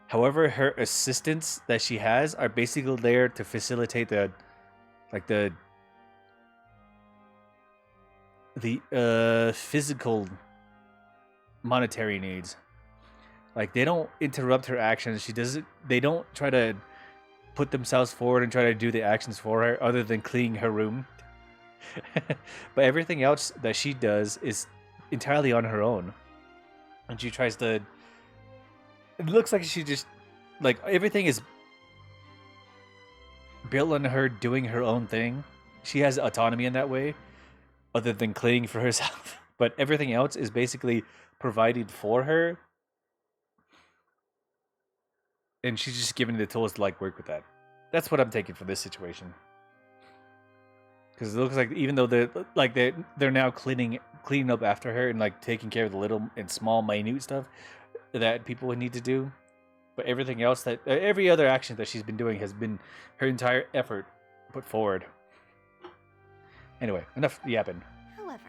However, her assistants that she has are basically there to facilitate the physical monetary needs. Like, they don't interrupt her actions. They don't try to put themselves forward and try to do the actions for her other than cleaning her room. But everything else that she does is entirely on her own. And she tries to... It looks like she just... Like, everything is built on her doing her own thing. She has autonomy in that way, other than cleaning for herself. But everything else is basically provided for her. And she's just given the tools to, like, work with that. That's what I'm taking for this situation. Because it looks like even though they're now cleaning up after her and like taking care of the little and small minute stuff that people would need to do, but everything else that every other action that she's been doing has been her entire effort put forward. Anyway, enough yapping. However,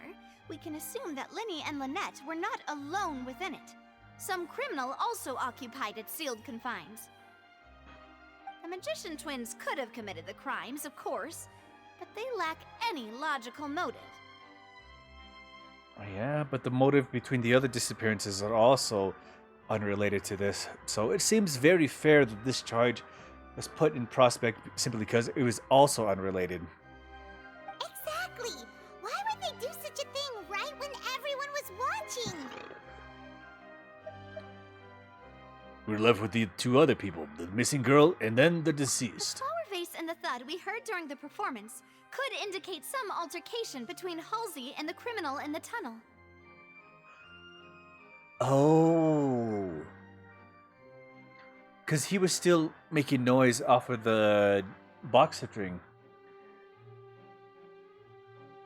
we can assume that Linny and Lynette were not alone within it. Some criminal also occupied its sealed confines. The magician twins could have committed the crimes, of course, but they lack any logical motive. Oh, yeah, but the motive between the other disappearances are also unrelated to this. So it seems very fair that this charge was put in prospect simply because it was also unrelated. Exactly! Why would they do such a thing right when everyone was watching? We're left with the two other people, the missing girl and then the deceased. The flower vase and the thud we heard during the performance could indicate some altercation between Halsey and the criminal in the tunnel. Oh. Because he was still making noise off of the box string.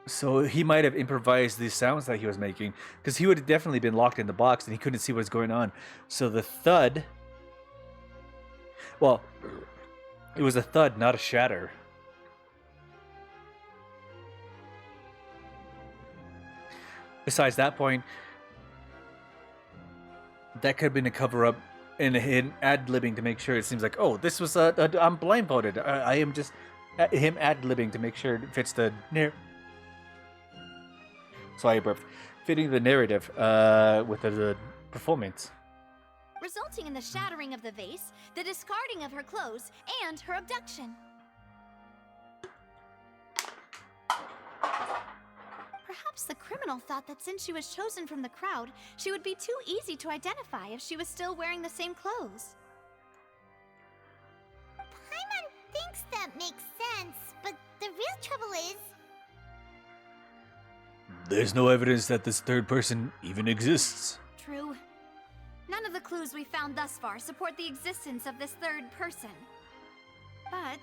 So he might have improvised the sounds that he was making. Because he would have definitely been locked in the box and he couldn't see what's going on. So the thud... Well, it was a thud, not a shatter. Besides that point, that could have been a cover-up and him ad-libbing to make sure it seems like, oh, this was I'm blindfolded. I am just him ad-libbing to make sure it fits the fitting the narrative with the performance. Resulting in the shattering of the vase, the discarding of her clothes, and her abduction. Perhaps the criminal thought that since she was chosen from the crowd, she would be too easy to identify if she was still wearing the same clothes. Paimon thinks that makes sense, but the real trouble is... There's no evidence that this third person even exists. True. None of the clues we found thus far support the existence of this third person. But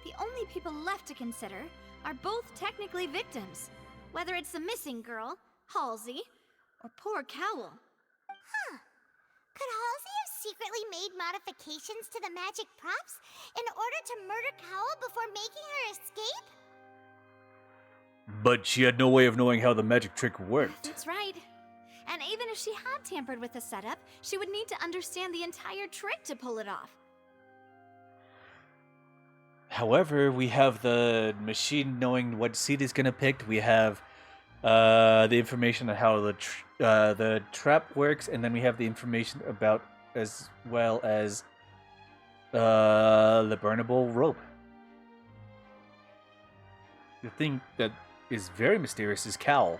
the only people left to consider are both technically victims. Whether it's the missing girl, Halsey, or poor Cowell. Huh. Could Halsey have secretly made modifications to the magic props in order to murder Cowell before making her escape? But she had no way of knowing how the magic trick worked. That's right. And even if she had tampered with the setup, she would need to understand the entire trick to pull it off. However, we have the machine knowing what seed it's gonna pick. We have the information on how the trap works, and then we have the information about as well as the burnable rope. The thing that is very mysterious is Cowell.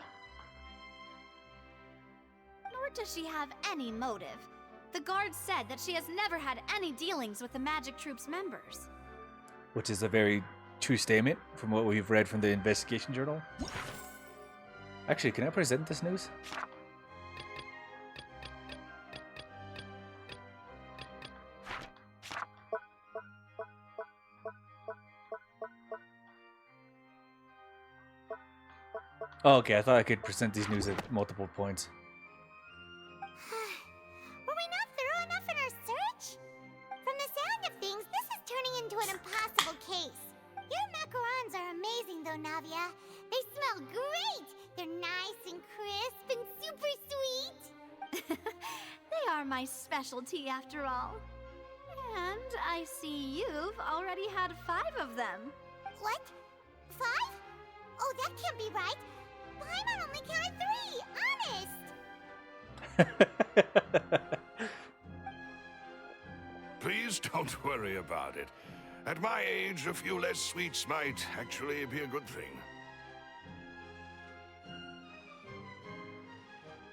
Nor does she have any motive. The guard said that she has never had any dealings with the Magic Troop's members. Which is a very true statement from what we've read from the investigation journal. Actually, can I present this news? Oh, okay, I thought I could present these news at multiple points. Were we not thorough enough in our search? From the sound of things, this is turning into an impossible case. Your macarons are amazing though, Navia. They smell great! They're nice and crisp and super sweet! They are my specialty after all. And I see you've already had 5 of them. What? 5? Oh, that can't be right. Paimon only counted 3, honest! Please don't worry about it. At my age, a few less sweets might actually be a good thing.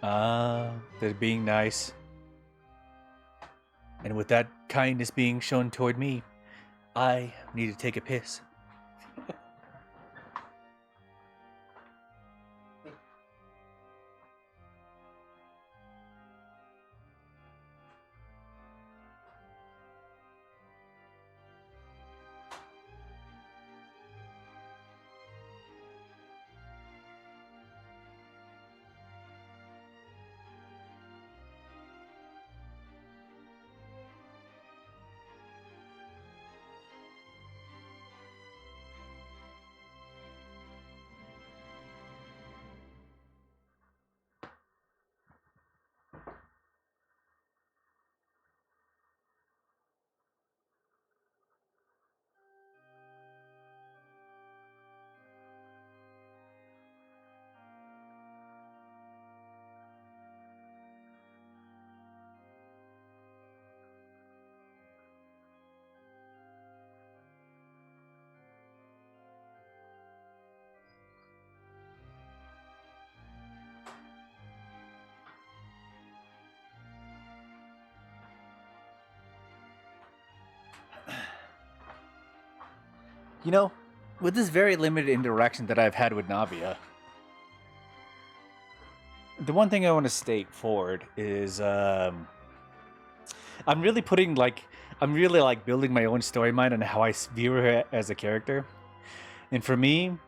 They're being nice. And with that kindness being shown toward me, I need to take a piss. You know, with this very limited interaction that I've had with Navia, the one thing I want to state forward is I'm really building my own story mind on how I view her as a character. And for me,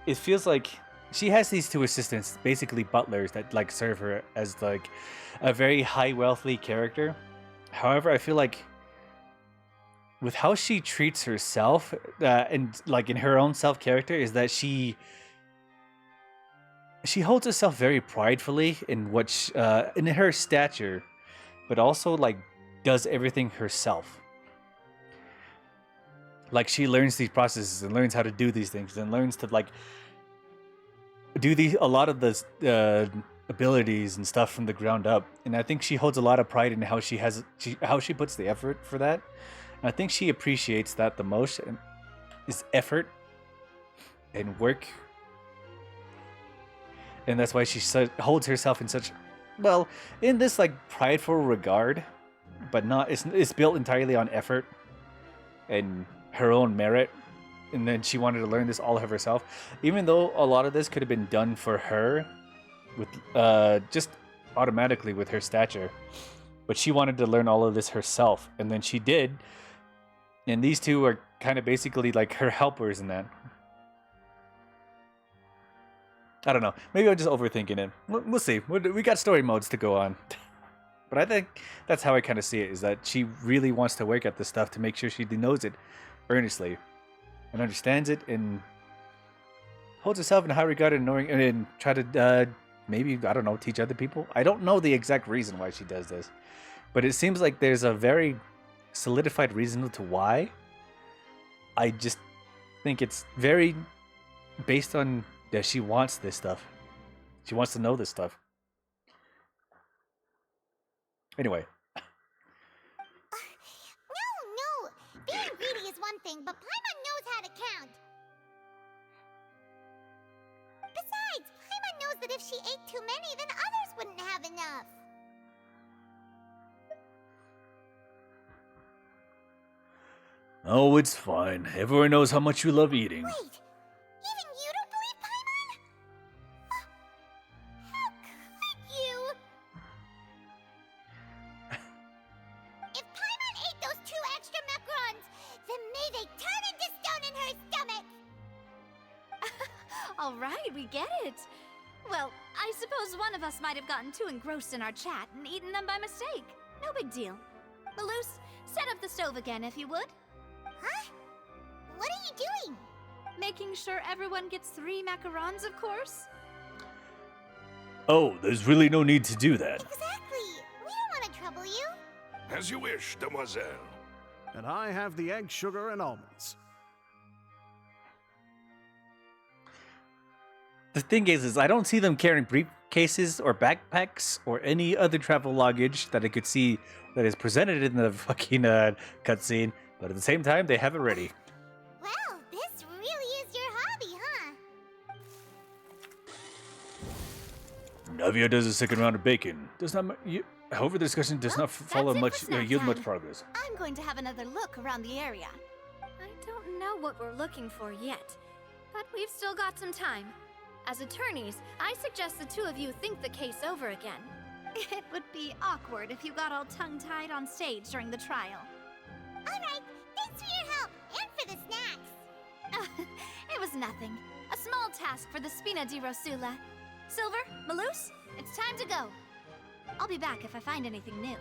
it feels like she has these two assistants, basically butlers, that like serve her as like a very high wealthy character. However, I feel like with how she treats herself and like in her own self character is that she holds herself very pridefully in what in her stature, but also like does everything herself. Like she learns these processes and learns how to do these things and learns to like do a lot of the abilities and stuff from the ground up. And I think she holds a lot of pride in how she puts the effort for that. And I think she appreciates that the most, is effort and work. And that's why she holds herself in such, well, in this like prideful regard, but not, it's built entirely on effort and her own merit. And then she wanted to learn this all of herself, even though a lot of this could have been done for her with just automatically with her stature. But she wanted to learn all of this herself, and then she did. And these two are kind of basically like her helpers in that. I don't know. Maybe I'm just overthinking it. We'll see. We got story modes to go on. But I think that's how I kind of see it, is that she really wants to work at this stuff to make sure she knows it earnestly and understands it and holds herself in high regard and try to maybe, I don't know, teach other people. I don't know the exact reason why she does this, but it seems like there's a very solidified reason to why. I just think it's very based on that she wants this stuff. She wants to know this stuff. Anyway. No! Being greedy is one thing, but Paimon knows how to count. Besides, Paimon knows that if she ate too many, then others wouldn't have enough. Oh, it's fine. Everyone knows how much you love eating. Wait, even you don't believe Paimon? How could you? If Paimon ate those 2 extra macarons, then may they turn into stone in her stomach! All right, we get it. Well, I suppose one of us might have gotten too engrossed in our chat and eaten them by mistake. No big deal. Malus, set up the stove again if you would. Huh? What are you doing? Making sure everyone gets 3 macarons, of course. Oh, there's really no need to do that. Exactly. We don't want to trouble you. As you wish, demoiselle. And I have the egg, sugar, and almonds. The thing is I don't see them carrying briefcases or backpacks or any other travel luggage that I could see that is presented in the fucking cutscene. But at the same time, they have it ready. Well, this really is your hobby, huh? Navia does a second round of bacon. However, the discussion does not follow yield much progress. I'm going to have another look around the area. I don't know what we're looking for yet, but we've still got some time. As attorneys, I suggest the two of you think the case over again. It would be awkward if you got all tongue-tied on stage during the trial. Alright, thanks for your help, and for the snacks. It was nothing. A small task for the Spina di Rosula. Silver, Malus, it's time to go. I'll be back if I find anything new.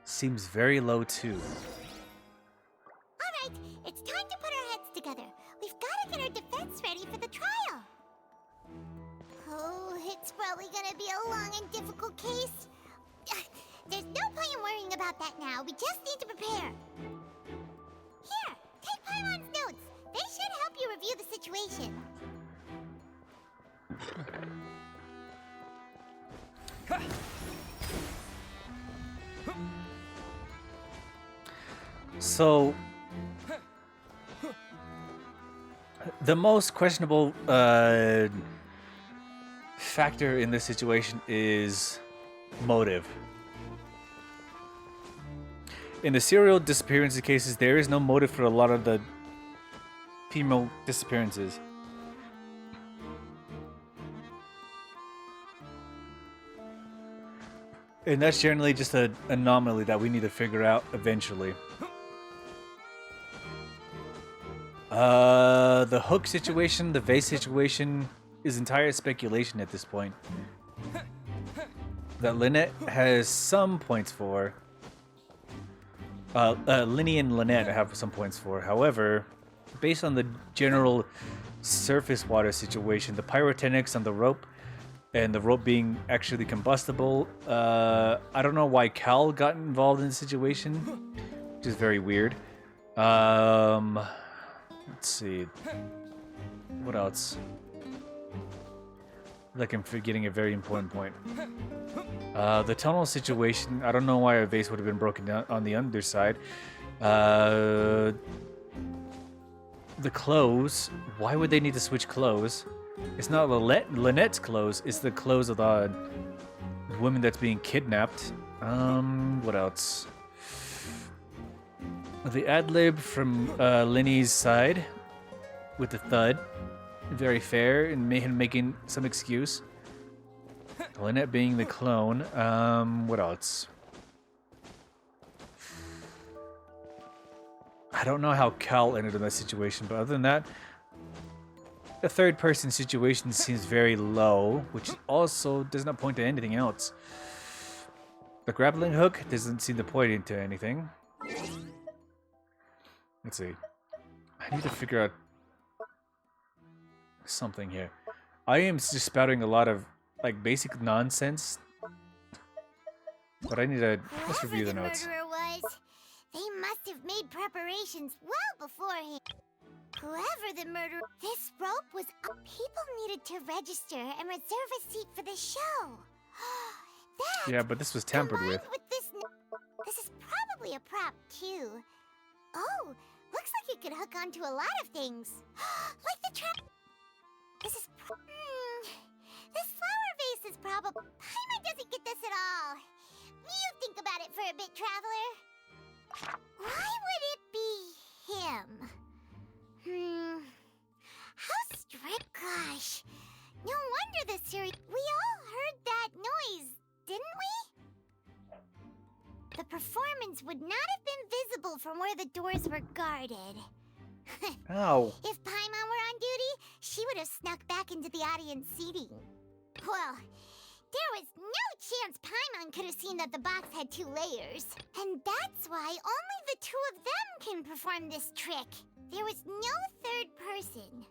Seems very low too. Alright, it's time to put our heads together. We've got to get our defense ready for the trial. Oh, it's probably gonna be a long and difficult case. There's no point in worrying about that now. We just need to prepare. Here, take Paimon's notes. They should help you review the situation. So, the most questionable factor in this situation is motive. In the serial disappearance cases, there is no motive for a lot of the female disappearances. And that's generally just an anomaly that we need to figure out eventually. The Hook situation, the vase situation is entire speculation at this point. That Lynette has some points for. Linny and Lynette have some points for. However, based on the general surface water situation, the pyrotechnics on the rope, and the rope being actually combustible, I don't know why Cal got involved in the situation, which is very weird. Let's see. What else? Like I'm forgetting a very important point. The tunnel situation, I don't know why a vase would have been broken down on the underside. The clothes, why would they need to switch clothes? It's not Lynette's clothes, it's the clothes of the woman that's being kidnapped. What else? The ad-lib from Linny's side with the thud. Very fair, and him making some excuse. Lynette being the clone. What else? I don't know how Cal ended in that situation, but other than that, the third-person situation seems very low, which also does not point to anything else. The grappling hook doesn't seem to point into anything. Let's see. I need to figure out something here. I am just spouting a lot of like basic nonsense, but I need to let's review the notes. Murderer was, they must have made preparations well beforehand. Whoever the murderer, this rope was up. People needed to register and reserve a seat for the show. That, Yeah, but this was tampered with. This is probably a prop too. Oh, looks like it could hook onto a lot of things, like the trap. This is. This flower vase is probably. Paimon doesn't get this at all. You think about it for a bit, traveler. Why would it be him? How strict? Gosh, no wonder the series. We all heard that noise, didn't we? The performance would not have been visible from where the doors were guarded. Ow. If Paimon were on duty, she would have snuck back into the audience seating. Well, there was no chance Paimon could have seen that the box had 2 layers. And that's why only the 2 of them can perform this trick. There was no third person.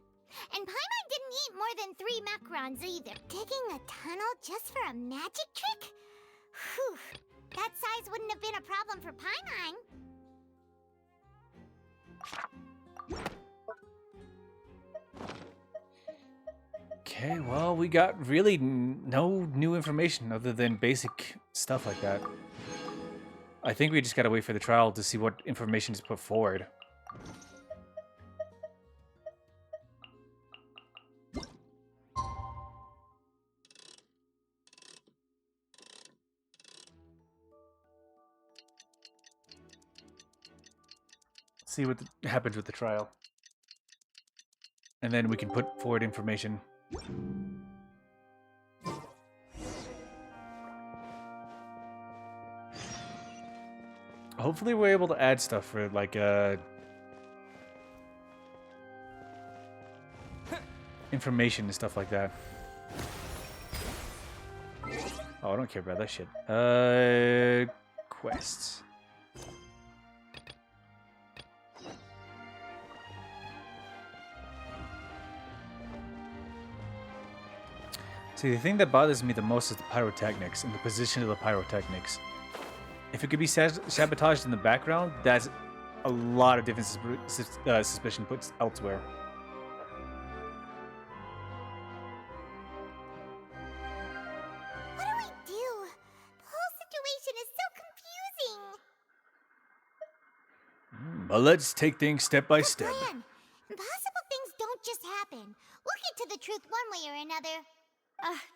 And Paimon didn't eat more than 3 macarons either. Digging a tunnel just for a magic trick? Whew. That size wouldn't have been a problem for Paimon. Okay, well, we got really no new information other than basic stuff like that. I think we just gotta wait for the trial to see what information is put forward. See what happens with the trial. And then we can put forward information. Hopefully we're able to add stuff for like information and stuff like that. Oh, I don't care about that shit. Quests. See, the thing that bothers me the most is the pyrotechnics and the position of the pyrotechnics. If it could be sabotaged in the background, that's a lot of different suspicion put elsewhere. What do we do? The whole situation is so confusing. But let's take things step by step. Plan. Impossible things don't just happen. We'll get to the truth one way or another.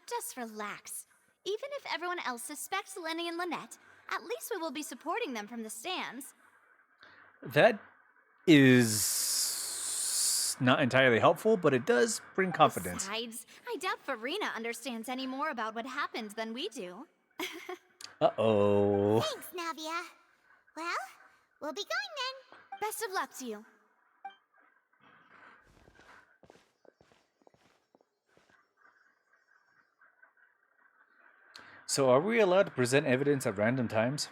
Just relax. Even if everyone else suspects Lenny and Lynette, at least we will be supporting them from the stands. That is not entirely helpful, but it does bring confidence. Besides, I doubt Farina understands any more about what happened than we do. Uh-oh. Thanks, Navia. Well, we'll be going then. Best of luck to you. So are we allowed to present evidence at random times?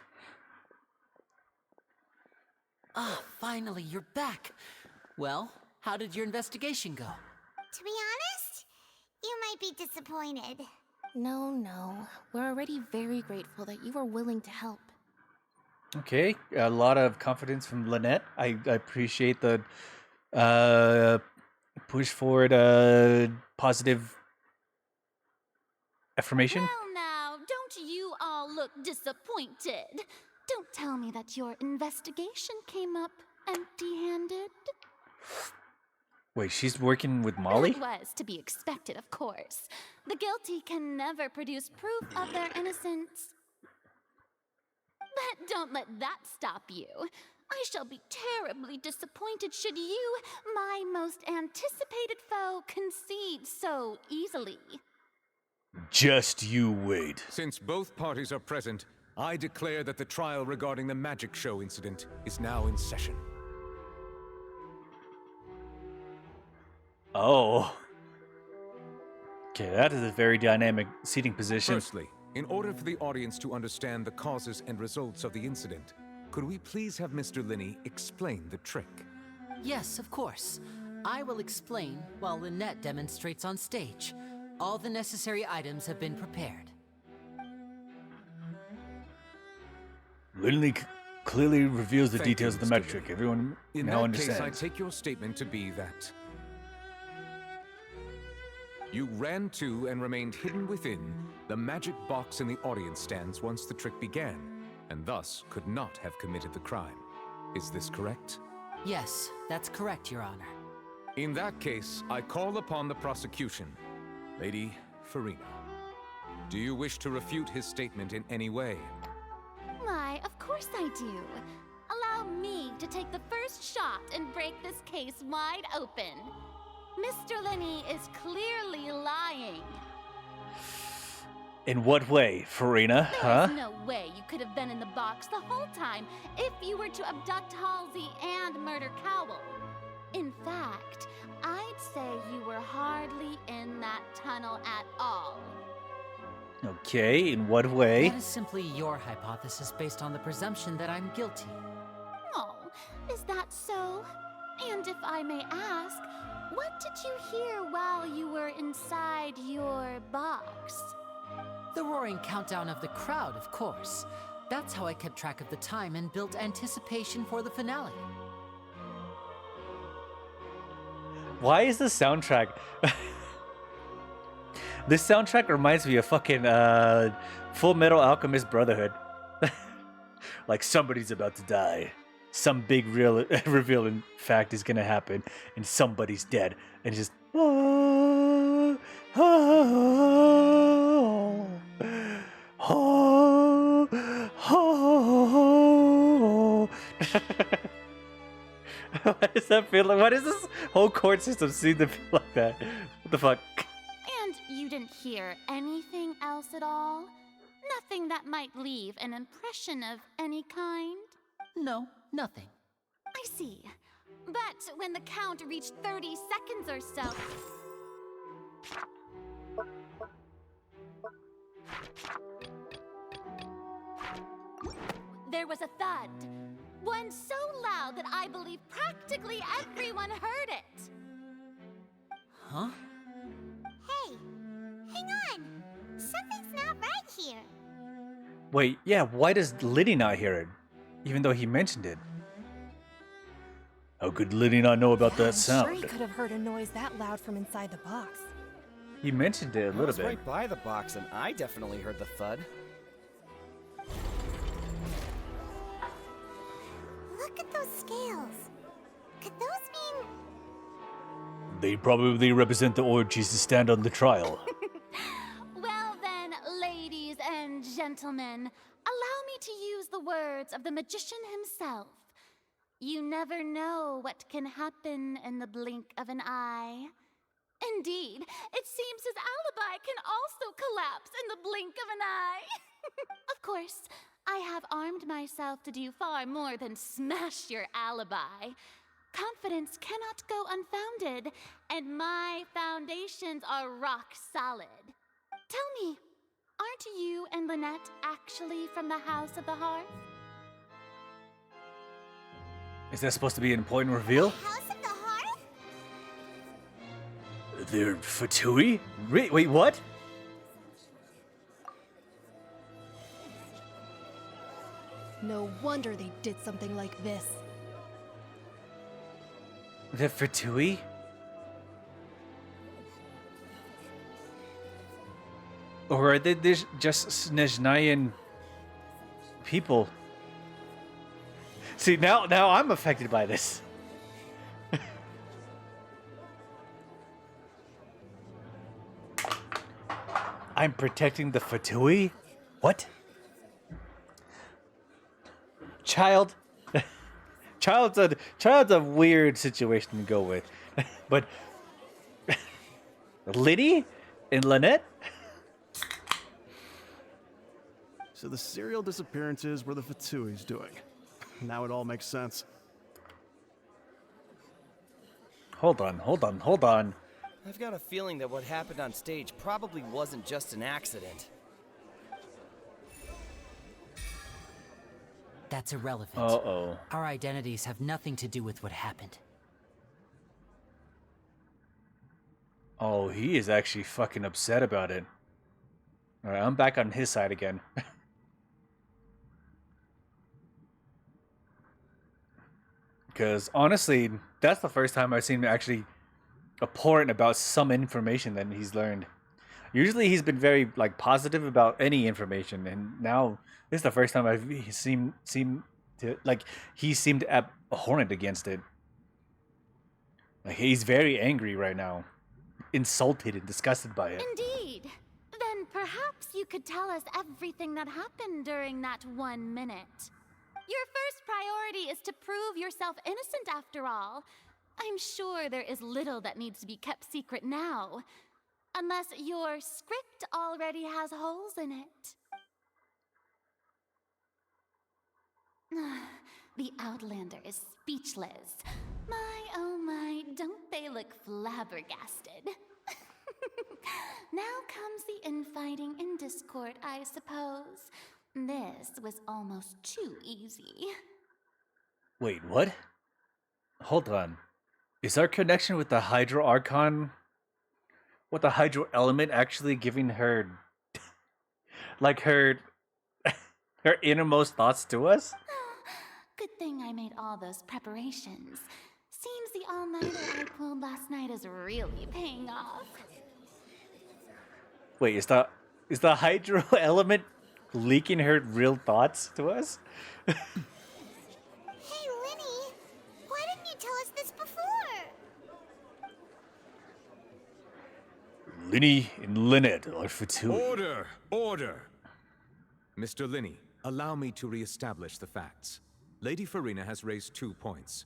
Ah, finally, you're back. Well, how did your investigation go? To be honest, you might be disappointed. No. We're already very grateful that you were willing to help. Okay, a lot of confidence from Lynette. I appreciate the push forward positive affirmation. Well now, don't you all look disappointed. Don't tell me that your investigation came up empty-handed. Wait, she's working with Molly? It was to be expected, of course. The guilty can never produce proof of their innocence. But don't let that stop you. I shall be terribly disappointed should you, my most anticipated foe, concede so easily. Just you wait. Since both parties are present, I declare that the trial regarding the magic show incident is now in session. Oh. Okay, that is a very dynamic seating position. Firstly, in order for the audience to understand the causes and results of the incident, could we please have Mr. Linney explain the trick? Yes, of course. I will explain while Lynette demonstrates on stage. All the necessary items have been prepared. Linney clearly reveals the Thank you, details of the Mr. magic trick. Linney. Everyone In now that case, I understands. take your statement to be that you ran to and remained hidden within the magic box in the audience stands once the trick began, and thus could not have committed the crime. Is this correct? Yes, that's correct, Your Honor. In that case, I call upon the prosecution. Lady Farina, do you wish to refute his statement in any way? Why, of course I do. Allow me to take the first shot and break this case wide open. Mr. Linney is clearly lying. In what way, Farina? There Huh? is no way you could have been in the box the whole time if you were to abduct Halsey and murder Cowell. In fact, I'd say you were hardly in that tunnel at all. Okay, in what way? That is simply your hypothesis based on the presumption that I'm guilty. Oh, is that so? And if I may ask, what did you hear while you were inside your box? The roaring countdown of the crowd, of course. That's how I kept track of the time and built anticipation for the finale. Why is the soundtrack? This soundtrack reminds me of fucking Full Metal Alchemist Brotherhood. Like somebody's about to die. Some big real revealing fact is gonna happen, and somebody's dead, and just. Why does that feel like? Why does this whole chord system seem to feel like that? What the fuck? And you didn't hear anything else at all? Nothing that might leave an impression of any kind? No, nothing. I see. But when the count reached 30 seconds or so... there was a thud. One so loud that I believe practically everyone heard it. Huh? Hey, hang on. Something's not right here. Wait, yeah, why does Liddy not hear it? Even though he mentioned it. How could Liddy not know about that I'm sound? sure he could have heard a noise that loud from inside the box. He mentioned it a I little was bit. right by the box, and I definitely heard the thud. Look at those scales. Could those mean... They probably represent the orgies to stand on the trial. Well then, ladies and gentlemen, allow me to use the words of the magician himself. You never know what can happen in the blink of an eye. Indeed, it seems his alibi can also collapse in the blink of an eye. Of course, I have armed myself to do far more than smash your alibi. Confidence cannot go unfounded, and my foundations are rock solid. Tell me, aren't you and Lynette actually from the House of the Hearth? Is that supposed to be an important reveal? House of the Hearth? They're Fatui? Wait, what? No wonder they did something like this. The Fatui? Or are they just Snezhnayan people? See, now I'm affected by this. I'm protecting the Fatui? What? Child's a weird situation to go with. But Liddy and Lynette? So the serial disappearances were the Fatui's doing. Now it all makes sense. Hold on. I've got a feeling that what happened on stage probably wasn't just an accident. That's irrelevant. Uh-oh. Our identities have nothing to do with what happened. Oh, he is actually fucking upset about it. Alright, I'm back on his side again. Because honestly, that's the first time I've seen him actually abhorrent about some information that he's learned. Usually he's been very positive about any information, and now this is the first time I've seen he seemed abhorrent against it. Like he's very angry right now, insulted and disgusted by it. Indeed. Then perhaps you could tell us everything that happened during that 1 minute. Your first priority is to prove yourself innocent after all. I'm sure there is little that needs to be kept secret now. Unless your script already has holes in it. The Outlander is speechless. My, oh my, don't they look flabbergasted? Now comes the infighting and discord, I suppose. This was almost too easy. Wait, what? Hold on. Is our connection with the Hydro Archon, with the Hydro Element, actually giving her, her innermost thoughts to us? Good thing I made all those preparations. Seems the all-nighter I pulled last night is really paying off. Wait, is the Hydro Element leaking her real thoughts to us? Hey, Lyney, why didn't you tell us this before? Lyney and Lynette are Fatui. Order! Mr. Linney, allow me to re-establish the facts. Lady Farina has raised 2 points.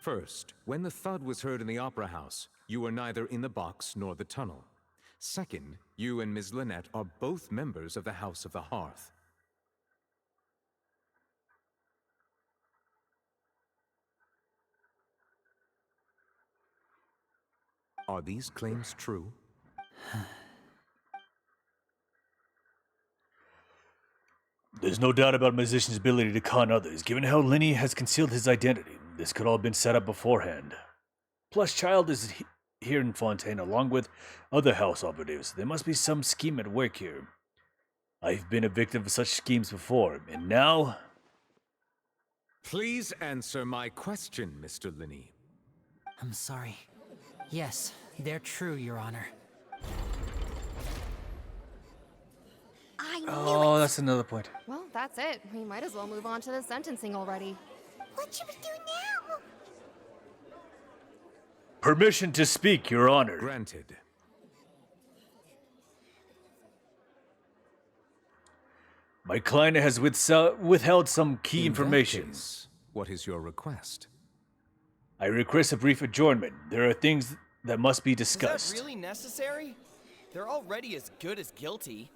First, when the thud was heard in the Opera House, you were neither in the box nor the tunnel. Second, you and Ms. Lynette are both members of the House of the Hearth. Are these claims true? There's no doubt about a musician's ability to con others, given how Linney has concealed his identity. This could all have been set up beforehand. Plus, Child is here in Fontaine along with other house operatives. There must be some scheme at work here. I've been a victim of such schemes before, and now... Please answer my question, Mr. Linney. I'm sorry. Yes, they're true, Your Honor. I knew Oh, that's another point. Well, that's it. We might as well move on to the sentencing already. What should we do now? Permission to speak, Your Honor. Granted. My client has withheld some key In that information. case, what is your request? I request a brief adjournment. There are things that must be Is discussed. that really necessary? They're already as good as guilty.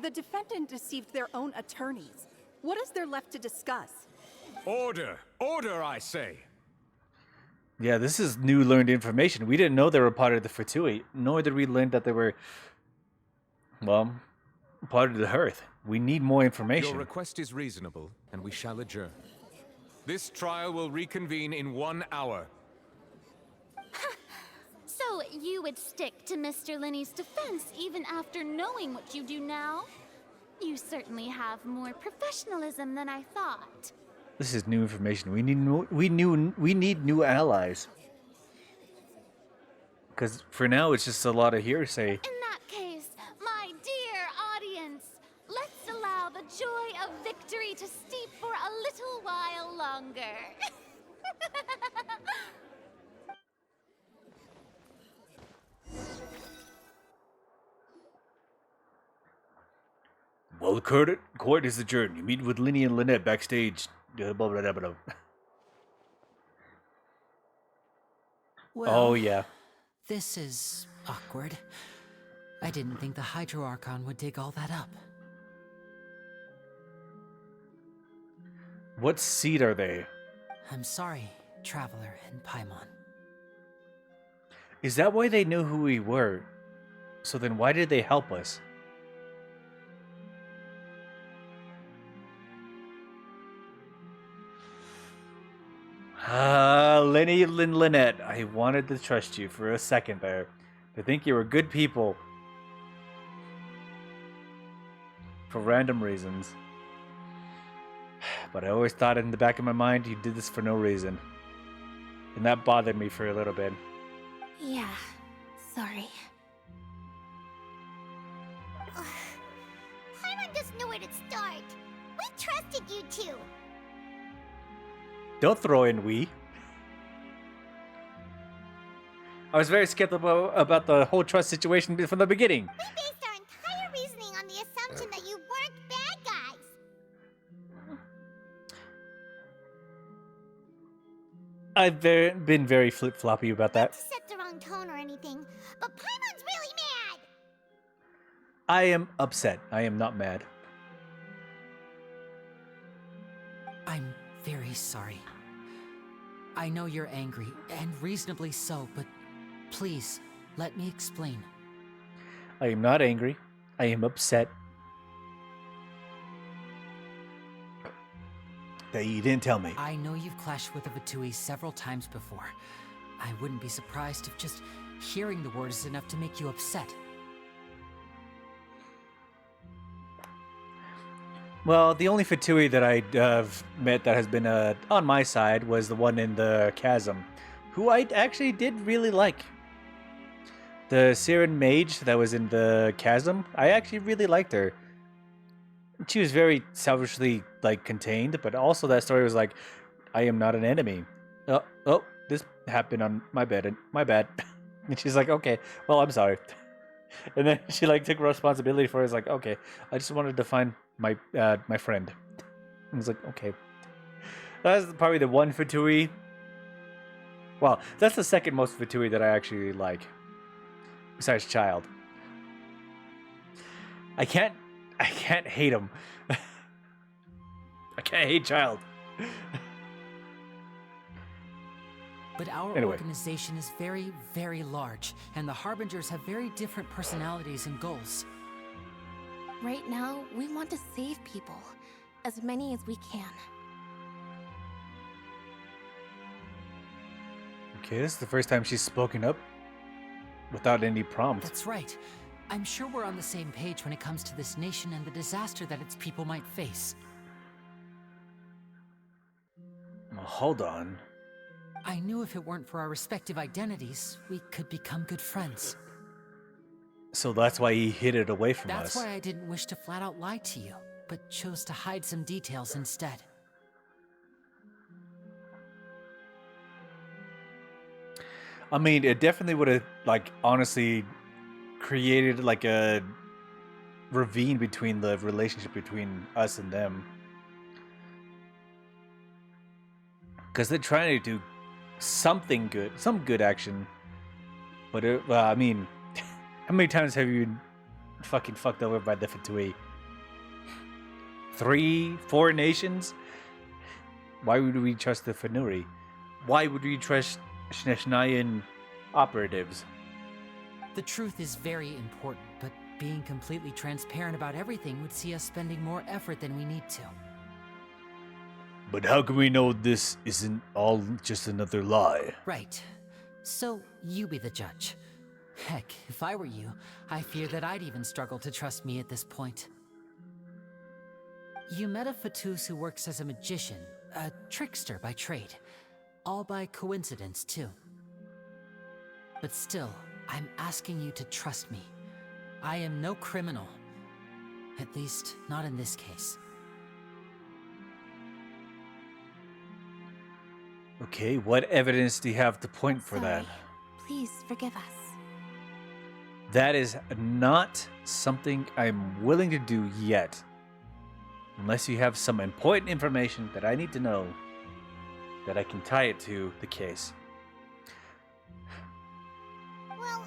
The defendant deceived their own attorneys. What is there left to discuss? Order! Order, I say! Yeah, this is new learned information. We didn't know they were part of the Fatui, nor did we learn that they were, well, part of the Hearth. We need more information. Your request is reasonable, and we shall adjourn. This trial will reconvene in 1 hour. So you would stick to Mr. Linney's defense even after knowing what you do now? You certainly have more professionalism than I thought. This is new information. We need new allies. Because for now, it's just a lot of hearsay. In that case, my dear audience, let's allow the joy of victory to steep for a little while longer. Well, the court is adjourned. You meet with Linny and Lynette backstage. Blah, blah, blah, blah. Well, Oh, yeah. This is awkward. I didn't think the Hydro Archon would dig all that up. What seed are they? I'm sorry, Traveler and Paimon. Is that why they knew who we were? So then why did they help us? Lenny and Lynette, I wanted to trust you for a second there. I think you were good people. For random reasons. But I always thought in the back of my mind you did this for no reason. And that bothered me for a little bit. Yeah, sorry. Paimon doesn't know where to start. We trusted you two. Don't throw in we. I was very skeptical about the whole trust situation from the beginning. We based our entire reasoning on the assumption that you weren't bad guys. I've been very flip-floppy about that. Not to set the wrong tone or anything, but Paimon's really mad. I am upset. I am not mad. I'm very sorry. I know you're angry, and reasonably so, but please, let me explain. I am not angry. I am upset. That you didn't tell me. I know you've clashed with the Fatui several times before. I wouldn't be surprised if just hearing the word is enough to make you upset. Well, the only Fatui that I've met that has been on my side was the one in the chasm, who I actually did really like. The Siren mage that was in the chasm, I actually really liked her. She was very selfishly contained, but also that story was like, I am not an enemy. Oh, this happened on my bed. My bad. And she's like, okay, well, I'm sorry. And then she took responsibility for it. It's like, okay, I just wanted to find my my friend. And it's like, okay. That's probably the one Fatui. Well, that's the second most Fatui that I actually like. Besides Child. I can't hate him. I can't hate Child. But our organization is very, very large, and the Harbingers have very different personalities and goals. Right now, we want to save people. As many as we can. Okay, this is the first time she's spoken up without any prompt. That's right. I'm sure we're on the same page when it comes to this nation and the disaster that its people might face. Well, hold on. I knew if it weren't for our respective identities, we could become good friends. So that's why he hid it away from us. That's why I didn't wish to flat out lie to you, but chose to hide some details instead. I mean, it definitely would have, honestly created, ravine between the relationship between us and them. Because they're trying to do something good, some good action. But, I mean, how many times have you been fucking fucked over by the Fatui? 3, 4 nations? Why would we trust the Fanuri? Why would we trust Shneshnayan operatives? The truth is very important, but being completely transparent about everything would see us spending more effort than we need to. But how can we know this isn't all just another lie? Right. So, you be the judge. Heck, if I were you, I fear that I'd even struggle to trust me at this point. You met a Fatus who works as a magician, a trickster by trade. All by coincidence, too. But still, I'm asking you to trust me. I am no criminal. At least, not in this case. Okay, what evidence do you have to point for that? Please forgive us. That is not something I'm willing to do yet. Unless you have some important information that I need to know that I can tie it to the case. Well,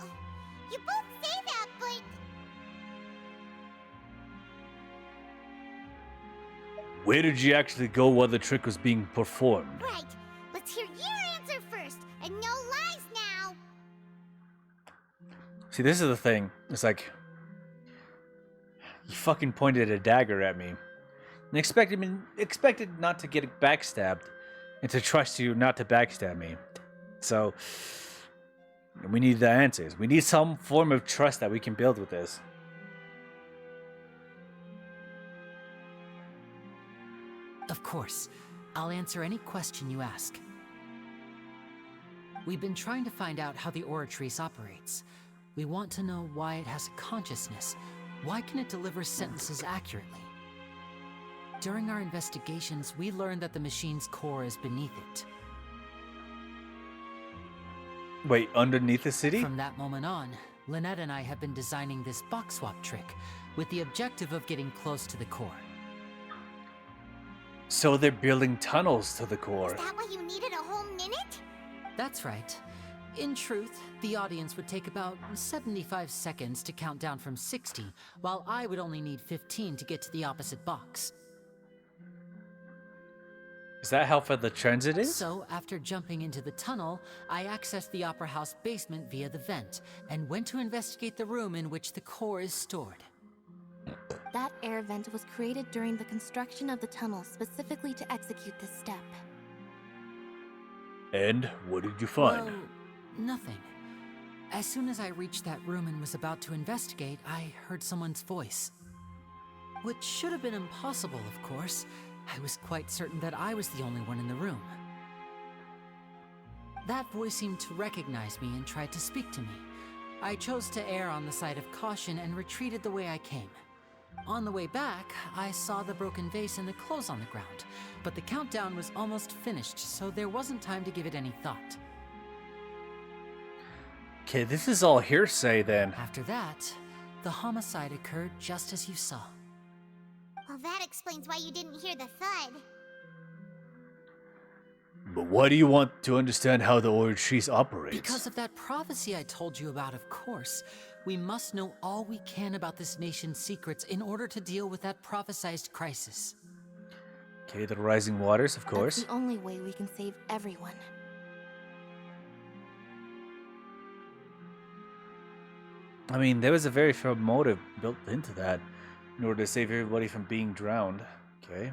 you both say that, but... Where did you actually go while the trick was being performed? Right. Let's hear your answer first, and no lies now. See, this is the thing. It's like, you fucking pointed a dagger at me. And expected not to get backstabbed, and to trust you not to backstab me. So, we need the answers. We need some form of trust that we can build with this. Of course. I'll answer any question you ask. We've been trying to find out how the Oratrice operates. We want to know why it has a consciousness. Why can it deliver sentences accurately? During our investigations, we learned that the machine's core is beneath it. Wait, underneath the city? From that moment on, Lynette and I have been designing this box swap trick with the objective of getting close to the core. So they're building tunnels to the core. Is that why you needed a whole minute? That's right. In truth, the audience would take about 75 seconds to count down from 60, while I would only need 15 to get to the opposite box. Is that how far the transit is? So, after jumping into the tunnel, I accessed the Opera House basement via the vent, and went to investigate the room in which the core is stored. That air vent was created during the construction of the tunnel specifically to execute this step. And what did you find? Well, nothing. As soon as I reached that room and was about to investigate, I heard someone's voice. Which should have been impossible, of course. I was quite certain that I was the only one in the room. That voice seemed to recognize me and tried to speak to me. I chose to err on the side of caution and retreated the way I came. On the way back, I saw the broken vase and the clothes on the ground, but the countdown was almost finished, so there wasn't time to give it any thought. Okay, this is all hearsay then. After that, the homicide occurred just as you saw. Well, that explains why you didn't hear the thud. But why do you want to understand how the Oratrice operates? Because of that prophecy I told you about, of course. We must know all we can about this nation's secrets in order to deal with that prophesized crisis. Okay, the rising waters, of course. That's the only way we can save everyone. I mean, there was a very firm motive built into that in order to save everybody from being drowned. Okay.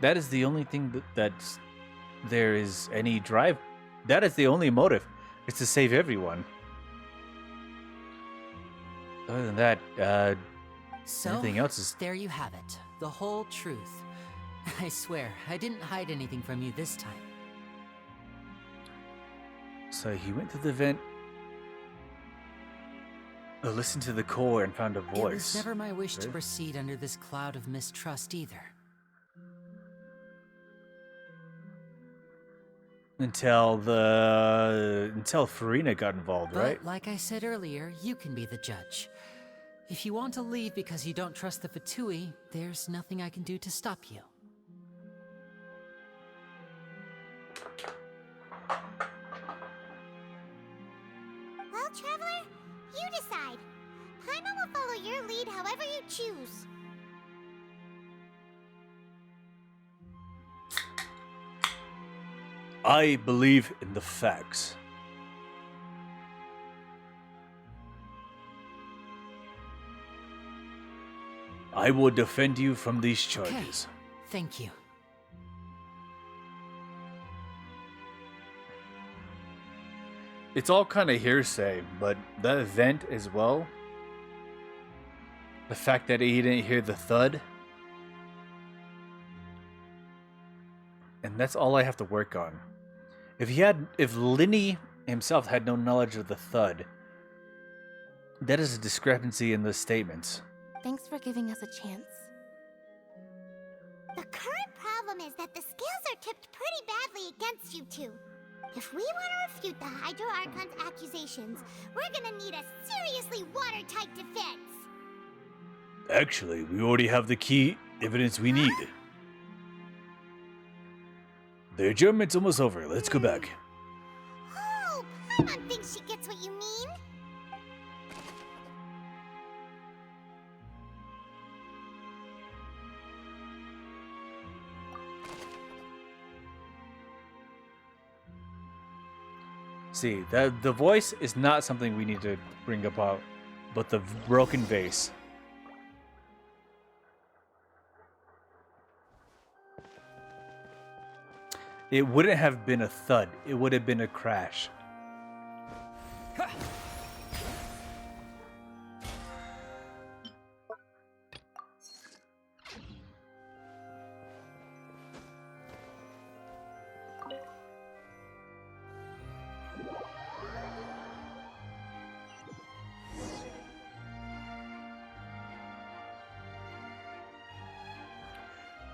That is the only thing that's there is any drive. That is the only motive. It's to save everyone. Other than that, So, everything else is... there you have it. The whole truth. I swear, I didn't hide anything from you this time. So he went to the vent, listened to the core, and found a voice. It was never my wish to Right? proceed under this cloud of mistrust either. until Farina got involved, But right? like I said earlier, you can be the judge. If you want to leave because you don't trust the Fatui, there's nothing I can do to stop you. Well, Traveler, you decide. Paimon will follow your lead however you choose. I believe in the facts. I will defend you from these charges. Thank you. It's all kind of hearsay, but that event as well. The fact that he didn't hear the thud. And that's all I have to work on. If Linny himself had no knowledge of the thud, that is a discrepancy in the statements. Thanks for giving us a chance. The current problem is that the scales are tipped pretty badly against you two. If we want to refute the Hydro Archon's accusations, we're gonna need a seriously watertight defense. Actually, we already have the key evidence we need. The adjournment's almost over. Let's go back. Oh, Paimon thinks she gets what you mean. See, the voice is not something we need to bring about, but the broken vase. It wouldn't have been a thud, it would have been a crash.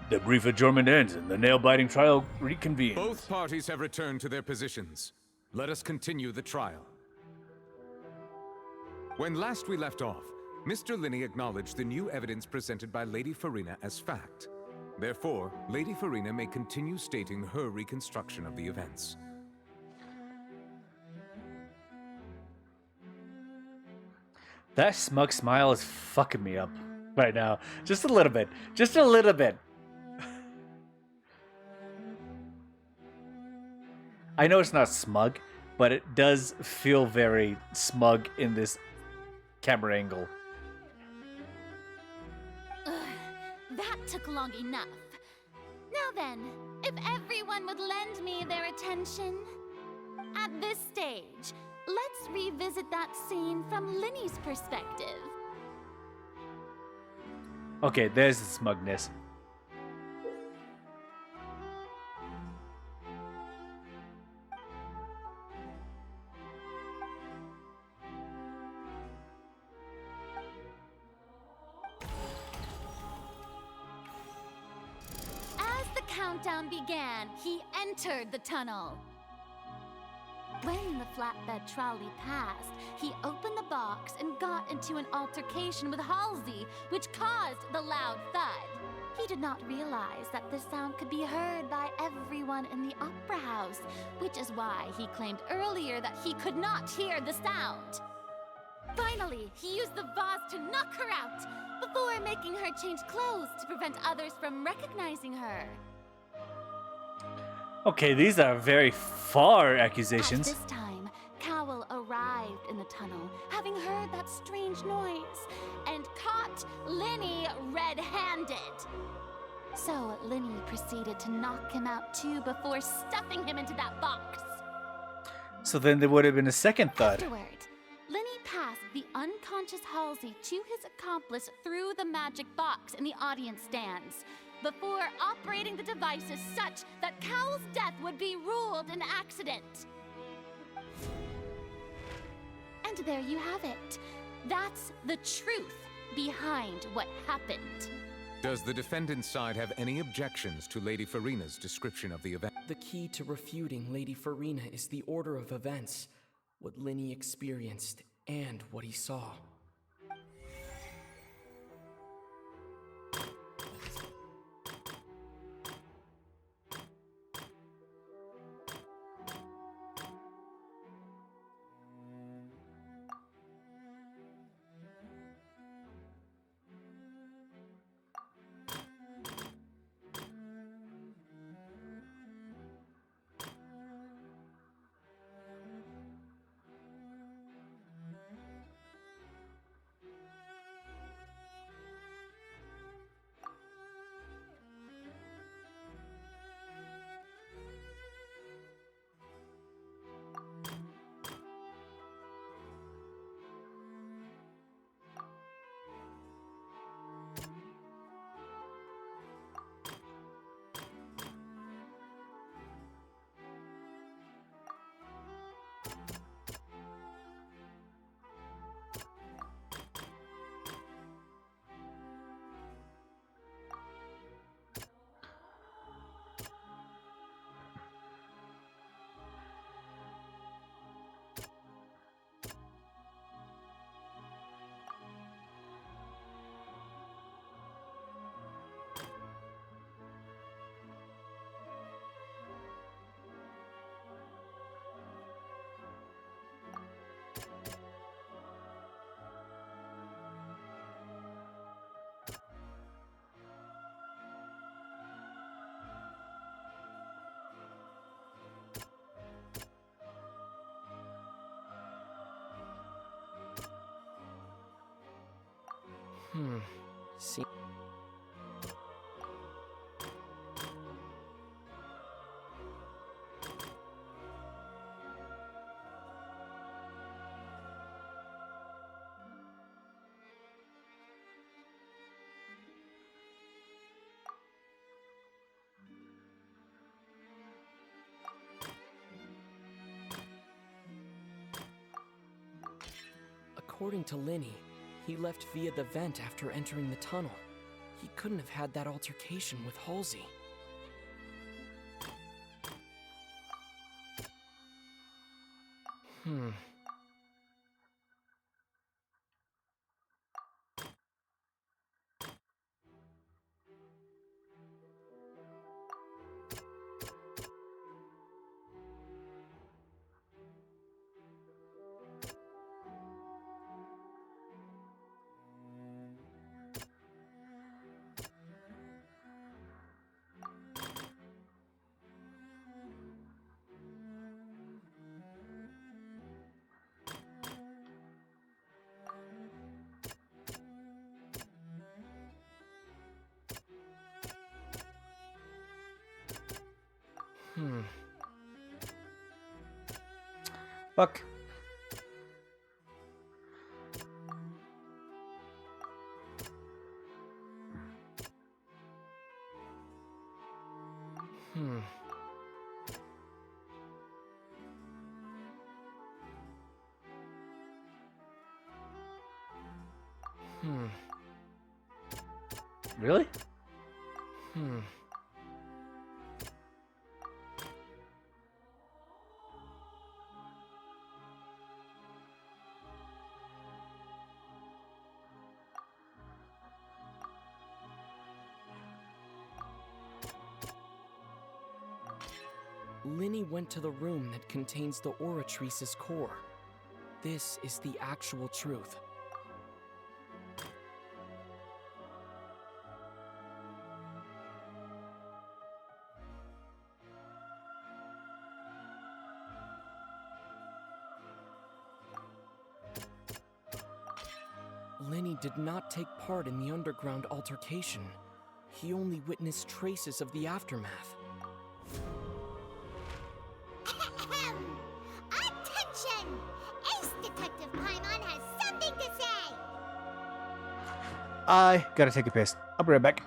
The brief adjournment ends and the nail-biting trial reconvenes. Both parties have returned to their positions. Let us continue the trial. When last we left off, Mr. Linney acknowledged the new evidence presented by Lady Farina as fact. Therefore, Lady Farina may continue stating her reconstruction of the events. That smug smile is fucking me up right now. Just a little bit. Just a little bit. I know it's not smug, but it does feel very smug in this camera angle. Ugh, that took long enough. Now then, if everyone would lend me their attention. At this stage, let's revisit that scene from Linny's perspective. Okay, there's the smugness. As the countdown began, he entered the tunnel. When the flatbed trolley passed, he opened the box and got into an altercation with Halsey, which caused the loud thud. He did not realize that this sound could be heard by everyone in the opera house, which is why he claimed earlier that he could not hear the sound. Finally, he used the vase to knock her out, before making her change clothes to prevent others from recognizing her. Okay, these are very far accusations. At this time, Cowell arrived in the tunnel, having heard that strange noise, and caught Linny red-handed. So Linny proceeded to knock him out too before stuffing him into that box. So then there would have been a second thud. Afterward, Linny passed the unconscious Halsey to his accomplice through the magic box in the audience stands, before operating the devices such that Cowell's death would be ruled an accident. And there you have it. That's the truth behind what happened. Does the defendant's side have any objections to Lady Farina's description of the event? The key to refuting Lady Farina is the order of events, what Linny experienced, and what he saw. See. According to Linny, he left via the vent after entering the tunnel. He couldn't have had that altercation with Halsey. Fuck. Really? Linny went to the room that contains the Oratrice's core. This is the actual truth. Linny did not take part in the underground altercation. He only witnessed traces of the aftermath. Attention! Ace Detective Paimon has something to say! I gotta take a piss. I'll be right back.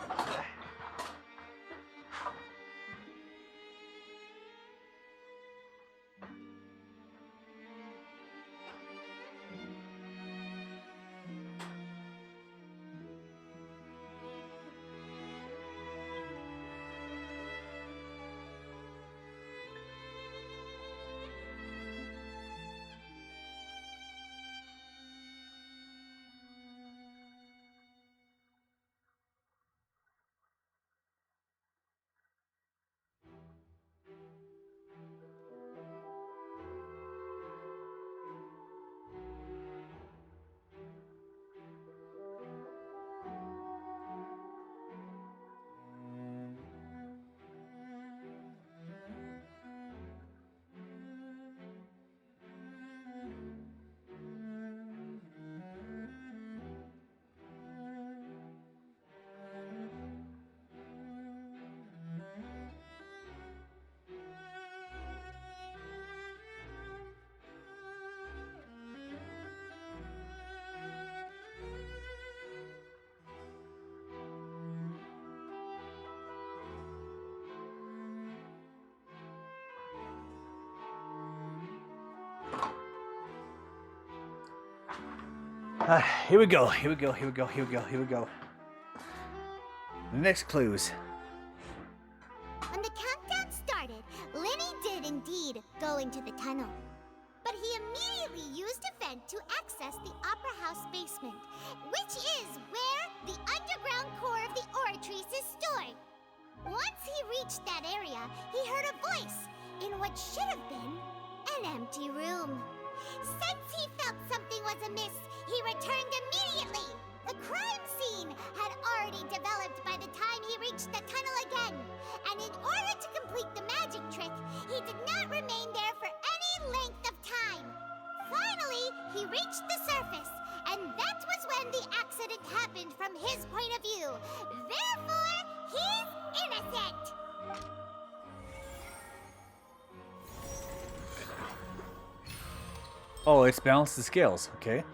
Here we go. Here we go. Here we go. Here we go. Here we go. The next clues. When the countdown started, Lenny did indeed go into the tunnel. But he immediately used a vent to access the Opera House basement, which is where the underground core of the Oratrice is stored. Once he reached that area, he heard a voice in what should have been an empty room. Since he felt something was amiss, he returned immediately. The crime scene had already developed by the time he reached the tunnel again, and in order to complete the magic trick, he did not remain there for any length of time. Finally, he reached the surface, and that was when the accident happened from his point of view. Therefore, he's innocent. Oh, it's balanced the scales. Okay.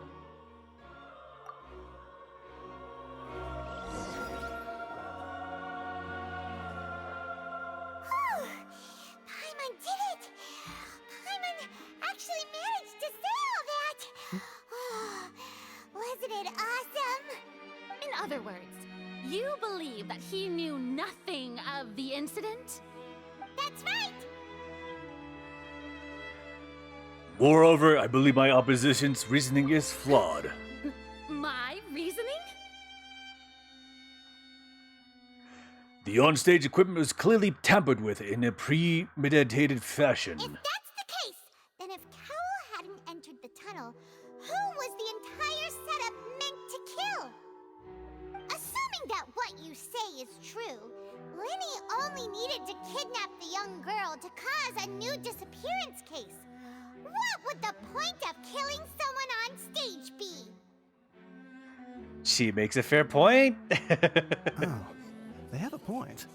Paimon did it! Paimon actually managed to say all that! Wasn't it awesome? In other words, you believe that he knew nothing of the incident? That's right! Moreover, I believe my opposition's reasoning is flawed. My reasoning? The onstage equipment was clearly tampered with in a premeditated fashion. If that's the case, then if Cowell hadn't entered the tunnel, who was the entire setup meant to kill? Assuming that what you say is true, Lenny only needed to kidnap the young girl to cause a new disappearance case. What would the point of killing someone on stage be? She makes a fair point. Oh, they have a point.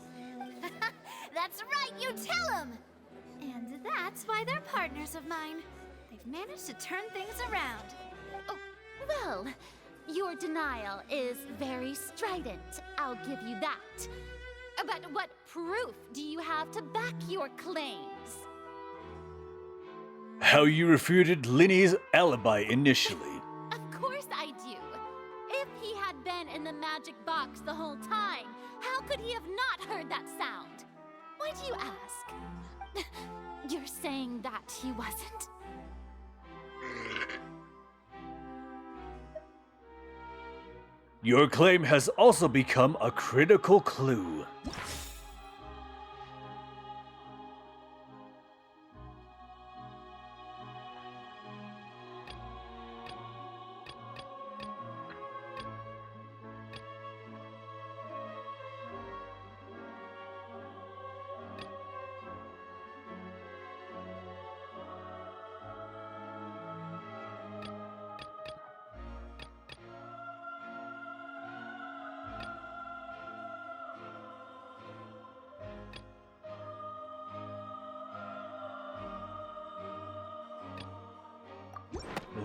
That's right, you tell him! And that's why they're partners of mine. They've managed to turn things around. Oh, well, your denial is very strident, I'll give you that. But what proof do you have to back your claims? How you refuted Lenny's alibi initially. Of course I do. If he had been in the magic box the whole time, how could he have not heard that sound? Why do you ask? You're saying that he wasn't? Your claim has also become a critical clue.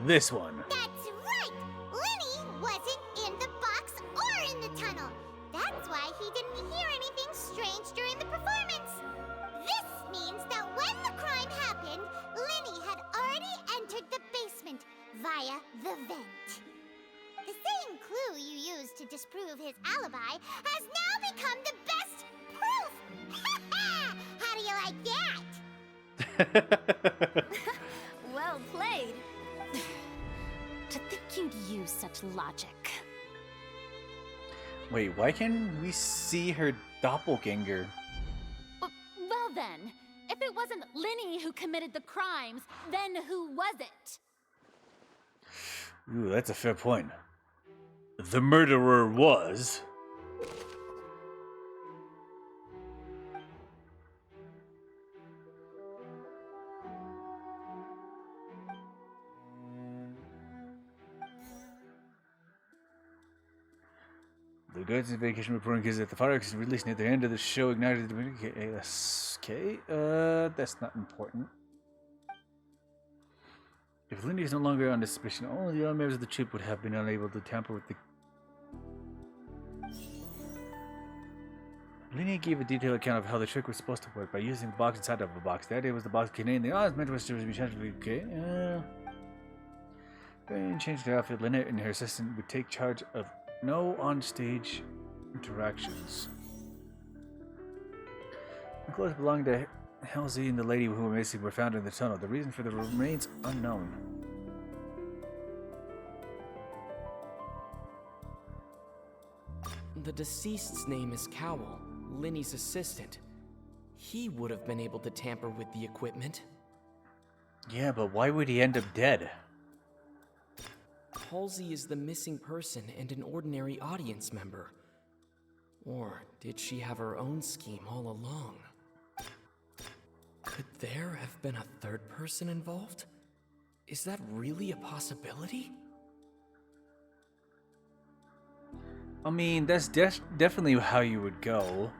This one. That's right! Lenny wasn't in the box or in the tunnel. That's why he didn't hear anything strange during the performance. This means that when the crime happened, Lenny had already entered the basement via the vent. The same clue you used to disprove his alibi has now become the best proof! How do you like that? Well played. To think you'd use such logic. Wait, why can't we see her doppelganger? Well then, if it wasn't Lenny who committed the crimes, then who was it? Ooh, that's a fair point. The murderer was... The Guardians Vacation reporting is that the fireworks released near the end of the show ignited the... Okay, that's not important. If Lenny is no longer under suspicion, only the other members of the troupe would have been unable to tamper with the... Lenny gave a detailed account of how the trick was supposed to work by using the box inside of a box. The idea was the box contained the odds meant was to be transferred. Okay, And changed the outfit. Lynette and her assistant would take charge of no on-stage interactions. The clothes belonging to Halsey and the lady who were missing were found in the tunnel. The reason for the remains unknown. The deceased's name is Cowell, Linny's assistant. He would have been able to tamper with the equipment. Yeah, but why would he end up dead? Halsey is the missing person and an ordinary audience member. Or did she have her own scheme all along? Could there have been a third person involved? Is that really a possibility? I mean, that's definitely how you would go.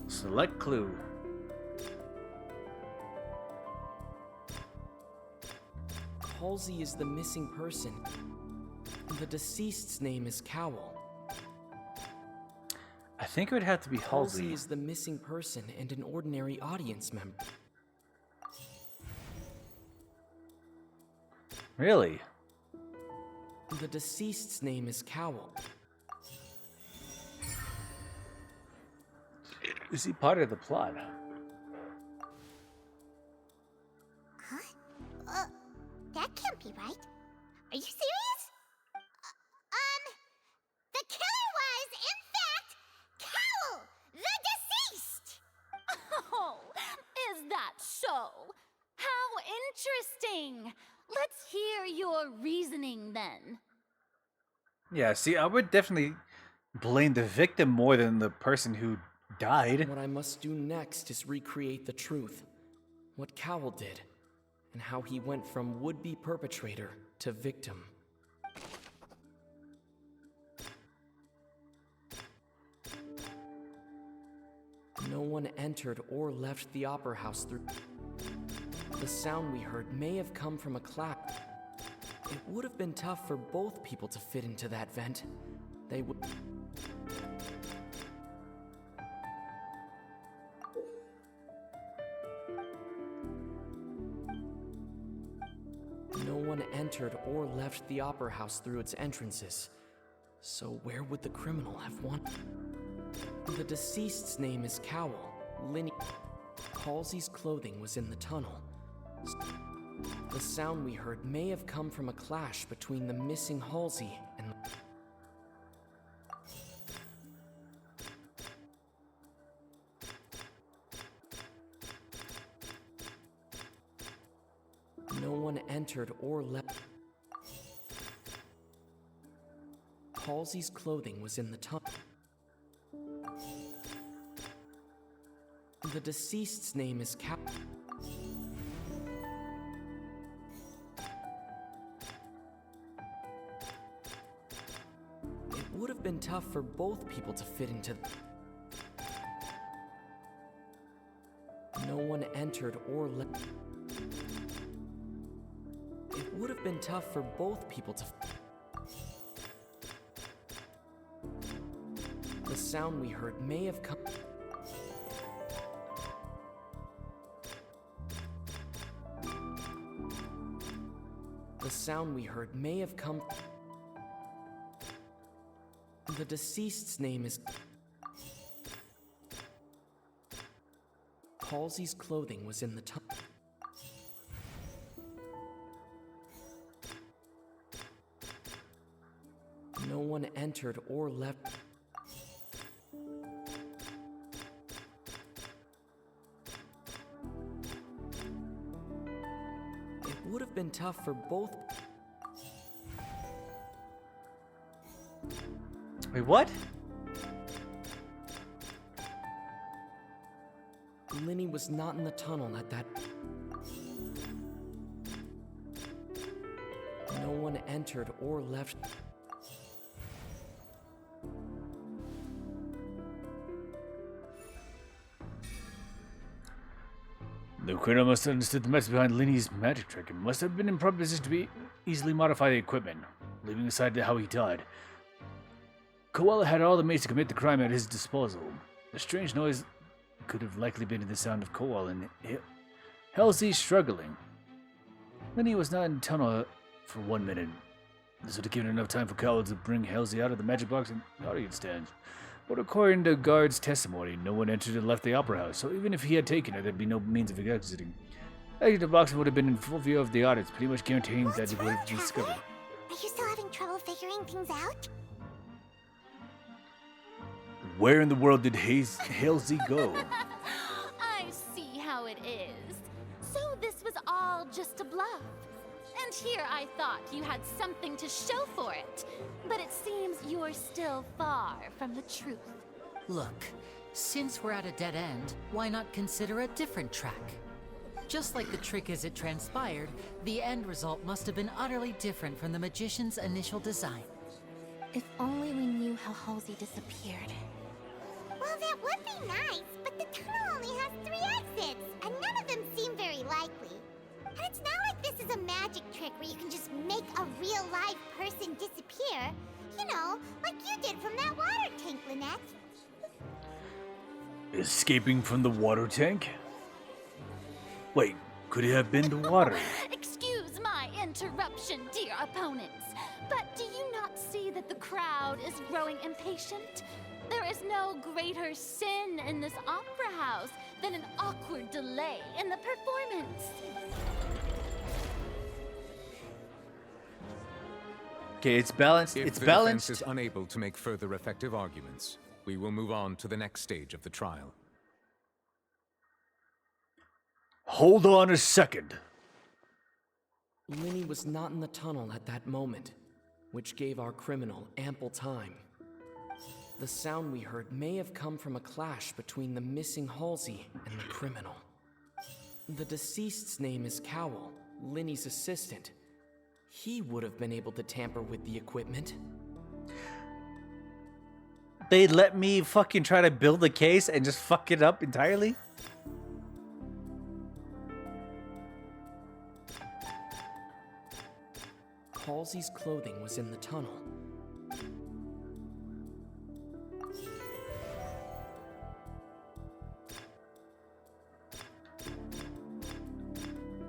Select clue. Halsey is the missing person. The deceased's name is Cowell. I think it would have to be Halsey. Halsey is the missing person and an ordinary audience member. Really? The deceased's name is Cowell. Is he part of the plot? Huh? That can't be right. Are you serious? The killer was, in fact, Cowell, the deceased! Oh, is that so? How interesting! Let's hear your reasoning then. Yeah, see, I would definitely blame the victim more than the person who died. What I must do next is recreate the truth. What Cowell did, and how he went from would-be perpetrator to victim. No one entered or left the Opera House through... The sound we heard may have come from a clap. It would have been tough for both people to fit into that vent. They would... No one entered or left the Opera House through its entrances. So where would the criminal have won? The deceased's name is Cowell, Linny. Halsey's clothing was in the tunnel. The sound we heard may have come from a clash between the missing Halsey and... No one entered or left. Halsey's clothing was in the tunnel. The deceased's name is Cowell. It would have been tough for both people to fit into... No one entered or left. It would have been tough for both people to... The sound we heard may have come... sound we heard may have come... The deceased's name is... Halsey's clothing was in the tunnel. No one entered or left. It would have been tough for both. Wait, what? Linny was not in the tunnel at that... No one entered or left. The criminal must have understood the message behind Linny's magic trick and must have been in proper position to easily modify the equipment, leaving aside how he died. Koala had all the means to commit the crime at his disposal. The strange noise could have likely been the sound of Koala and Halsey struggling. Linny was not in the tunnel for 1 minute. This would have given enough time for Koala to bring Halsey out of the magic box and audience stand. But according to guard's testimony, no one entered and left the opera house, so even if he had taken her, there'd be no means of exiting. Actually, the box would have been in full view of the audience, pretty much guaranteeing that it would have been discovered. Are you still having trouble figuring things out? Where in the world did Halsey go? I see how it is. So this was all just a bluff. And here I thought you had something to show for it. But it seems you're still far from the truth. Look, since we're at a dead end, why not consider a different track? Just like the trick as it transpired, the end result must have been utterly different from the magician's initial design. If only we knew how Halsey disappeared. Well, that would be nice, but the tunnel only has 3 exits, and none of them seem very likely. And it's not like this is a magic trick where you can just make a real live person disappear. You know, like you did from that water tank, Lynette. Escaping from the water tank? Wait, could it have been the water? Excuse my interruption, dear opponents. But do you not see that the crowd is growing impatient? There is no greater sin in this opera house than an awkward delay in the performance. Okay, it's balanced. If It's the balanced. defense is unable to make further effective arguments, we will move on to the next stage of the trial. Hold on a second. Linny was not in the tunnel at that moment, which gave our criminal ample time. The sound we heard may have come from a clash between the missing Halsey and the criminal. The deceased's name is Cowell, Linny's assistant. He would have been able to tamper with the equipment. They let me fucking try to build a case and just fuck it up entirely? Halsey's clothing was in the tunnel.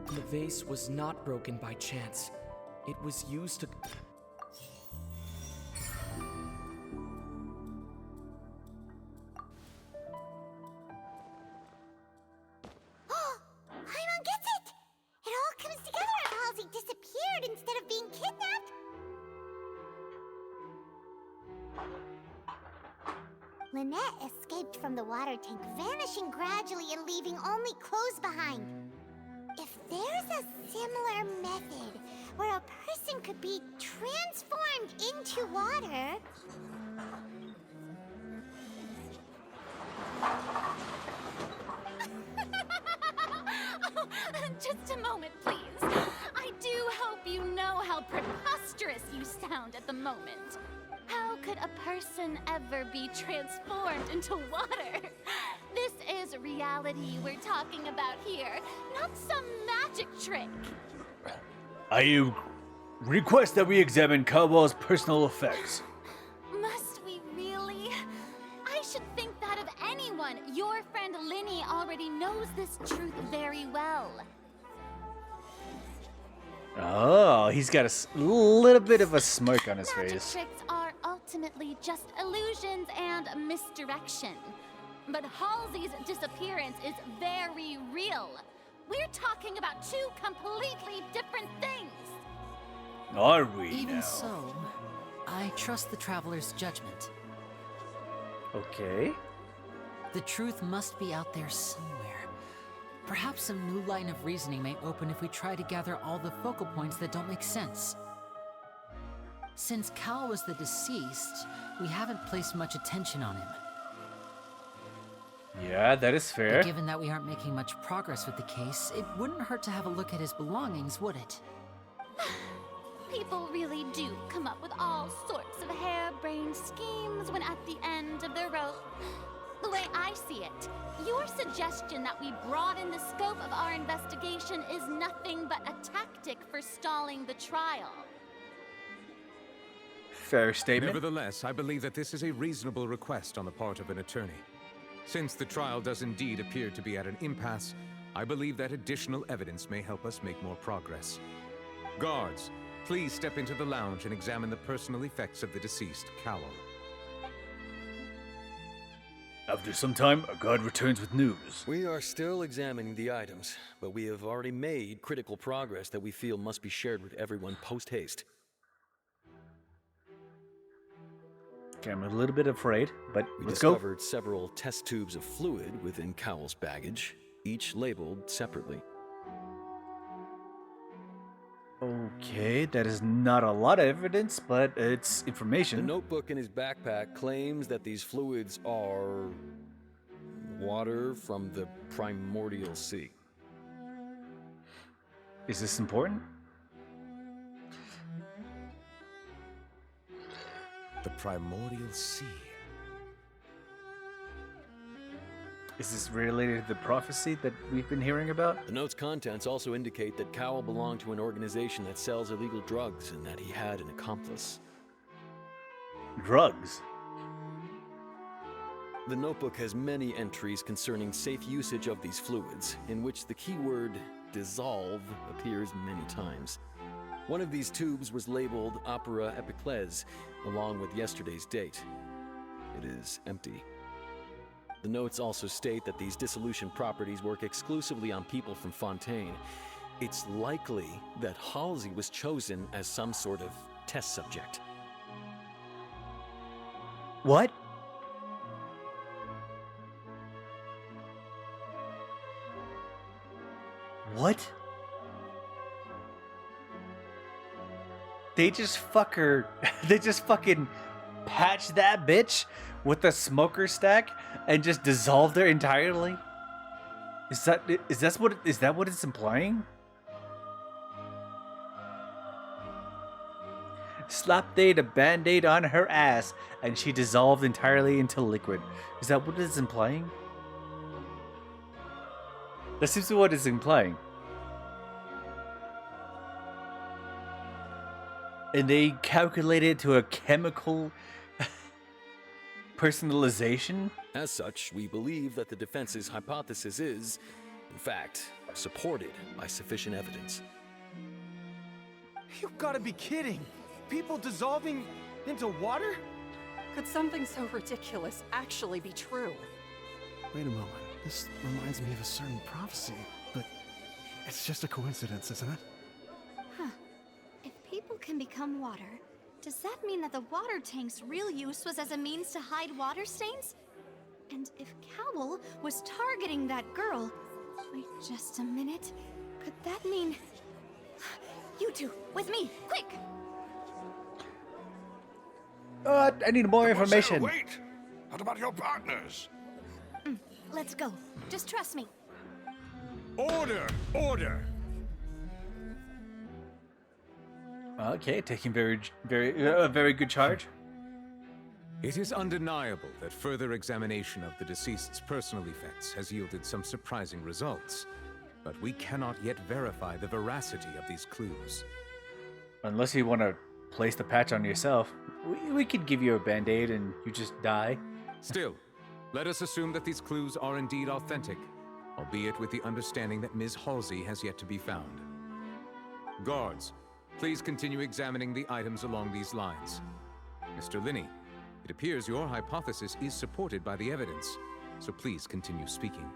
The vase was not broken by chance. It was used to... Paimon gets it! It all comes together if Halsey disappeared instead of being kidnapped. Lynette escaped from the water tank, vanishing gradually and leaving only clothes behind. If there's a similar method where a person could be transformed into water... Just a moment, please. I do hope you know how preposterous you sound at the moment. How could a person ever be transformed into water? This is reality we're talking about here, not some magic trick. I request that we examine Cowell's personal effects. Must we really? I should think that of anyone. Your friend Linny already knows this truth very well. Oh, he's got a little bit of a smirk on his Magic face. tricks are ultimately just illusions and misdirection. But Halsey's disappearance is very real. We're talking about two completely different things. Are we Even now? so, I trust the traveler's judgment. Okay. The truth must be out there somewhere. Perhaps some new line of reasoning may open if we try to gather all the focal points that don't make sense. Since Cal was the deceased, we haven't placed much attention on him. Yeah, that is fair. But given that we aren't making much progress with the case, it wouldn't hurt to have a look at his belongings, would it? People really do come up with all sorts of harebrained schemes when at the end of the rope. The way I see it, your suggestion that we broaden the scope of our investigation is nothing but a tactic for stalling the trial. Fair statement. Nevertheless, I believe that this is a reasonable request on the part of an attorney. Since the trial does indeed appear to be at an impasse, I believe that additional evidence may help us make more progress. Guards, please step into the lounge and examine the personal effects of the deceased, Cowell. After some time, a guard returns with news. We are still examining the items, but we have already made critical progress that we feel must be shared with everyone post-haste. Okay, I'm a little bit afraid, but We let's go. discovered several test tubes of fluid within Cowell's baggage, each labeled separately. Okay, that is not a lot of evidence, but it's The information. notebook in his backpack claims that these fluids are water from the primordial sea. Is this important? The primordial sea. Is this related to the prophecy that we've been hearing about? The note's contents also indicate that Cowell belonged to an organization that sells illegal drugs and that he had an accomplice. Drugs? The notebook has many entries concerning safe usage of these fluids, in which the keyword dissolve appears many times. One of these tubes was labeled Opera Epiclese, along with yesterday's date. It is empty. The notes also state that these dissolution properties work exclusively on people from Fontaine. It's likely that Halsey was chosen as some sort of test subject. What? What? They just they just fucking patch that bitch with a smoker stack and just dissolved her entirely? Is that what it's implying? Slapped a band-aid on her ass and she dissolved entirely into liquid. Is that what it's implying? That seems to be what it's implying. And they calculate it to a chemical personalization? As such, we believe that the defense's hypothesis is, in fact, supported by sufficient evidence. You've got to be kidding! People dissolving into water? Could something so ridiculous actually be true? Wait a moment. This reminds me of a certain prophecy, but it's just a coincidence, isn't it? Huh. If people can become water, does that mean that the water tank's real use was as a means to hide water stains? And if Cowell was targeting that girl... Wait just a minute. Could that mean... You two, with me, quick! I need more information. Wait! What about your partners? Let's go. Just trust me. Order! Order! Okay, taking very good charge. It is undeniable that further examination of the deceased's personal effects has yielded some surprising results, but we cannot yet verify the veracity of these clues. Unless you want to place the patch on yourself, we could give you a band-aid and you just die. Still, let us assume that these clues are indeed authentic, albeit with the understanding that Ms. Halsey has yet to be found. Guards, please continue examining the items along these lines. Mr. Linney, it appears your hypothesis is supported by the evidence, so please continue speaking.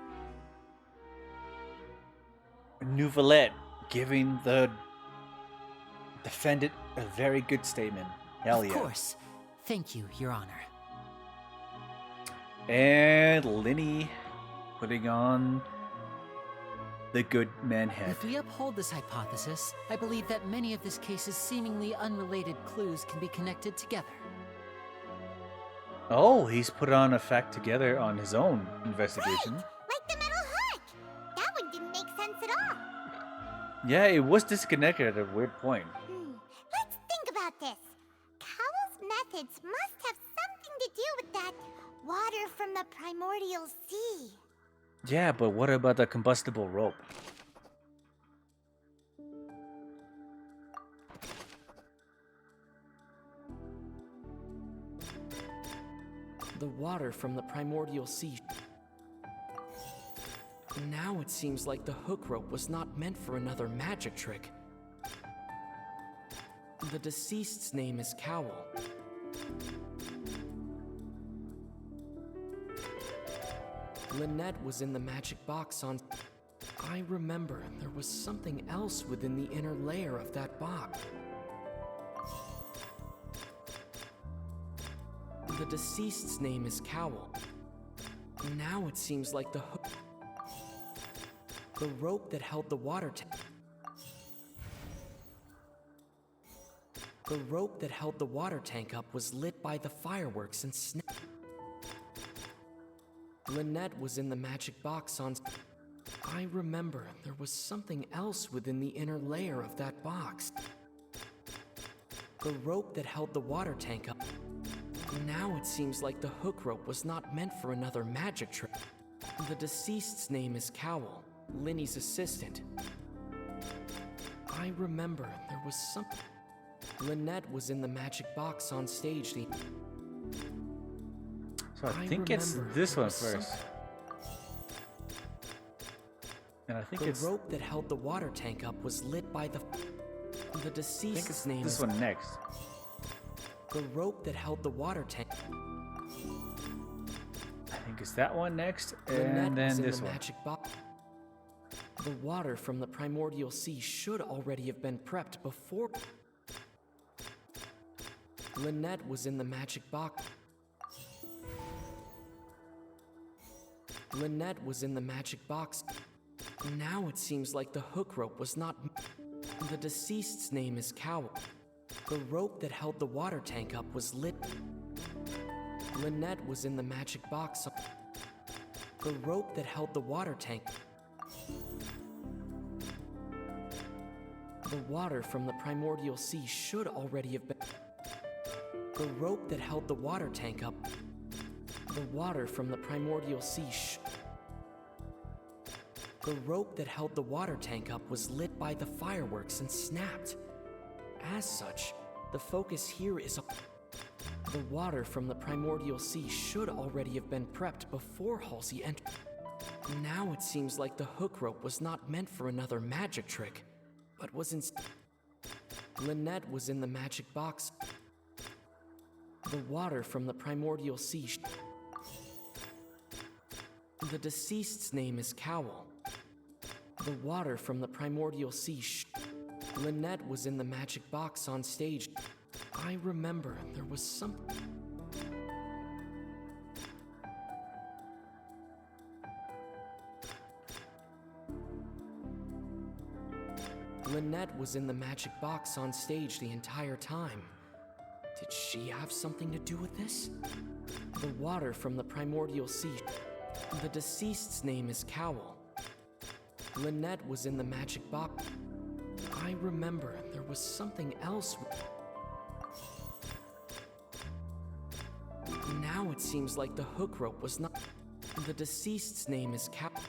Neuvillette giving the defendant a very good statement. Hell yeah. Of course. Thank you, Your Honor. And Linney putting on the good man head. If we uphold this hypothesis, I believe that many of this case's seemingly unrelated clues can be connected together. Oh, he's put on a fact together on his own investigation. Like the metal heart! That one didn't make sense at all. Yeah, it was disconnected at a weird point. Let's think about this. Cowell's methods must have something to do with that water from the primordial sea. Yeah, but what about the combustible rope? The water from the primordial sea. Now it seems like the hook rope was not meant for another magic trick. The deceased's name is Cowell. Lynette was in the magic box on... I remember there was something else within the inner layer of that box. The deceased's name is Cowell. Now it seems like the hook... The rope that held the water tank... The rope that held the water tank up was lit by the fireworks and snapped. Lynette was in the magic box on... I remember there was something else within the inner layer of that box. The rope that held the water tank up. Now it seems like the hook rope was not meant for another magic trick. The deceased's name is Cowell, Linney's assistant. I remember there was something... Lynette was in the magic box on stage. So I think it's this one first. And I think the it's rope that held the water tank up was lit by the deceased's name. This one next. The rope that held the water tank. I think it's that one next, Lynette and then was in this the one. magic box. The water from the primordial sea should already have been prepped before. Lynette was in the magic box. Lynette was in the magic box. Now it seems like the hook rope was not... The deceased's name is Cowell. The rope that held the water tank up was lit. Lynette was in the magic box. The rope that held the water tank... The water from the primordial sea should already have been... The rope that held the water tank up... The water from the primordial sea The rope that held the water tank up was lit by the fireworks and snapped. As such, the focus here is the water from the primordial sea should already have been prepped before Halsey entered. Now it seems like the hook rope was not meant for another magic trick, but was instead... Lynette was in the magic box. The water from the primordial sea The deceased's name is Cowell. The water from the primordial sea Lynette was in the magic box on stage. I remember there was something... Lynette was in the magic box on stage the entire time. Did she have something to do with this? The water from the primordial sea... The deceased's name is Cowell. Lynette was in the magic box. I remember there was something else. Now it seems like the hook rope was not... The deceased's name is Cowell.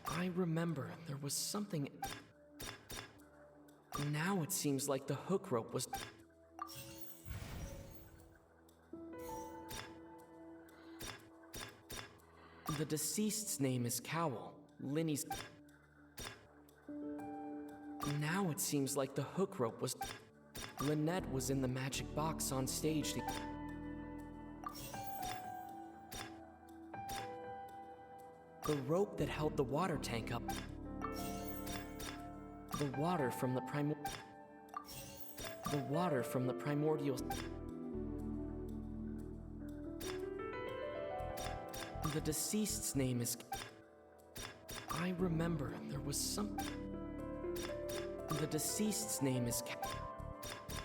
I remember there was something... Now it seems like the hook rope was... The deceased's name is Cowell, Linney's... Now it seems like the hook rope was... Lynette was in the magic box on stage. The rope that held the water tank up. The water from the primordial... The deceased's name is... I remember there was some... The deceased's name is...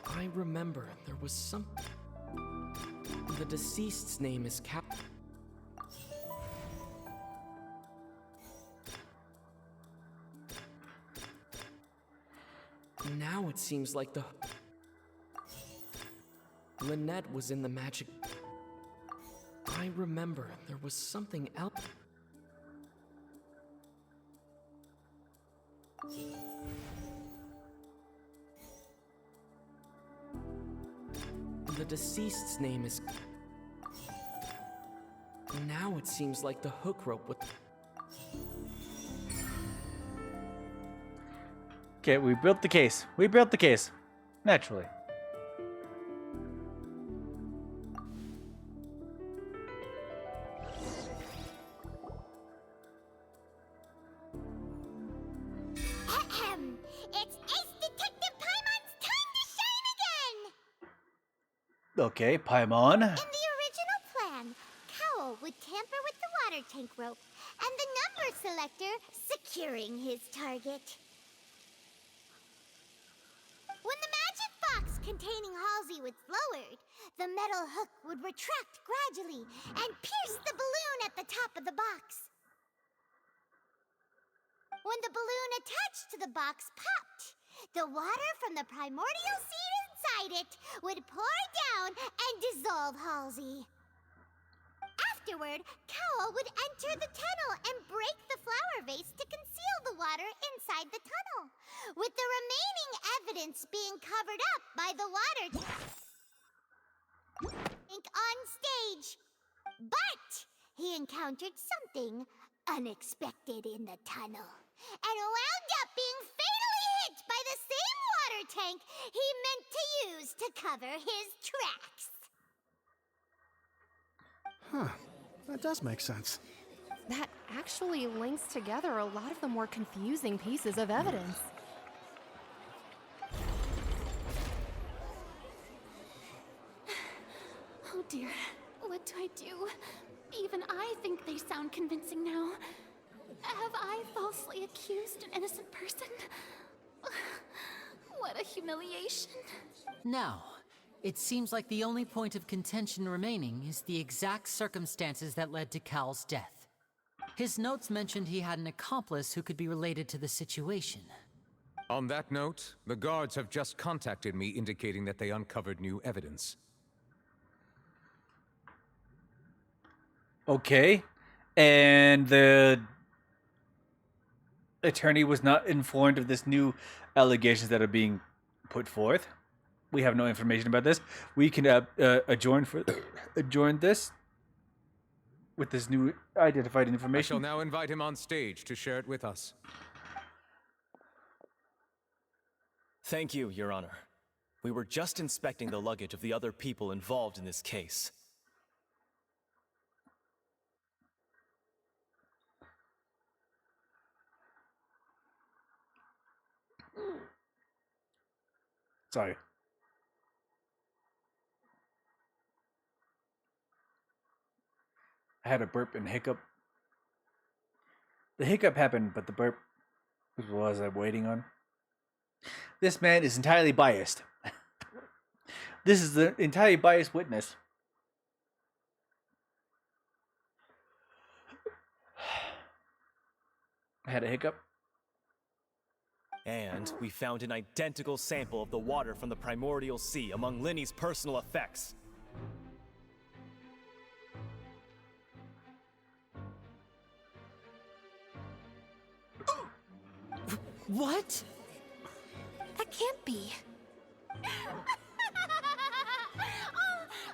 I remember there was some... The deceased's name is Cap... Now it seems like the... Lynette was in the magic... I remember there was something else... The deceased's name is... Now it seems like the hook rope would... Okay, we built the case. We built the case. Naturally. Ahem. It's Ace Detective Paimon's time to shine again! Okay, Paimon. In the original plan, Cowl would tamper with the water tank rope, and the number selector securing his target. When the magic box containing Halsey was lowered, the metal hook would retract gradually and pierce the balloon at the top of the box. When the balloon attached to the box popped, the water from the primordial seed inside it would pour down and dissolve Halsey. Afterward, Cowl would enter the tunnel and break the flower vase to conceal the water inside the tunnel, with the remaining evidence being covered up by the water tank on stage. But he encountered something unexpected in the tunnel, and wound up being fatally hit by the same water tank he meant to use to cover his tracks. Huh. That does make sense. That actually links together a lot of the more confusing pieces of evidence. Oh dear, what do I do? Even I think they sound convincing now. Have I falsely accused an innocent person? What a humiliation. Now, it seems like the only point of contention remaining is the exact circumstances that led to Cowl's death. His notes mentioned he had an accomplice who could be related to the situation. On that note, the guards have just contacted me indicating that they uncovered new evidence. Okay. And the attorney was not informed of this new allegations that are being put forth. We have no information about this. We can adjourn this with this new identified I information. shall now invite him on stage to share it with us. Thank you, Your Honor. We were just inspecting the luggage of the other people involved in this case. Sorry. I had a burp and hiccup. The hiccup happened, but the burp was what was I waiting on. This man is entirely biased. This is the entirely biased witness. I had a hiccup. And we found an identical sample of the water from the primordial sea among Linny's personal effects. What? That can't be. Oh,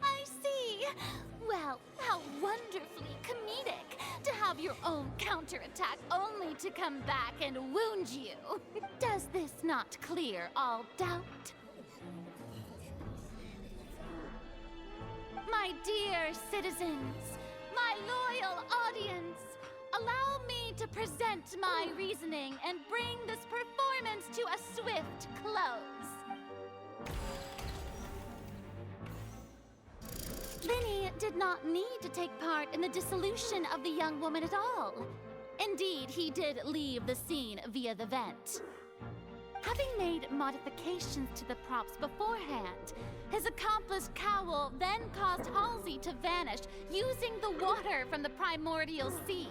I see. Well, how wonderfully comedic to have your own counterattack only to come back and wound you. Does this not clear all doubt? My dear citizens, my loyal audience, allow me to present my reasoning and bring this performance to a swift close. Linny did not need to take part in the dissolution of the young woman at all. Indeed, he did leave the scene via the vent. Having made modifications to the props beforehand, his accomplice Cowell then caused Halsey to vanish using the water from the primordial sea.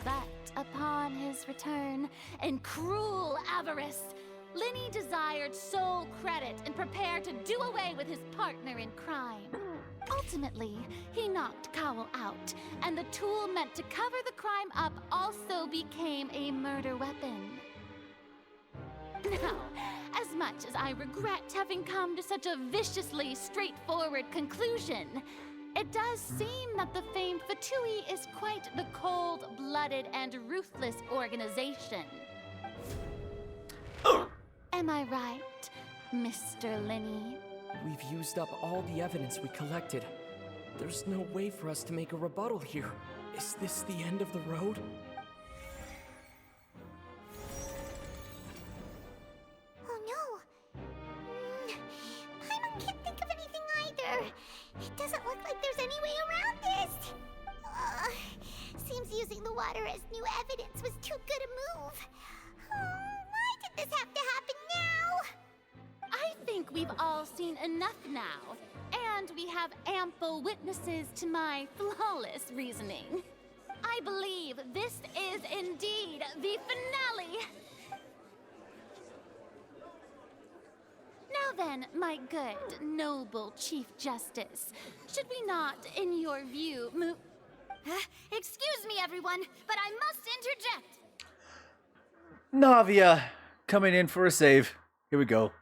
But upon his return, in cruel avarice, Linny desired sole credit and prepared to do away with his partner in crime. Ultimately, he knocked Cowell out, and the tool meant to cover the crime up also became a murder weapon. Now, as much as I regret having come to such a viciously straightforward conclusion, it does seem that the famed Fatui is quite the cold-blooded and ruthless organization. Am I right, Mr. Linny? We've used up all the evidence we collected. There's no way for us to make a rebuttal here. Is this the end of the road? Oh no! Paimon can't think of anything either. It doesn't look like there's any way around this. Seems using the water as new evidence was too good a move. Why did this have to happen now? I think we've all seen enough now, and we have ample witnesses to my flawless reasoning. I believe this is indeed the finale. Now then, my good, noble Chief Justice, should we not, in your view, move... Excuse me, everyone, but I must interject. Navia coming in for a save. Here we go.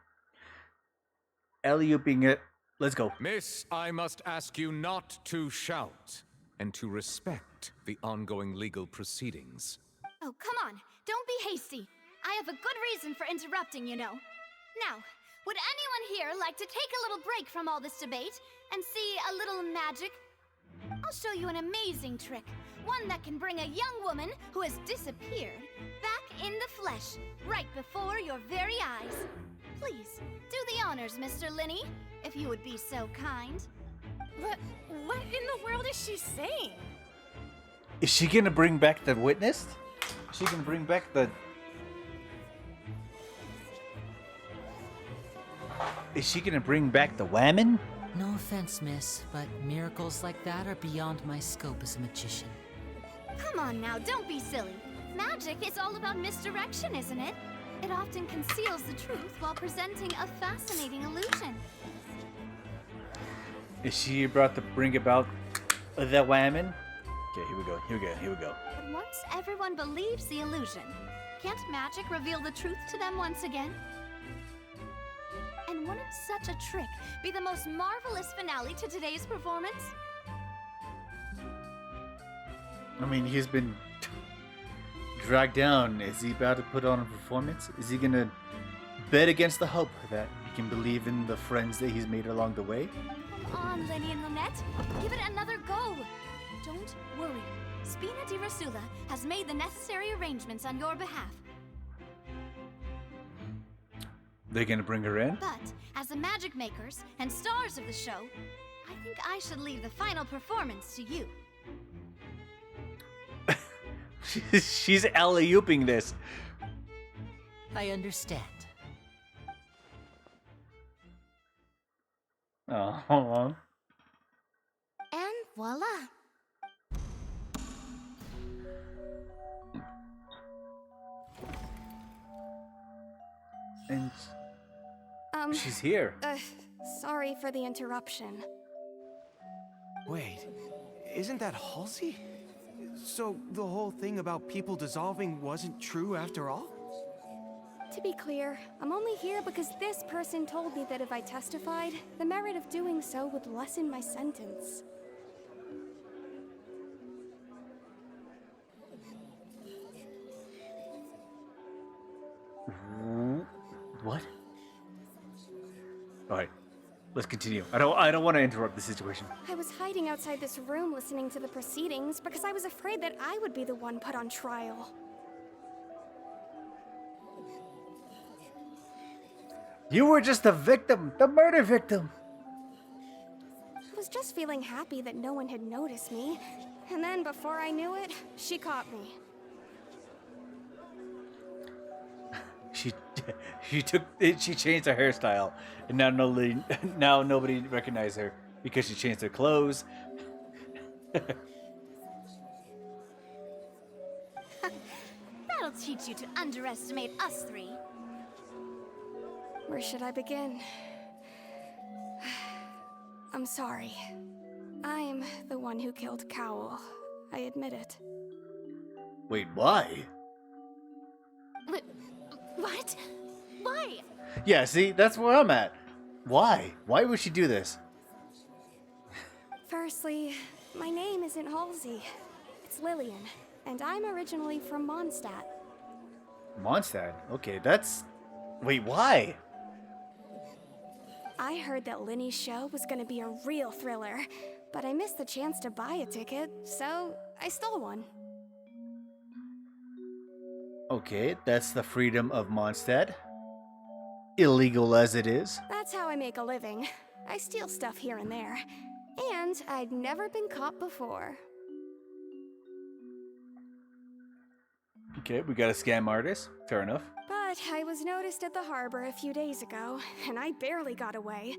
Alley-ooping it. Let's go. Miss, I must ask you not to shout and to respect the ongoing legal proceedings. Oh, come on. Don't be hasty. I have a good reason for interrupting, you know. Now, would anyone here like to take a little break from all this debate and see a little magic? I'll show you an amazing trick. One that can bring a young woman who has disappeared back in the flesh, right before your very eyes. Please, do the honors, Mr. Linny, if you would be so kind. What in the world is she saying? Is she gonna bring back the witness? Is she gonna bring back the... Is she gonna bring back the whammon? No offense, miss, but miracles like that are beyond my scope as a magician. Come on now, don't be silly. Magic is all about misdirection, isn't it? It often conceals the truth while presenting a fascinating illusion. Is she about to bring about the whammon? Okay, here we go, here we go, here we go. But once everyone believes the illusion, can't magic reveal the truth to them once again? And wouldn't such a trick be the most marvelous finale to today's performance? I mean, he's been dragged down. Is he about to put on a performance? Is he gonna bet against the hope that he can believe in the friends that he's made along the way? Come on, Lenny and Lynette. Give it another go. Don't worry. Spina di Rasula has made the necessary arrangements on your behalf. They're gonna bring her in? But, as the magic makers and stars of the show, I think I should leave the final performance to you. She's alley-ooping this. I understand. Oh, hold on. And voila. And she's here. Sorry for the interruption. Wait, isn't that Halsey? So the whole thing about people dissolving wasn't true after all? To be clear, I'm only here because this person told me that if I testified, the merit of doing so would lessen my sentence. All right, let's continue. I don't want to interrupt the situation. I was hiding outside this room listening to the proceedings because I was afraid that I would be the one put on trial. You were just the victim, the murder victim. I was just feeling happy that no one had noticed me, and then before I knew it, she caught me. She changed her hairstyle, and now nobody recognized her because she changed her clothes. That'll teach you to underestimate us three. Where should I begin? I'm sorry. I'm the one who killed Cowl. I admit it. Wait, why? What? Why? Yeah, see, that's where I'm at. Why? Why would she do this? Firstly, my name isn't Halsey. It's Lillian, and I'm originally from Mondstadt. Mondstadt? Okay, that's... Wait, why? I heard that Linny's show was gonna be a real thriller, but I missed the chance to buy a ticket, so I stole one. Okay, that's the freedom of Mondstadt. Illegal as it is. That's how I make a living. I steal stuff here and there. And I'd never been caught before. Okay, we got a scam artist. Fair enough. But I was noticed at the harbor a few days ago, and I barely got away.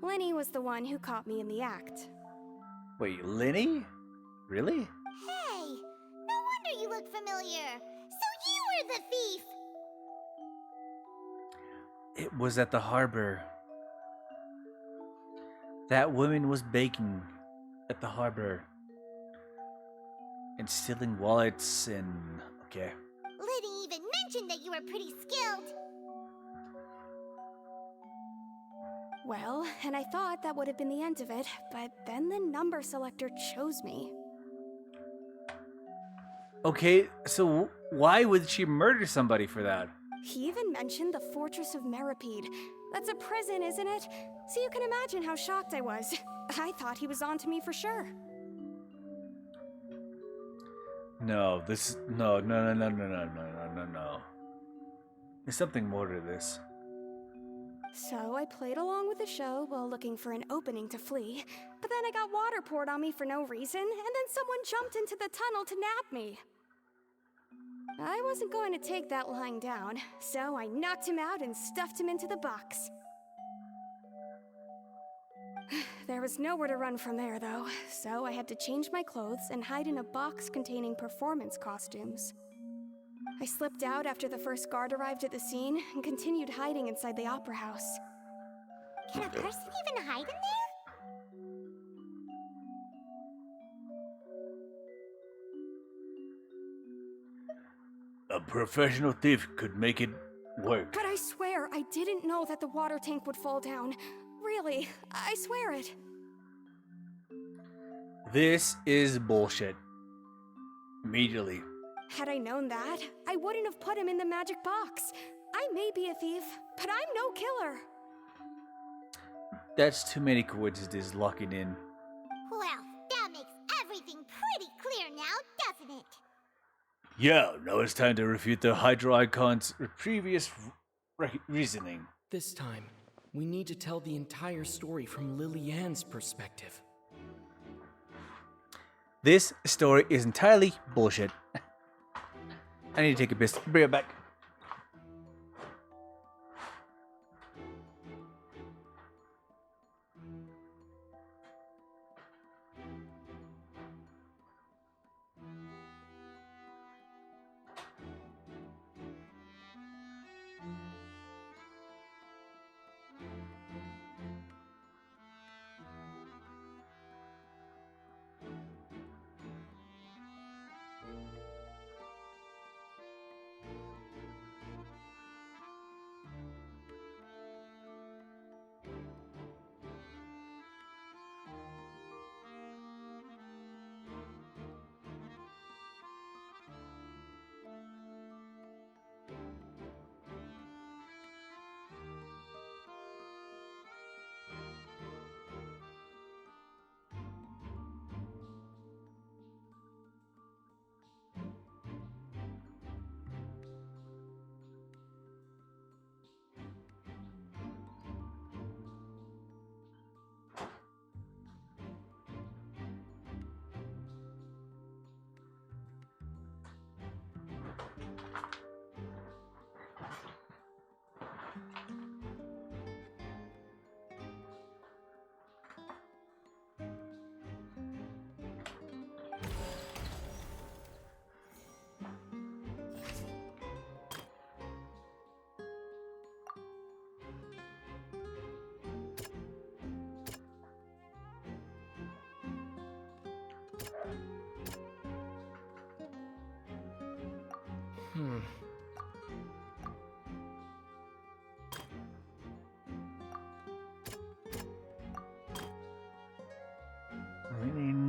Linny was the one who caught me in the act. Wait, Linny? Really? Hey, no wonder you look familiar. So you were the thief. It was at the harbor. That woman was baking at the harbor. And stealing wallets and... Okay. Liddy even mentioned that you were pretty skilled. Well, and I thought that would have been the end of it, but then the number selector chose me. Okay, so why would she murder somebody for that? He even mentioned the Fortress of Meripede. That's a prison, isn't it? So you can imagine how shocked I was. I thought he was onto me for sure. No, this... No. There's something more to this. So I played along with the show while looking for an opening to flee, but then I got water poured on me for no reason, and then someone jumped into the tunnel to nab me. I wasn't going to take that lying down, so I knocked him out and stuffed him into the box. There was nowhere to run from there, though, so I had to change my clothes and hide in a box containing performance costumes. I slipped out after the first guard arrived at the scene and continued hiding inside the opera house. Can a person even hide in there? A professional thief could make it work. But I swear I didn't know that the water tank would fall down. Really, I swear it. This is bullshit. Immediately. Had I known that, I wouldn't have put him in the magic box. I may be a thief, but I'm no killer. That's too many coincidences locking in. Well, that makes everything pretty clear now, doesn't it? Yeah, now it's time to refute the Hydro Icon's previous reasoning. This time, we need to tell the entire story from Lily-Ann's perspective. This story is entirely bullshit. I need to take a piss. Bring it back.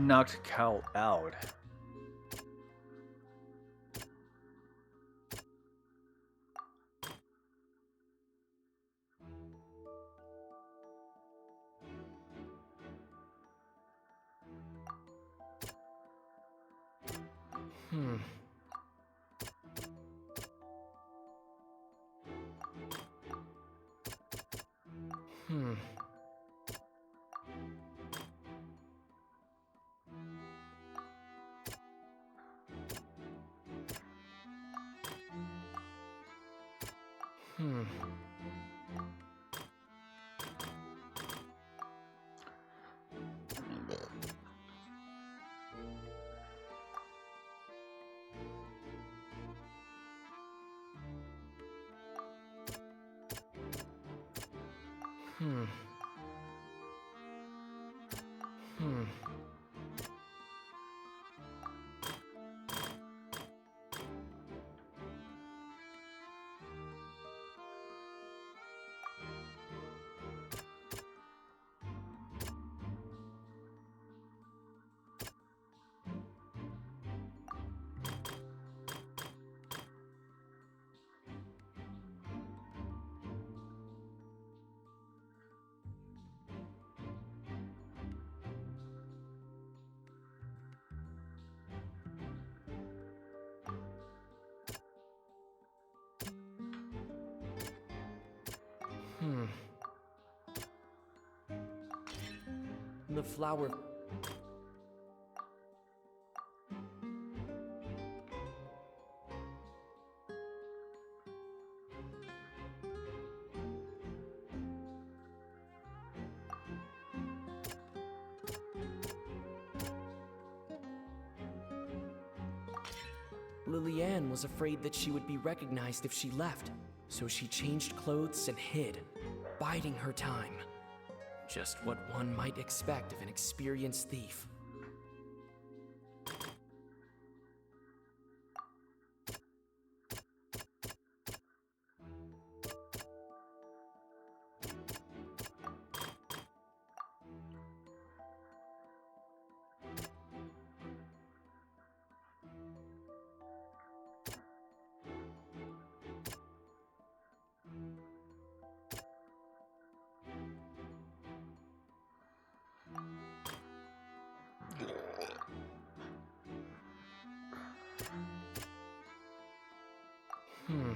knocked Cal out? Hmm. Hmm. Hmm. Hmm. Hmm. Hmm. The flower. Lillian was afraid that she would be recognized if she left, so she changed clothes and hid, biding her time. Just what one might expect of an experienced thief. Hmm.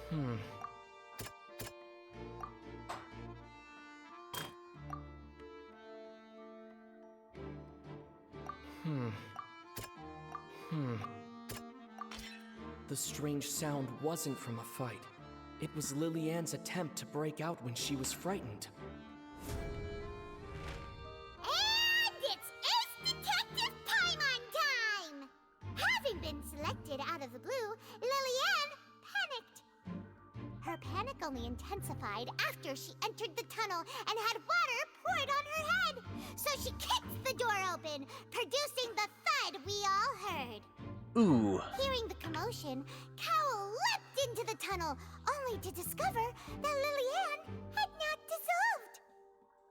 Hmm. Hmm. Hmm. The strange sound wasn't from a fight. It was Lillian's attempt to break out when she was frightened. And it's Ace Detective Paimon time! Having been selected out of the blue, Lillian panicked. Her panic only intensified after she entered the tunnel and had water poured on her head. So she kicked the door open, producing the thud we all heard. Ooh. Hearing the commotion, Cowell leapt into the tunnel, only to discover that Lillian had not dissolved.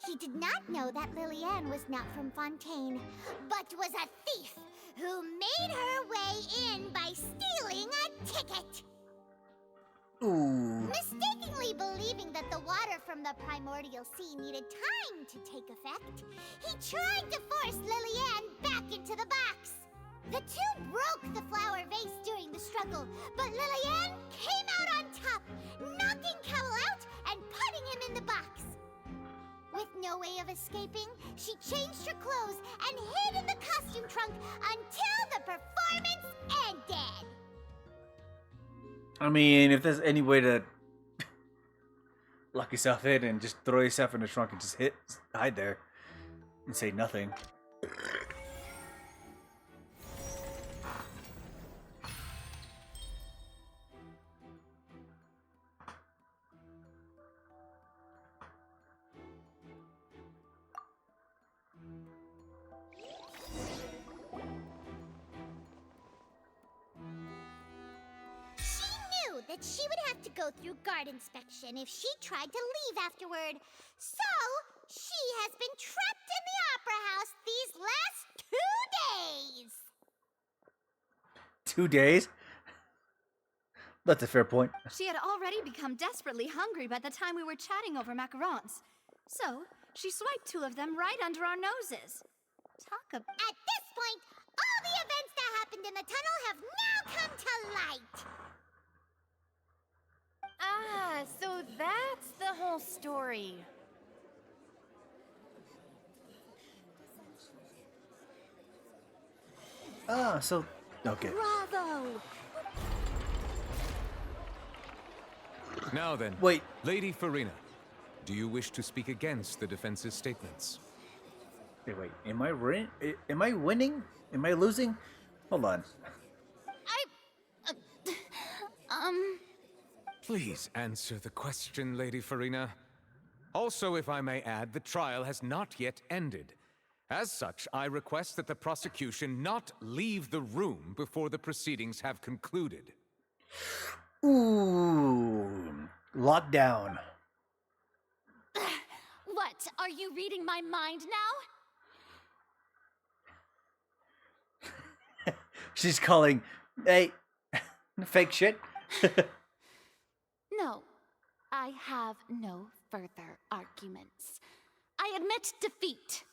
He did not know that Lillian was not from Fontaine, but was a thief who made her way in by stealing a ticket. Ooh. Mistakenly believing that the water from the primordial sea needed time to take effect, he tried to force Lillian back into the box. The two broke the flower vase during the struggle, but Lillian came out on top, knocking Cowell out and putting him in the box. With no way of escaping, she changed her clothes and hid in the costume trunk until the performance ended. I mean, if there's any way to lock yourself in and just throw yourself in the trunk and just hide there and say nothing. that she would have to go through guard inspection if she tried to leave afterward. So, she has been trapped in the Opera House these last 2 days. 2 days? That's a fair point. She had already become desperately hungry by the time we were chatting over macarons. So, she swiped 2 of them right under our noses. At this point, all the events that happened in the tunnel have now come to light. Ah, so that's the whole story. Ah, so... Okay. Bravo! Now then, wait. Lady Farina, do you wish to speak against the defense's statements? Wait. Am I winning? Am I losing? Hold on. Please answer the question, Lady Farina. Also, if I may add, the trial has not yet ended. As such, I request that the prosecution not leave the room before the proceedings have concluded. Ooh. Lockdown. What? Are you reading my mind now? She's calling... Hey, fake shit. No, I have no further arguments. I admit defeat.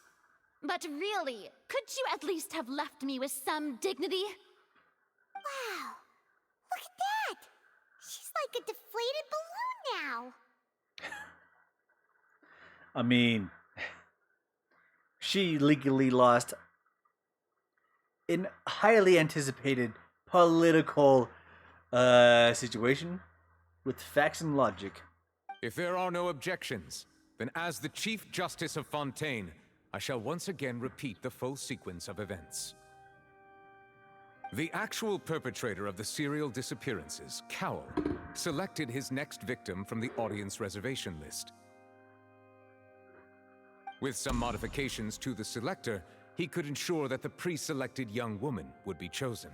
But really, could you at least have left me with some dignity? Wow, look at that! She's like a deflated balloon now. I mean, she legally lost in highly anticipated political situation with facts and logic. If there are no objections, then as the Chief Justice of Fontaine, I shall once again repeat the full sequence of events. The actual perpetrator of the serial disappearances, Cowell, selected his next victim from the audience reservation list. With some modifications to the selector, he could ensure that the pre-selected young woman would be chosen.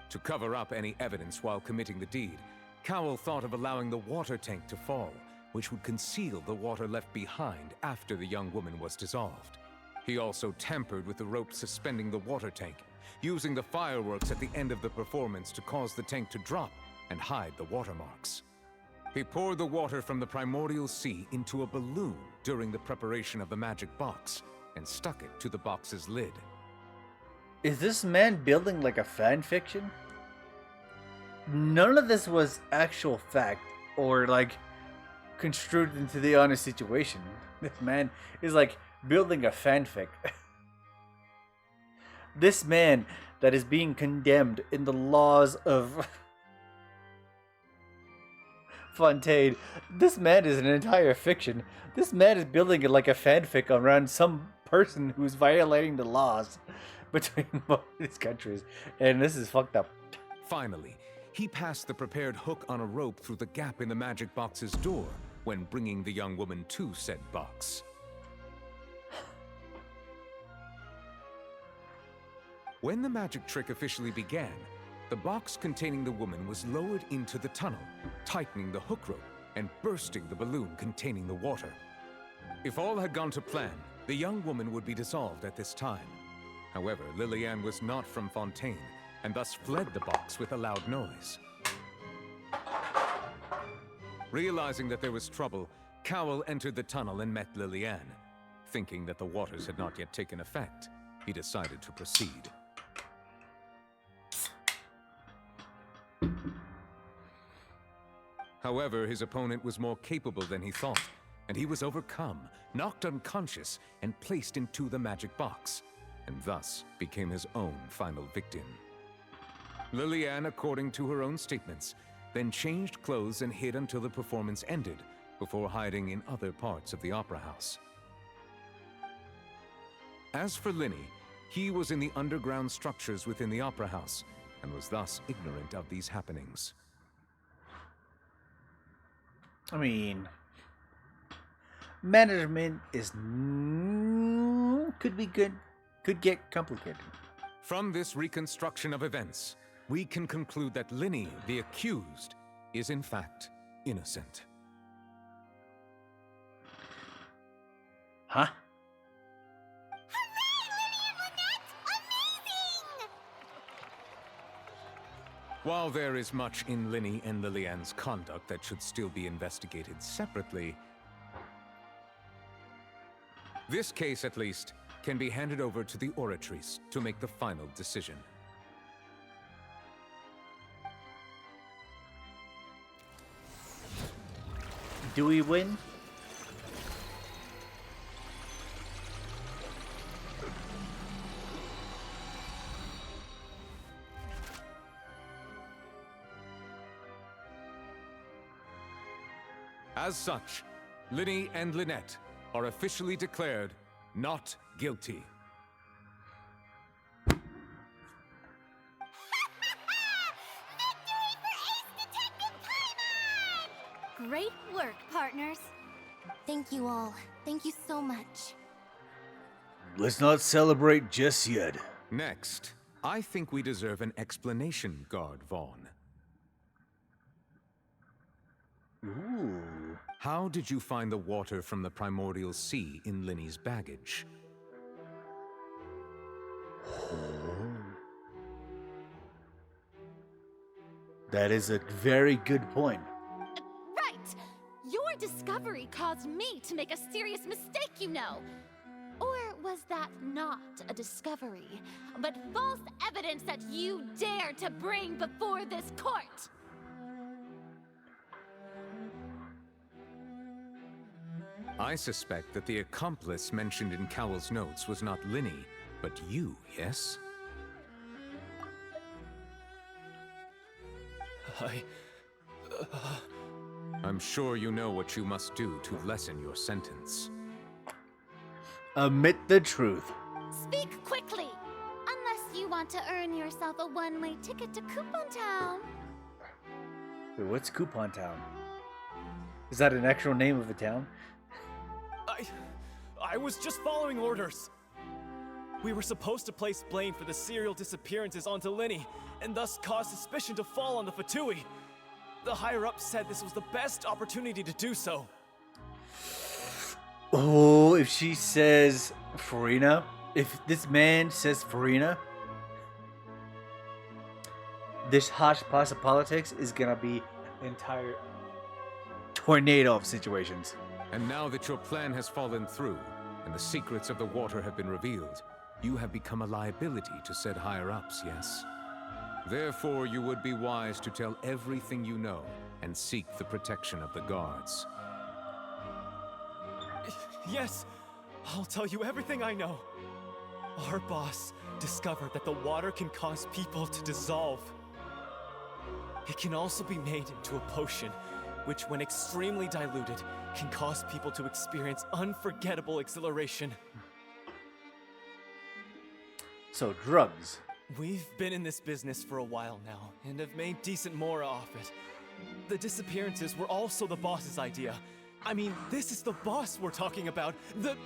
To cover up any evidence while committing the deed, Cowell thought of allowing the water tank to fall, which would conceal the water left behind after the young woman was dissolved. He also tampered with the rope suspending the water tank, using the fireworks at the end of the performance to cause the tank to drop and hide the watermarks. He poured the water from the primordial sea into a balloon during the preparation of the magic box and stuck it to the box's lid. Is this man building like a fan fiction? None of this was actual fact or like construed into the honest situation. This man is like building a fanfic. This man that is being condemned in the laws of Fontaine, this man is an entire fiction. This man is building it like a fanfic around some person who's violating the laws between both these countries. And this is fucked up. Finally, he passed the prepared hook on a rope through the gap in the magic box's door when bringing the young woman to said box. When the magic trick officially began, the box containing the woman was lowered into the tunnel, tightening the hook rope and bursting the balloon containing the water. If all had gone to plan, the young woman would be dissolved at this time. However, Lily-Anne was not from Fontaine, and thus fled the box with a loud noise. Realizing that there was trouble, Cowell entered the tunnel and met Lily-Anne. Thinking that the waters had not yet taken effect, he decided to proceed. However, his opponent was more capable than he thought, and he was overcome, knocked unconscious, and placed into the magic box, and thus became his own final victim. Lily-Anne, according to her own statements, then changed clothes and hid until the performance ended, before hiding in other parts of the opera house. As for Linny, he was in the underground structures within the opera house, and was thus ignorant of these happenings. I mean, management is could be good, could get complicated. From this reconstruction of events, we can conclude that Linny, the accused, is in fact innocent. Huh? While there is much in Linny and Lillian's conduct that should still be investigated separately, this case, at least, can be handed over to the Oratrice to make the final decision. Do we win? As such, Linny and Lynette are officially declared not guilty. Great work, partners. Thank you all. Thank you so much. Let's not celebrate just yet. Next, I think we deserve an explanation, Guard Vaughn. Ooh. How did you find the water from the primordial sea in Linny's baggage? That is a very good point. Right! Your discovery caused me to make a serious mistake, you know. Or was that not a discovery, but false evidence that you dared to bring before this court? I suspect that the accomplice mentioned in Cowell's notes was not Linny, but you, yes? I'm sure you know what you must do to lessen your sentence. Admit the truth. Speak quickly, unless you want to earn yourself a one-way ticket to Coupon Town. Wait, what's Coupon Town? Is that an actual name of a town? I was just following orders. We were supposed to place blame for the serial disappearances onto Linny, and thus cause suspicion to fall on the Fatui. The higher-ups said this was the best opportunity to do so. Oh, if she says Farina, if this man says Farina, this hodgepodge of politics is gonna be an entire tornado of situations. And now that your plan has fallen through, and the secrets of the water have been revealed, you have become a liability to said higher-ups, yes? Therefore, you would be wise to tell everything you know, and seek the protection of the guards. Yes, I'll tell you everything I know. Our boss discovered that the water can cause people to dissolve. It can also be made into a potion, which when extremely diluted, can cause people to experience unforgettable exhilaration. So, drugs. We've been in this business for a while now, and have made decent more off it. The disappearances were also the boss's idea. I mean, this is the boss we're talking about. The...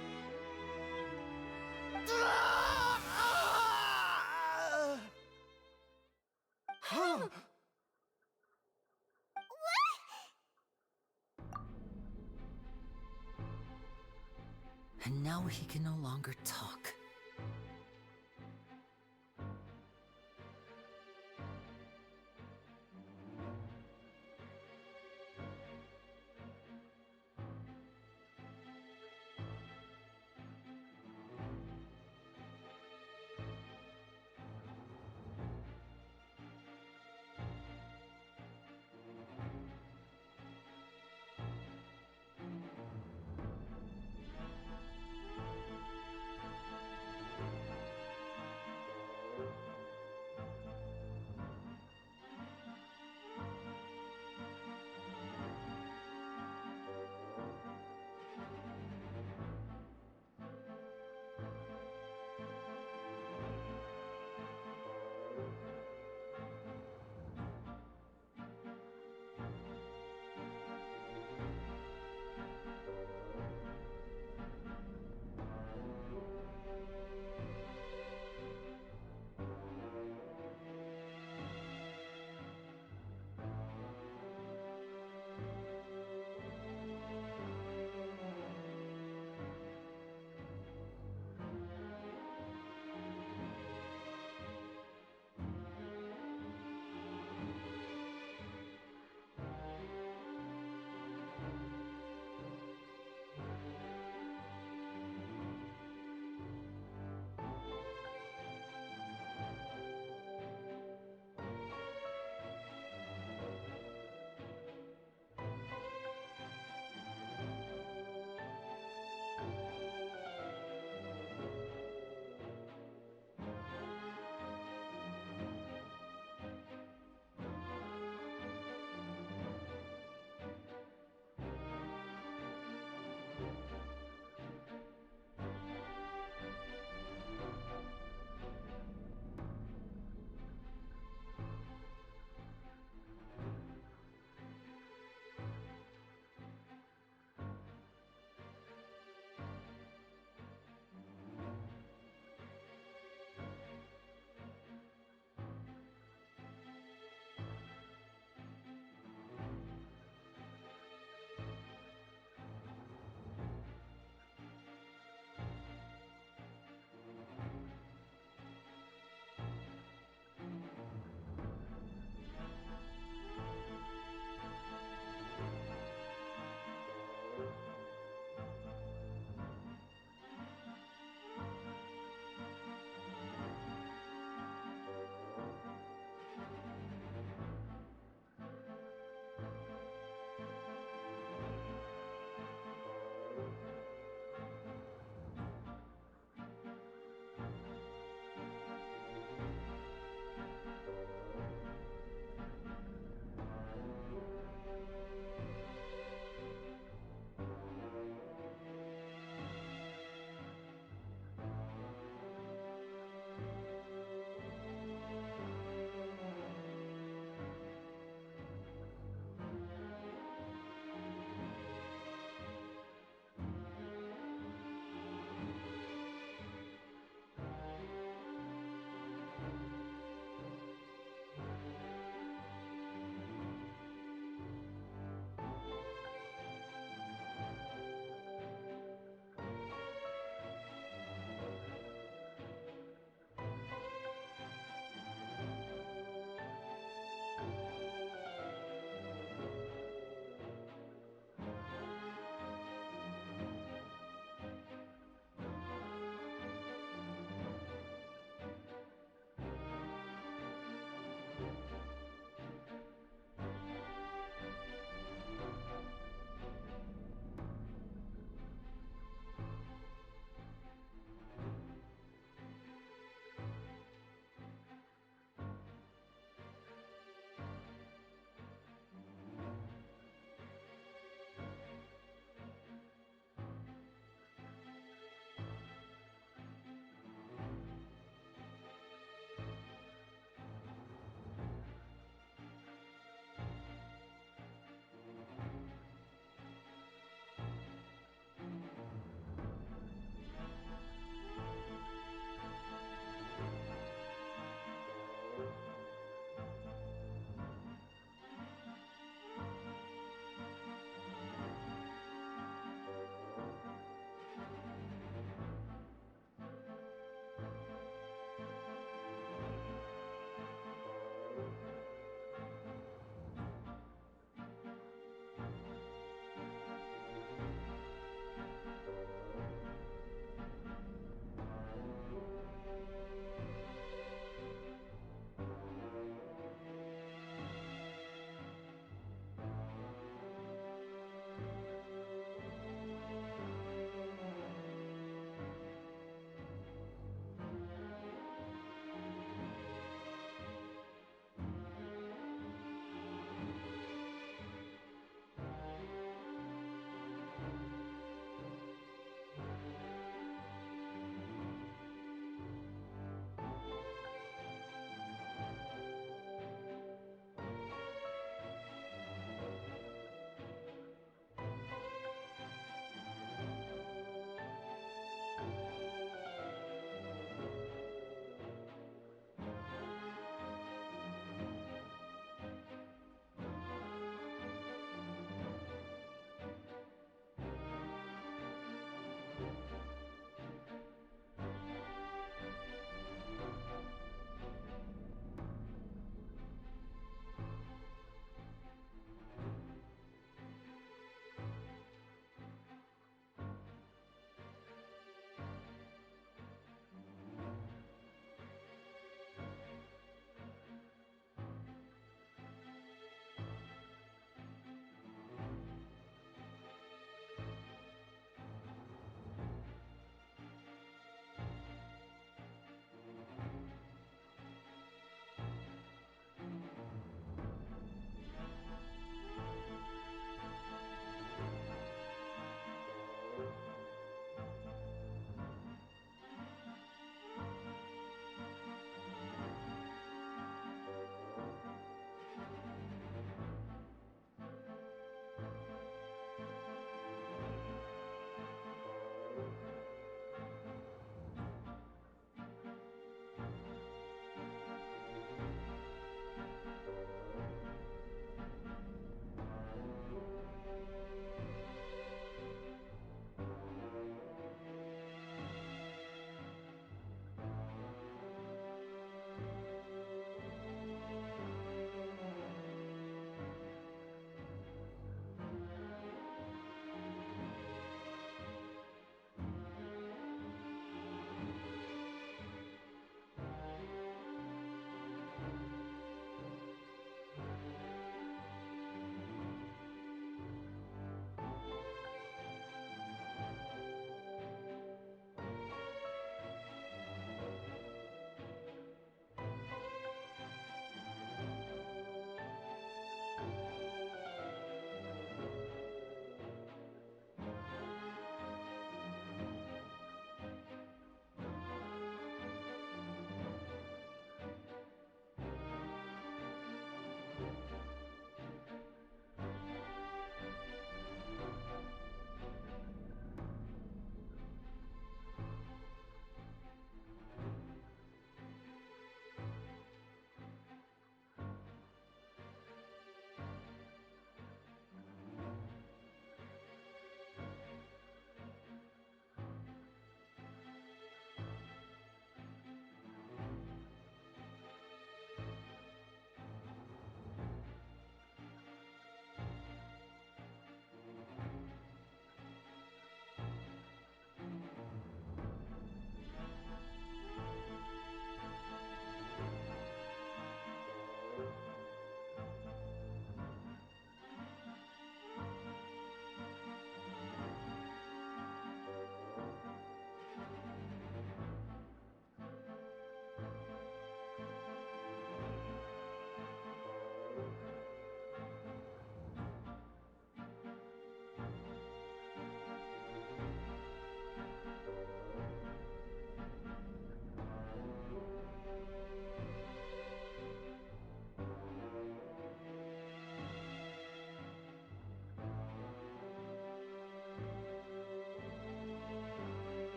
And now he can no longer talk.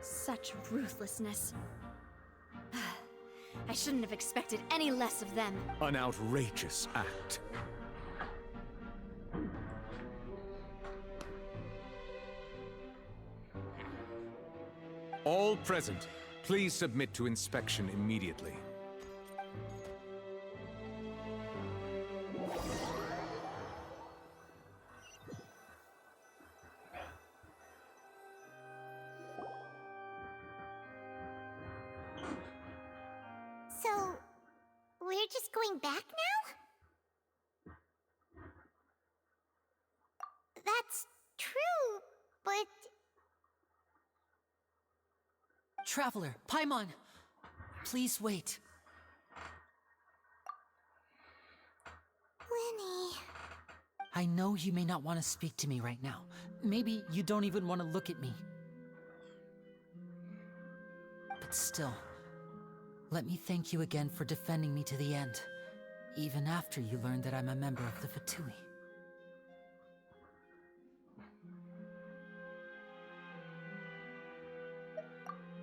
Such ruthlessness. I shouldn't have expected any less of them. An outrageous act. All present, please submit to inspection immediately. So, we're just going back now? That's true, but... Traveler, Paimon! Please wait. Lenny... I know you may not want to speak to me right now. Maybe you don't even want to look at me. But still, let me thank you again for defending me to the end, even after you learned that I'm a member of the Fatui.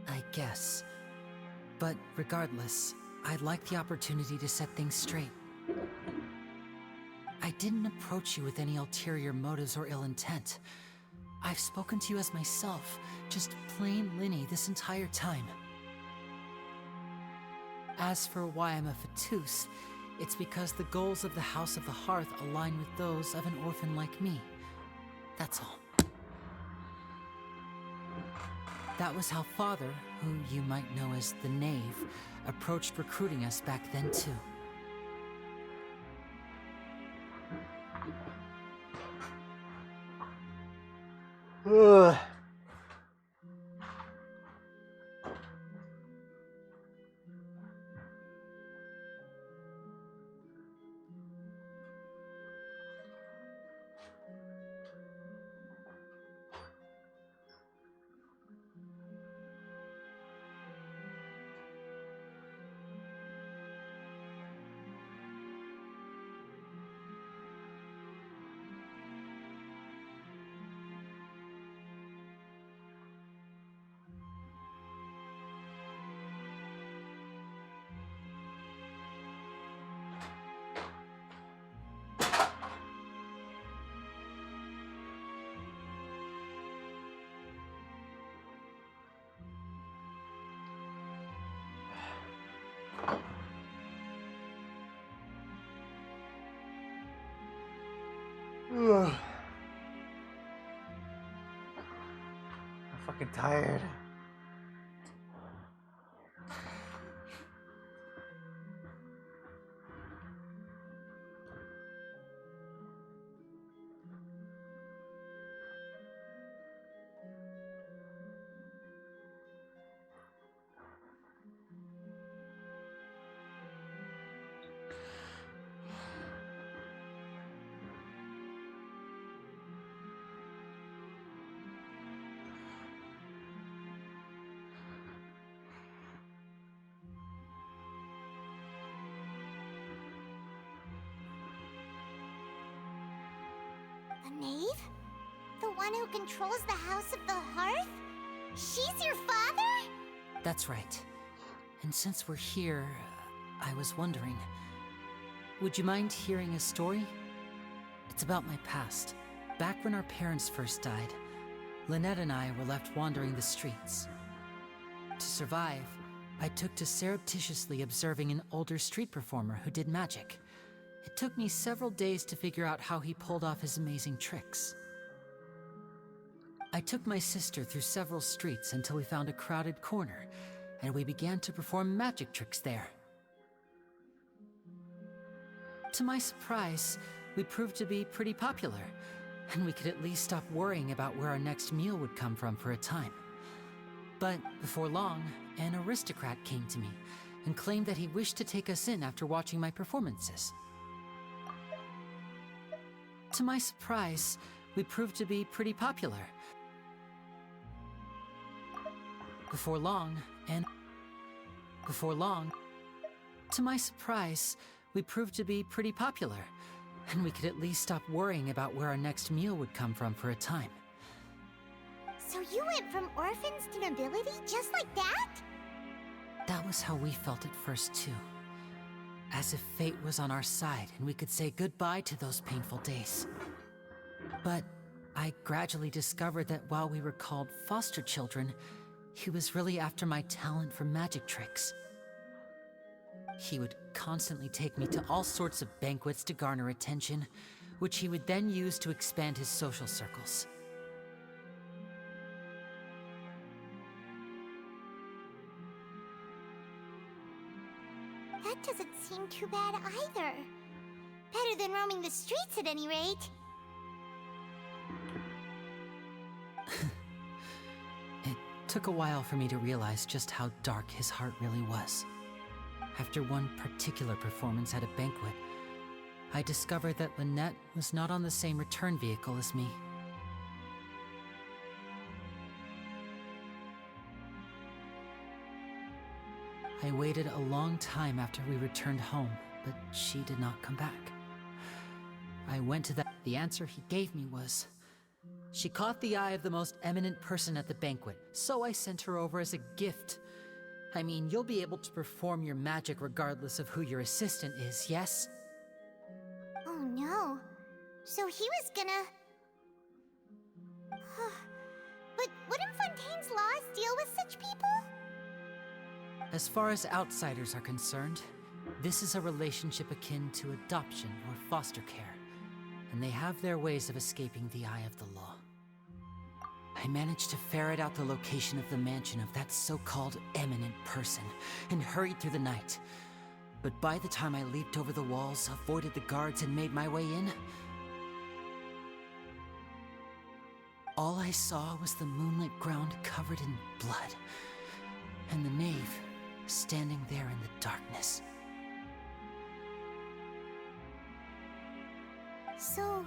I guess. But regardless, I'd like the opportunity to set things straight. I didn't approach you with any ulterior motives or ill intent. I've spoken to you as myself, just plain Lyney this entire time. As for why I'm a Fatus, it's because the goals of the House of the Hearth align with those of an orphan like me. That's all. That was how Father, who you might know as the Knave, approached recruiting us back then too. Ugh. Ugh. I'm fucking tired. The Knave? The one who controls the House of the Hearth? She's your father? That's right. And since we're here, I was wondering, would you mind hearing a story? It's about my past. Back when our parents first died, Lynette and I were left wandering the streets. To survive, I took to surreptitiously observing an older street performer who did magic. It took me several days to figure out how he pulled off his amazing tricks. I took my sister through several streets until we found a crowded corner, and we began to perform magic tricks there. To my surprise, we proved to be pretty popular, and we could at least stop worrying about where our next meal would come from for a time. But before long, an aristocrat came to me and claimed that he wished to take us in after watching my performances. To my surprise, we proved to be pretty popular. Before long, to my surprise, we proved to be pretty popular, and we could at least stop worrying about where our next meal would come from for a time. So you went from orphans to nobility just like that? That was how we felt at first, too. As if fate was on our side and we could say goodbye to those painful days. But I gradually discovered that while we were called foster children, he was really after my talent for magic tricks. He would constantly take me to all sorts of banquets to garner attention, which he would then use to expand his social circles. That doesn't seem too bad either. Better than roaming the streets at any rate. It took a while for me to realize just how dark his heart really was. After one particular performance at a banquet, I discovered that Lynette was not on the same return vehicle as me. I waited a long time after we returned home, but she did not come back. I went to that. The answer he gave me was, she caught the eye of the most eminent person at the banquet, so I sent her over as a gift. I mean, you'll be able to perform your magic regardless of who your assistant is, yes? Oh no. So he was gonna... But wouldn't Fontaine's laws deal with such people? As far as outsiders are concerned, this is a relationship akin to adoption or foster care, and they have their ways of escaping the eye of the law. I managed to ferret out the location of the mansion of that so-called eminent person and hurried through the night. But by the time I leaped over the walls, avoided the guards, and made my way in, all I saw was the moonlit ground covered in blood, and the knave standing there in the darkness. So,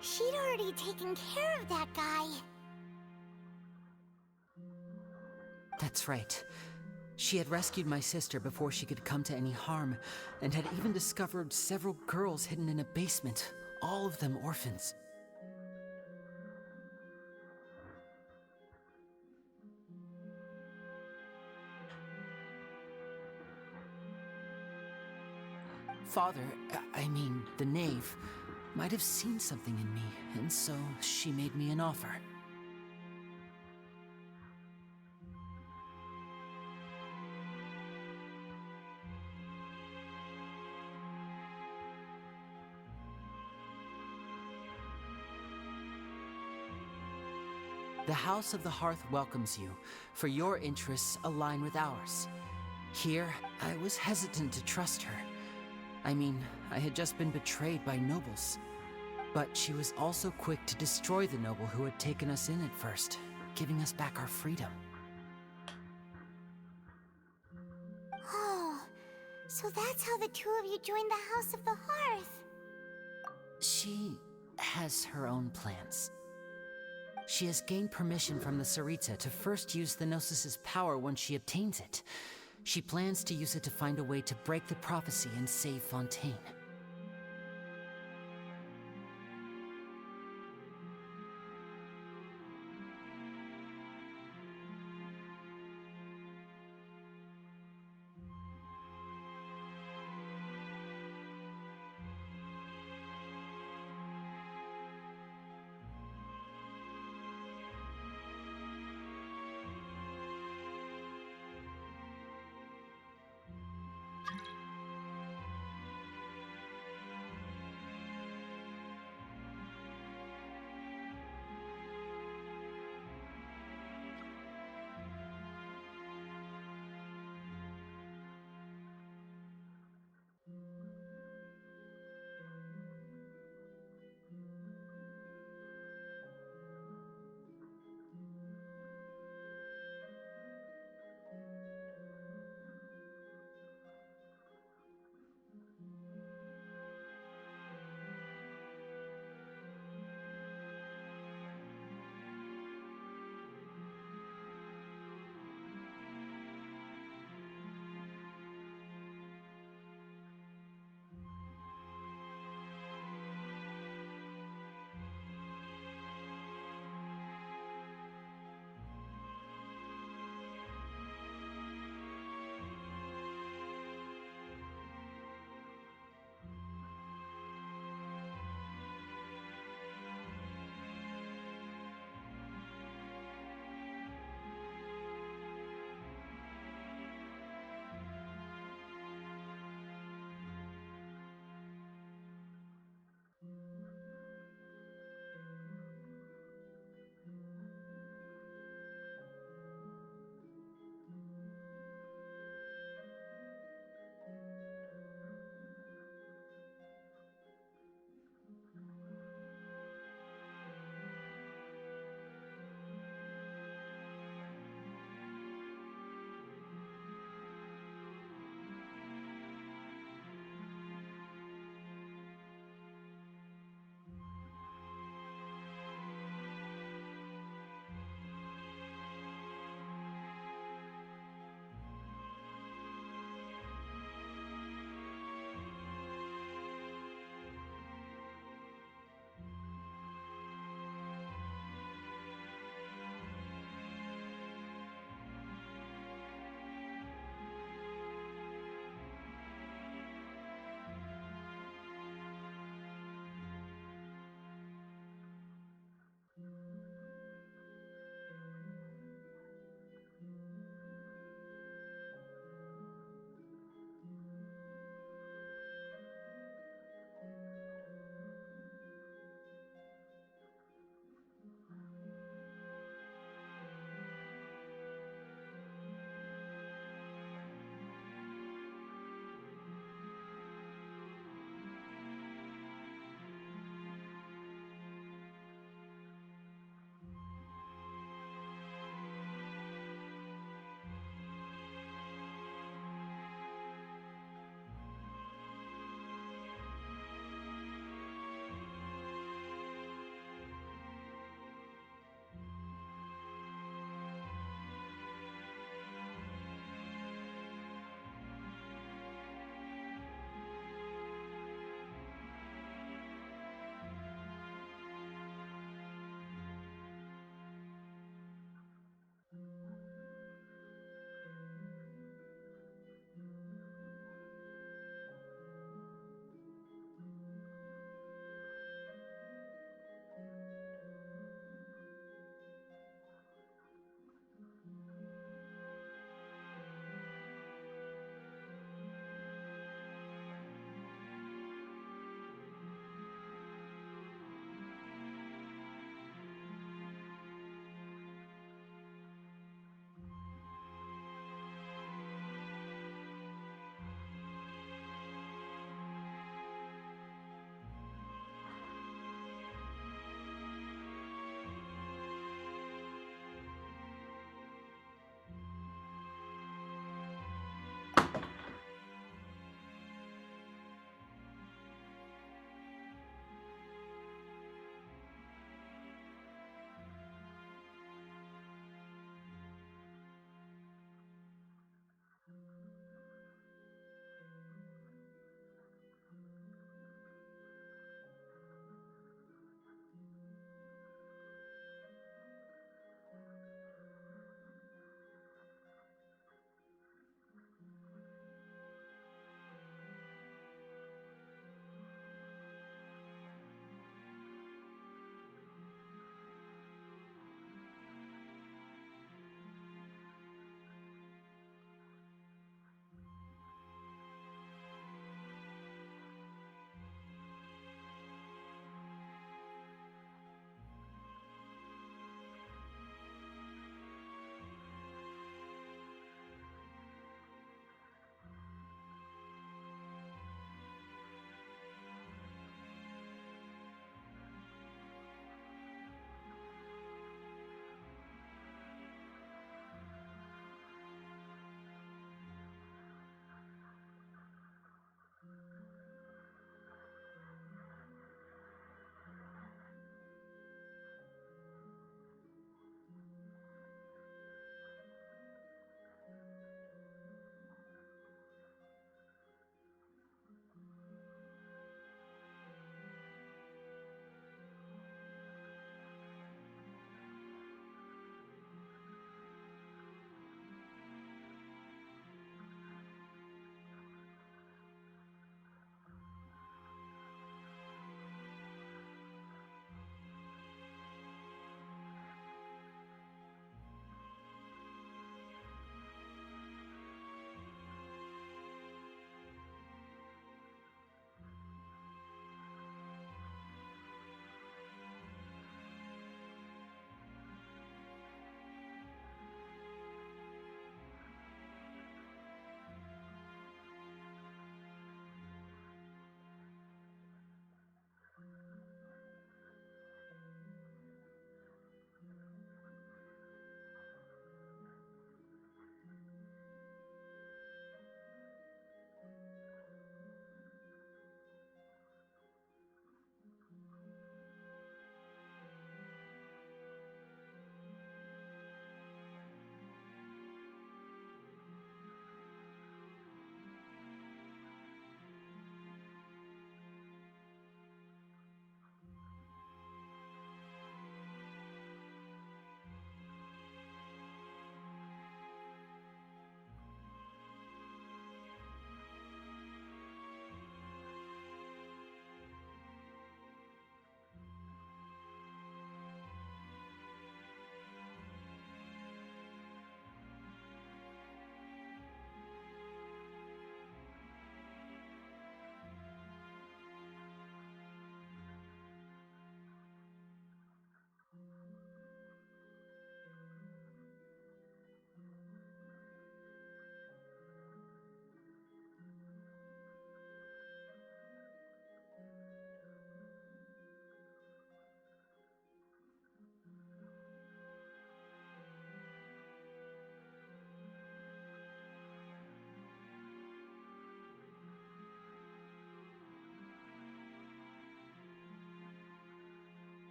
she'd already taken care of that guy. That's right. She had rescued my sister before she could come to any harm, and had even discovered several girls hidden in a basement, all of them orphans. Father, I mean, the knave, might have seen something in me, and so she made me an offer. The House of the Hearth welcomes you, for your interests align with ours. Here, I was hesitant to trust her. I mean, I had just been betrayed by nobles. But she was also quick to destroy the noble who had taken us in at first, giving us back our freedom. Oh, so that's how the two of you joined the House of the Hearth. She has her own plans. She has gained permission from the Tsaritsa to first use the Gnosis' power once she obtains it. She plans to use it to find a way to break the prophecy and save Fontaine.